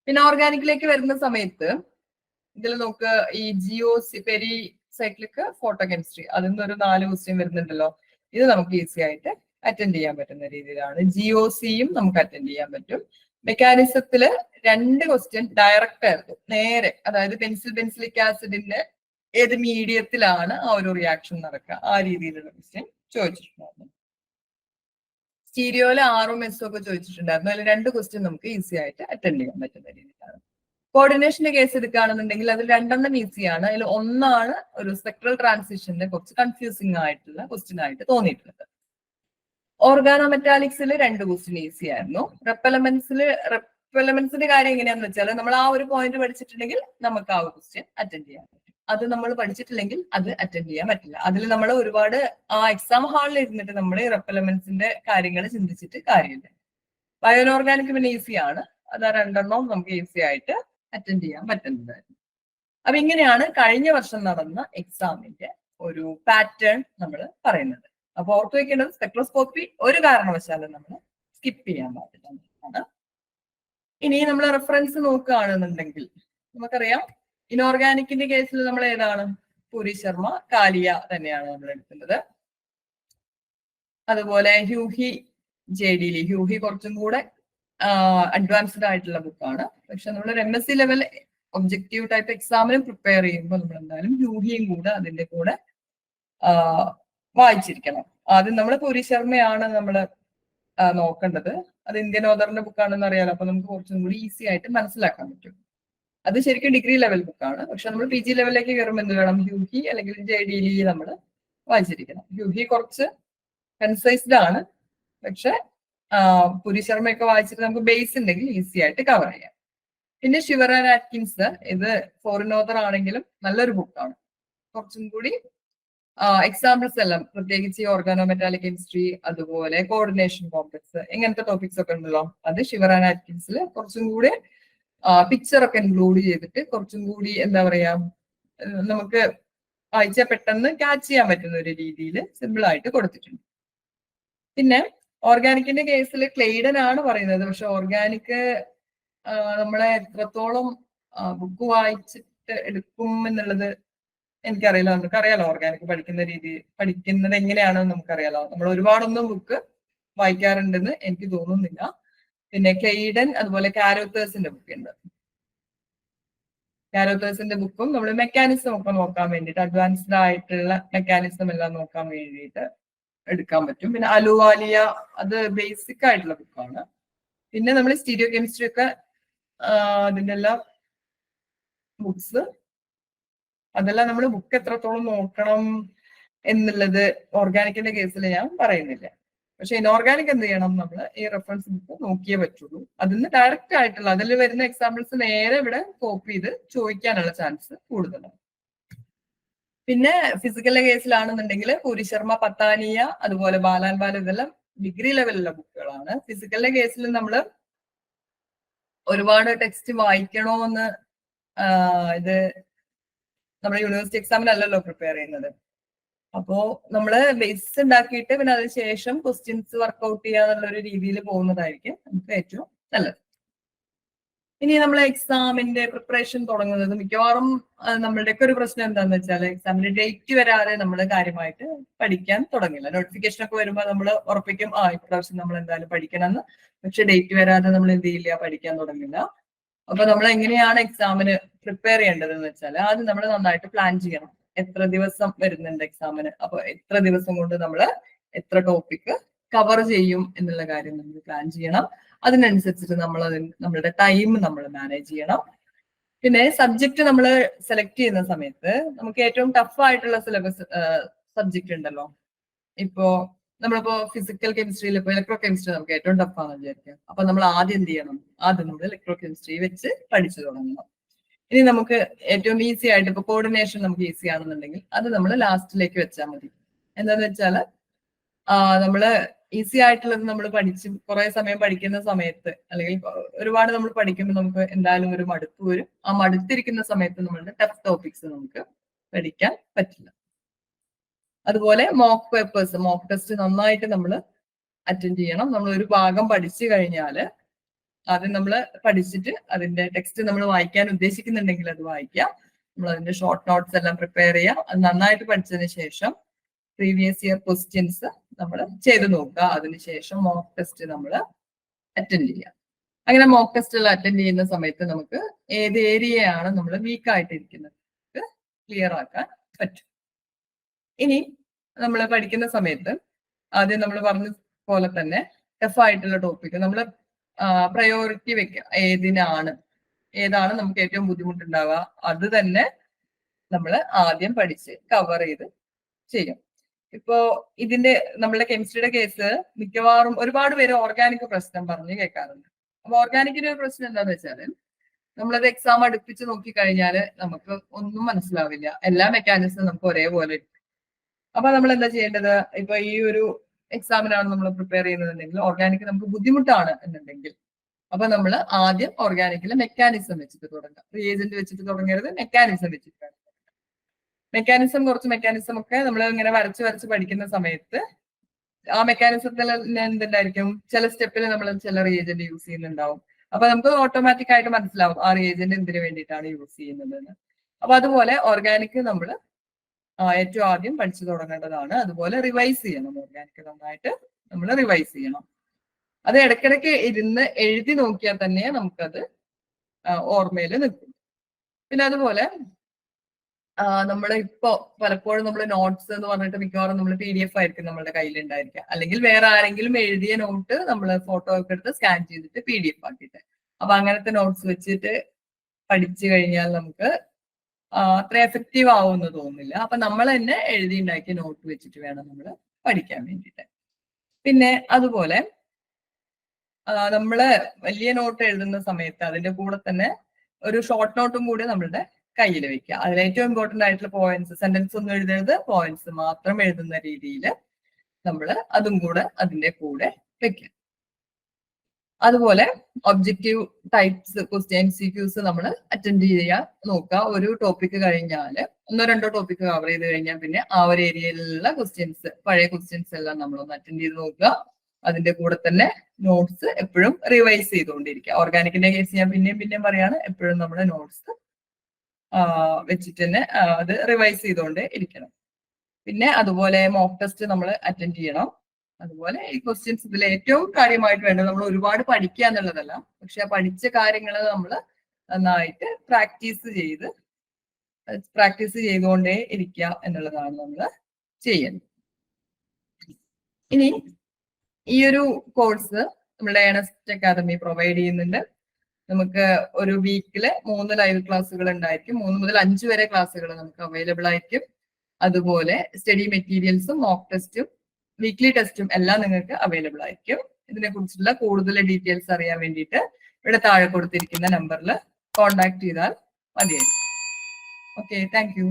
പിന്നെ ഓർഗാനിക്കിലേക്ക് വരുന്ന സമയത്ത് ഇതിൽ നമുക്ക് ഈ ജിയോസി പെരി സൈക്ലിക് ഫോട്ടോ കെമിസ്ട്രി അതിൽ നിന്ന് ഒരു 4 ക്വസ്റ്റ്യൻ വരുന്നുണ്ടല്ലോ, ഇത് നമുക്ക് ഈസി ആയിട്ട് അറ്റൻഡ് ചെയ്യാൻ പറ്റുന്ന രീതിയിലാണ്. ജിഒസിയും നമുക്ക് അറ്റൻഡ് ചെയ്യാൻ പറ്റും. മെക്കാനിസത്തില് 2 ക്വസ്റ്റ്യൻ ഡയറക്റ്റ് ആയിരുന്നു, നേരെ, അതായത് ബെൻസിലിക് ആസിഡിന്റെ ഏത് മീഡിയത്തിലാണ് ആ ഒരു റിയാക്ഷൻ നടക്കുക, ആ രീതിയിലുള്ള ക്വസ്റ്റ്യൻ ചോദിച്ചിട്ടുണ്ടായിരുന്നു. സ്റ്റീരിയോയില് 6 എസും ഒക്കെ ചോദിച്ചിട്ടുണ്ടായിരുന്നു. അതിൽ 2 ക്വസ്റ്റ്യൻ നമുക്ക് ഈസി ആയിട്ട് അറ്റൻഡ് ചെയ്യാൻ പറ്റുന്ന രീതിയിലാണ്. കോർഡിനേഷന്റെ കേസ് എടുക്കുകയാണെന്നുണ്ടെങ്കിൽ അതിൽ 2 ഈസിയാണ്. അതിൽ ഒന്നാണ് ഒരു സ്പെക്ട്രൽ ട്രാൻസിഷന്റെ കുറച്ച് കൺഫ്യൂസിംഗ് ആയിട്ടുള്ള ക്വസ്റ്റ്യൻ ആയിട്ട് തോന്നിയിട്ടുള്ളത്. ഓർഗാനോമെറ്റാലിക്സിൽ 2 ക്വസ്റ്റ്യൻ ഈസി ആയിരുന്നു. റെപ്പലമെന്റ്സിന്റെ കാര്യം എങ്ങനെയാന്ന് വെച്ചാൽ നമ്മൾ ആ ഒരു പോയിന്റ് പഠിച്ചിട്ടുണ്ടെങ്കിൽ നമുക്ക് ആ ഒരു ക്വസ്റ്റ്യൻ അറ്റൻഡ് ചെയ്യാൻ പറ്റും. അത് നമ്മൾ പഠിച്ചിട്ടില്ലെങ്കിൽ അത് അറ്റൻഡ് ചെയ്യാൻ പറ്റില്ല. അതിൽ നമ്മൾ ഒരുപാട് ആ എക്സാം ഹാളിൽ ഇരുന്നിട്ട് നമ്മൾ റെപ്പലമെന്റ്സിന്റെ കാര്യങ്ങൾ ചിന്തിച്ചിട്ട് കാര്യമില്ല. ബയോനോർഗാനിക് പിന്നെ ഈസിയാണ്, അത് 2 നമുക്ക് ഈസി ആയിട്ട് അറ്റൻഡ് ചെയ്യാൻ പറ്റുന്നതായിരുന്നു. അപ്പൊ ഇങ്ങനെയാണ് കഴിഞ്ഞ വർഷം നടന്ന എക്സാമിന്റെ ഒരു പാറ്റേൺ നമ്മൾ പറയുന്നത്. അപ്പൊ ഓർത്തു വെക്കേണ്ടത് സ്പെക്ട്രോസ്കോപ്പി ഒരു കാരണവശാലും നമ്മൾ സ്കിപ്പ് ചെയ്യാൻ പാടില്ല. ഇനി നമ്മൾ റെഫറൻസ് നോക്കുകയാണെന്നുണ്ടെങ്കിൽ നമുക്കറിയാം ഇനോർഗാനിക്കിന്റെ കേസിൽ നമ്മൾ ഏതാണ്, പുരി ശർമ്മ കാലിയ തന്നെയാണ് നമ്മൾ എടുക്കുന്നത്. അതുപോലെ ഹ്യൂഹി JD-ലി ഹ്യൂഹി കുറച്ചും കൂടെ അഡ്വാൻസ്ഡ് ആയിട്ടുള്ള ബുക്കാണ്. പക്ഷെ നമ്മൾ MSc ലെവൽ ഒബ്ജക്റ്റീവ് ടൈപ്പ് എക്സാമിനും പ്രിപ്പയർ ചെയ്യുമ്പോൾ നമ്മൾ എന്തായാലും ഹ്യൂഹിയും കൂടെ അതിന്റെ കൂടെ വായിച്ചിരിക്കണം. ആദ്യം നമ്മൾ പുരി ശർമ്മയാണ് നമ്മൾ നോക്കേണ്ടത്. അത് ഇന്ത്യൻ ഓതറിന്റെ ബുക്കാണെന്ന് അറിയാലോ, അപ്പൊ നമുക്ക് കുറച്ചും കൂടി ഈസി ആയിട്ട് മനസ്സിലാക്കാൻ പറ്റും. അത് ശരിക്കും ഡിഗ്രി ലെവൽ ബുക്കാണ്. പക്ഷെ നമ്മൾ PG ലെവലിലേക്ക് കയറുമ്പോൾ എന്ത് വേണം, ഹ്യൂഹി അല്ലെങ്കിൽ JD-ലി നമ്മൾ വായിച്ചിരിക്കണം. ഹ്യൂഹി കുറച്ച് കൺസൈസ്ഡ് ആണ്, പക്ഷെ പുരി ശർമ്മയൊക്കെ വായിച്ചിട്ട് നമുക്ക് ബേസ് ഉണ്ടെങ്കിൽ ഈസി ആയിട്ട് കവർ ചെയ്യാം. പിന്നെ ഷിവർ ആൻഡ് ആറ്റ്കിൻസ്, ഇത് ഫോറിൻ ഓതർ ആണെങ്കിലും നല്ലൊരു ബുക്കാണ്. കുറച്ചും കൂടി എക്സാമ്പിൾസ് എല്ലാം പ്രത്യേകിച്ച് ഓർഗാനോമെറ്റാലിക് കെമിസ്ട്രി അതുപോലെ കോർഡിനേഷൻ കോംപ്ലക്സ് ഇങ്ങനത്തെ ടോപ്പിക്സ് ഒക്കെ ഉണ്ടല്ലോ, അത് ഷിവർ ആൻഡ് ആറ്റ്കിൻസിൽ കുറച്ചും കൂടി പിക്ചറൊക്കെ ഇൻക്ലൂഡ് ചെയ്തിട്ട് കുറച്ചും കൂടി എന്താ പറയാ നമുക്ക് വായിച്ചാൽ പെട്ടെന്ന് ക്യാച്ച് ചെയ്യാൻ പറ്റുന്ന ഒരു രീതിയിൽ സിമ്പിൾ ആയിട്ട് കൊടുത്തിട്ടുണ്ട്. പിന്നെ ഓർഗാനിക്കിന്റെ കേസിൽ ക്ലെയ്ഡൻ ആണ് പറയുന്നത്. പക്ഷെ ഓർഗാനിക് നമ്മളെ എത്രത്തോളം ബുക്ക് വായിച്ചിട്ട് എടുക്കും എന്നുള്ളത് എനിക്കറിയില്ല. നമുക്കറിയാലോ ഓർഗാനിക് പഠിക്കുന്നത് എങ്ങനെയാണെന്ന് നമുക്കറിയാലോ. നമ്മൾ ഒരുപാടൊന്നും ബുക്ക് വായിക്കാറുണ്ടെന്ന് എനിക്ക് തോന്നുന്നില്ല. പിന്നെ ക്ലെയ്ഡൻ അതുപോലെ കാരോത്തേഴ്സിന്റെ ബുക്ക് ഉണ്ട്. കാരോത്തേഴ്സിന്റെ ബുക്കും നമ്മൾ മെക്കാനിസം ഒക്കെ നോക്കാൻ വേണ്ടിയിട്ട് അഡ്വാൻസ്ഡ് ആയിട്ടുള്ള മെക്കാനിസം എല്ലാം നോക്കാൻ വേണ്ടിയിട്ട് എടുക്കാൻ പറ്റും. പിന്നെ അലുവാലിയ അത് ബേസിക് ആയിട്ടുള്ള ബുക്കാണ്. പിന്നെ നമ്മൾ സ്റ്റീരിയോ കെമിസ്ട്രി ഒക്കെ അതിന്റെ എല്ലാം ബുക്സ് അതെല്ലാം നമ്മൾ ബുക്ക് എത്രത്തോളം നോക്കണം എന്നുള്ളത് ഓർഗാനിക്കിന്റെ കേസിൽ ഞാൻ പറയുന്നില്ല. പക്ഷെ ഇൻഓർഗാനിക് എന്ത് ചെയ്യണം, നമ്മൾ ഈ റെഫറൻസ് ബുക്ക് നോക്കിയേ പറ്റുള്ളൂ. അതിന് ഡയറക്റ്റ് ആയിട്ടുള്ള അതിൽ വരുന്ന എക്സാമ്പിൾസ് നേരെ ഇവിടെ കോപ്പി ചെയ്ത് ചോദിക്കാനുള്ള ചാൻസ് കൂടുതലാണ്. പിന്നെ ഫിസിക്കലിന്റെ കേസിലാണെന്നുണ്ടെങ്കിൽ പൂരി ശർമ്മ, പത്താനിയ, അതുപോലെ ബാലാൻ ബാല ഇതെല്ലാം ഡിഗ്രി ലെവലിലുള്ള ബുക്കുകളാണ്. ഫിസിക്കലിന്റെ കേസിൽ നമ്മൾ ഒരുപാട് ടെക്സ്റ്റ് വായിക്കണോന്ന് ഇത് നമ്മുടെ യൂണിവേഴ്സിറ്റി എക്സാമിനല്ലല്ലോ പ്രിപ്പയർ ചെയ്യുന്നത്. അപ്പോ നമ്മള് ബേസ് ഉണ്ടാക്കിയിട്ട് പിന്നെ അതിനുശേഷം ക്വസ്റ്റ്യൻസ് വർക്ക്ഔട്ട് ചെയ്യാന്നുള്ള ഒരു രീതിയിൽ പോകുന്നതായിരിക്കും നമുക്ക് ഏറ്റവും നല്ലത്. ഇനി നമ്മൾ എക്സാമിന്റെ പ്രിപ്പറേഷൻ തുടങ്ങുന്നത് മിക്കവാറും നമ്മളുടെയൊക്കെ ഒരു പ്രശ്നം എന്താണെന്ന് വെച്ചാൽ എക്സാമിന്റെ ഡേറ്റ് വരാതെ നമ്മൾ കാര്യമായിട്ട് പഠിക്കാൻ തുടങ്ങില്ല. നോട്ടിഫിക്കേഷൻ ഒക്കെ വരുമ്പോൾ നമ്മൾ ഉറപ്പിക്കും ഇപ്രാവശ്യം നമ്മൾ എന്തായാലും പഠിക്കണമെന്ന്. പക്ഷെ ഡേറ്റ് വരാതെ നമ്മൾ എന്ത് ചെയ്യില്ല, പഠിക്കാൻ തുടങ്ങില്ല. അപ്പൊ നമ്മൾ എങ്ങനെയാണ് എക്സാമിന് പ്രിപ്പയർ ചെയ്യേണ്ടതെന്ന് വെച്ചാൽ ആദ്യം നമ്മൾ നന്നായിട്ട് പ്ലാൻ ചെയ്യണം. എത്ര ദിവസം വരുന്നുണ്ട് എക്സാമിന്, അപ്പൊ എത്ര ദിവസം കൊണ്ട് നമ്മൾ എത്ര ടോപ്പിക് കവർ ചെയ്യും എന്നുള്ള കാര്യം നമ്മൾ പ്ലാൻ ചെയ്യണം. അതിനനുസരിച്ചിട്ട് നമ്മളുടെ ടൈം നമ്മൾ മാനേജ് ചെയ്യണം. പിന്നെ സബ്ജക്ട് നമ്മൾ സെലക്ട് ചെയ്യുന്ന സമയത്ത് നമുക്ക് ഏറ്റവും ടഫ് ആയിട്ടുള്ള സിലബസ് സബ്ജക്ട് ഉണ്ടല്ലോ. നമ്മളിപ്പോ ഫിസിക്കൽ കെമിസ്ട്രിയിൽ ഇപ്പൊ ഇലക്ട്രോ കെമിസ്ട്രി നമുക്ക് ഏറ്റവും ടഫ് ആണെന്ന് വിചാരിക്കാം. അപ്പൊ നമ്മൾ ആദ്യം എന്ത് ചെയ്യണം, ആദ്യം നമ്മൾ ഇലക്ട്രോ കെമിസ്ട്രി വെച്ച് പഠിച്ചു തുടങ്ങണം. ഇനി നമുക്ക് ഏറ്റവും ഈസി ആയിട്ട് ഇപ്പൊ കോർഡിനേഷൻ നമുക്ക് ഈസി ആണെന്നുണ്ടെങ്കിൽ അത് നമ്മൾ ലാസ്റ്റിലേക്ക് വെച്ചാൽ മതി. എന്താന്ന് വെച്ചാൽ നമ്മള് ഈസി ആയിട്ടുള്ളത് നമ്മൾ പഠിച്ച് കുറെ സമയം പഠിക്കുന്ന സമയത്ത് അല്ലെങ്കിൽ ഒരുപാട് നമ്മൾ പഠിക്കുമ്പോൾ നമുക്ക് എന്തായാലും ഒരു മടുപ്പ് വരും. ആ മടുത്തിരിക്കുന്ന സമയത്ത് നമ്മളുടെ ടഫ് ടോപ്പിക്സ് നമുക്ക് പഠിക്കാൻ പറ്റില്ല. അതുപോലെ മോക്ക് പേപ്പേഴ്സ്, മോക്ക് ടെസ്റ്റ് നന്നായിട്ട് നമ്മൾ അറ്റൻഡ് ചെയ്യണം. നമ്മൾ ഒരു ഭാഗം പഠിച്ചു കഴിഞ്ഞാൽ ആദ്യം നമ്മൾ പഠിച്ചിട്ട് അതിന്റെ ടെക്സ്റ്റ് നമ്മൾ വായിക്കാൻ ഉദ്ദേശിക്കുന്നുണ്ടെങ്കിൽ അത് വായിക്കാം. നമ്മൾ അതിന്റെ ഷോർട്ട് നോട്ട്സ് എല്ലാം പ്രിപ്പയർ ചെയ്യാം. അത് നന്നായിട്ട് പഠിച്ചതിന് ശേഷം പ്രീവിയസ് ഇയർ ക്വസ്റ്റ്യൻസ് നമ്മൾ ചെയ്ത് നോക്കുക. അതിനുശേഷം മോക്ക് ടെസ്റ്റ് നമ്മൾ അറ്റൻഡ് ചെയ്യാം. അങ്ങനെ മോക്ക് ടെസ്റ്റുകൾ അറ്റൻഡ് ചെയ്യുന്ന സമയത്ത് നമുക്ക് ഏത് ഏരിയയാണ് നമ്മൾ വീക്ക് ആയിട്ടിരിക്കുന്നത് ക്ലിയർ ആക്കാൻ പറ്റും. ഇനി നമ്മൾ പഠിക്കുന്ന സമയത്ത് ആദ്യം നമ്മൾ പറഞ്ഞ പോലെ തന്നെ ടഫ് ആയിട്ടുള്ള ടോപ്പിക് നമ്മൾ പ്രയോറിറ്റി വെക്കുക. ഏതാണ് നമുക്ക് ഏറ്റവും ബുദ്ധിമുട്ടുണ്ടാവുക അത് തന്നെ നമ്മൾ ആദ്യം പഠിച്ച് കവർ ചെയ്ത് ചെയ്യും. ഇപ്പോ ഇതിന്റെ നമ്മളുടെ കെമിസ്ട്രിയുടെ കേസ് മിക്കവാറും ഒരുപാട് പേര് ഓർഗാനിക് പ്രശ്നം പറഞ്ഞ് കേൾക്കാറുണ്ട്. അപ്പൊ ഓർഗാനിക്കിന്റെ ഒരു പ്രശ്നം എന്താന്ന് വെച്ചാല് നമ്മളത് എക്സാം അടുപ്പിച്ച് നോക്കിക്കഴിഞ്ഞാൽ നമുക്ക് ഒന്നും മനസ്സിലാവില്ല. എല്ലാ മെക്കാനിസം നമുക്ക് ഒരേപോലെ. അപ്പൊ നമ്മൾ എന്താ ചെയ്യേണ്ടത്, ഇപ്പൊ ഈ ഒരു എക്സാമിനാണ് നമ്മൾ പ്രിപ്പയർ ചെയ്യുന്നതെങ്കിൽ ഓർഗാനിക് നമുക്ക് ബുദ്ധിമുട്ടാണ് എന്നുണ്ടെങ്കിൽ അപ്പൊ നമ്മൾ ആദ്യം ഓർഗാനിക്കിലെ മെക്കാനിസം വെച്ചിട്ട് തുടങ്ങാം. റിയേജന്റ് വെച്ചിട്ട് തുടങ്ങരുത്, മെക്കാനിസം വെച്ചിട്ട്. കുറച്ച് മെക്കാനിസം ഒക്കെ നമ്മൾ ഇങ്ങനെ വരച്ച് പഠിക്കുന്ന സമയത്ത് ആ മെക്കാനിസത്തിൽ എന്തുണ്ടായിരിക്കും, ചില സ്റ്റെപ്പിൽ നമ്മൾ ചില റിയേജന്റ് യൂസ് ചെയ്യുന്നുണ്ടാവും. അപ്പൊ നമുക്ക് ഓട്ടോമാറ്റിക് ആയിട്ട് മനസ്സിലാവും ആ റിയേജന്റ് എന്തിനു വേണ്ടിയിട്ടാണ് യൂസ് ചെയ്യുന്നത്. അപ്പൊ അതുപോലെ ഓർഗാനിക് നമ്മൾ ഏറ്റവും ആദ്യം പഠിച്ചു തുടങ്ങേണ്ടതാണ്. അതുപോലെ റിവൈസ് ചെയ്യണം. ഓർഗാനിക് നന്നായിട്ട് നമ്മൾ റിവൈസ് ചെയ്യണം. അത് ഇടയ്ക്കിടയ്ക്ക് ഇരുന്ന് എഴുതി നോക്കിയാൽ തന്നെ നമുക്കത് ഓർമ്മയിൽ നിൽക്കും. പിന്നെ അതുപോലെ നമ്മൾ ഇപ്പോ പലപ്പോഴും നമ്മൾ നോട്ട്സ് എന്ന് പറഞ്ഞിട്ട് മിക്കവാറും നമ്മൾ PDF ആയിരിക്കും നമ്മുടെ കയ്യിൽ ഉണ്ടായിരിക്കുക. അല്ലെങ്കിൽ വേറെ ആരെങ്കിലും എഴുതിയ നോട്ട് നമ്മൾ ഫോട്ടോ ഒക്കെ എടുത്ത് സ്കാൻ ചെയ്തിട്ട് PDF ആക്കിയിട്ട് അപ്പൊ അങ്ങനത്തെ നോട്ട്സ് വെച്ചിട്ട് പഠിച്ചു കഴിഞ്ഞാൽ നമുക്ക് അത്ര എഫക്റ്റീവ് ആവുമെന്ന് തോന്നുന്നില്ല. അപ്പൊ നമ്മൾ തന്നെ എഴുതി ഉണ്ടാക്കിയ നോട്ട് വെച്ചിട്ട് വേണം നമ്മൾ പഠിക്കാൻ വേണ്ടിയിട്ട്. പിന്നെ അതുപോലെ നമ്മള് വലിയ നോട്ട് എഴുതുന്ന സമയത്ത് അതിന്റെ കൂടെ തന്നെ ഒരു ഷോർട്ട് നോട്ടും കൂടി നമ്മളുടെ കയ്യിൽ വെക്കുക. അതിൽ ഏറ്റവും ഇമ്പോർട്ടന്റ് ആയിട്ടുള്ള പോയിന്റ്സ്, സെന്റൻസ് ഒന്നും എഴുതരുത്, പോയിന്റ്സ് മാത്രം എഴുതുന്ന രീതിയിൽ നമ്മൾ അതും കൂടെ അതിന്റെ കൂടെ വെക്കുക. അതുപോലെ ഒബ്ജക്റ്റീവ് ടൈപ്സ് ക്വസ്റ്റ്യൻ MCQs നമ്മൾ അറ്റൻഡ് ചെയ്യാൻ നോക്കുക. ഒരു ടോപ്പിക് കഴിഞ്ഞാൽ 1-2 ടോപ്പിക് കവർ ചെയ്ത് കഴിഞ്ഞാൽ പിന്നെ ആ ഒരു ഏരിയയിലുള്ള ക്വസ്റ്റ്യൻസ്, പഴയ ക്വസ്റ്റ്യൻസ് എല്ലാം നമ്മളൊന്ന് അറ്റൻഡ് ചെയ്ത് നോക്കുക. അതിന്റെ കൂടെ തന്നെ നോട്ട്സ് എപ്പോഴും റിവൈസ് ചെയ്തുകൊണ്ടിരിക്കുക. ഓർഗാനിക്കിന്റെ കേസ് ഞാൻ പിന്നെയും പറയാണ്, എപ്പോഴും നമ്മുടെ നോട്ട്സ് വെച്ചിട്ട് തന്നെ അത് റിവൈസ് ചെയ്തുകൊണ്ട് ഇരിക്കണം. പിന്നെ അതുപോലെ മോക്ക് ടെസ്റ്റ് നമ്മൾ അറ്റൻഡ് ചെയ്യണം. അതുപോലെ ഈ ക്വസ്റ്റ്യൻസ് ഇതിൽ ഏറ്റവും കാര്യമായിട്ട് വേണ്ടത് നമ്മൾ ഒരുപാട് പഠിക്കുക എന്നുള്ളതല്ല, പക്ഷെ ആ പഠിച്ച കാര്യങ്ങൾ നമ്മൾ നന്നായിട്ട് പ്രാക്ടീസ് ചെയ്തുകൊണ്ടേ ഇരിക്കുക എന്നുള്ളതാണ് നമ്മൾ ചെയ്യുന്നത്. ഇനി ഈ ഒരു കോഴ്സ് നമ്മുടെ ഏണസ്റ്റ് അക്കാദമി പ്രൊവൈഡ് ചെയ്യുന്നുണ്ട്. നമുക്ക് ഒരു വീക്കില് 3 ലൈവ് ക്ലാസ്സുകൾ ഉണ്ടായിരിക്കും. 3 മുതൽ 5 വരെ ക്ലാസ്സുകൾ നമുക്ക് അവൈലബിൾ ആയിരിക്കും. അതുപോലെ സ്റ്റഡി മെറ്റീരിയൽസും മോക്ക് ടെസ്റ്റും വീക്ക്ലി ടെസ്റ്റും എല്ലാം നിങ്ങൾക്ക് അവൈലബിൾ ആയിരിക്കും. ഇതിനെ കുറിച്ചുള്ള കൂടുതൽ ഡീറ്റെയിൽസ് അറിയാൻ വേണ്ടിയിട്ട് ഇവിടെ താഴെ കൊടുത്തിരിക്കുന്ന നമ്പറിൽ കോൺടാക്ട് ചെയ്താൽ മതിയായിരിക്കും. Okay, thank you.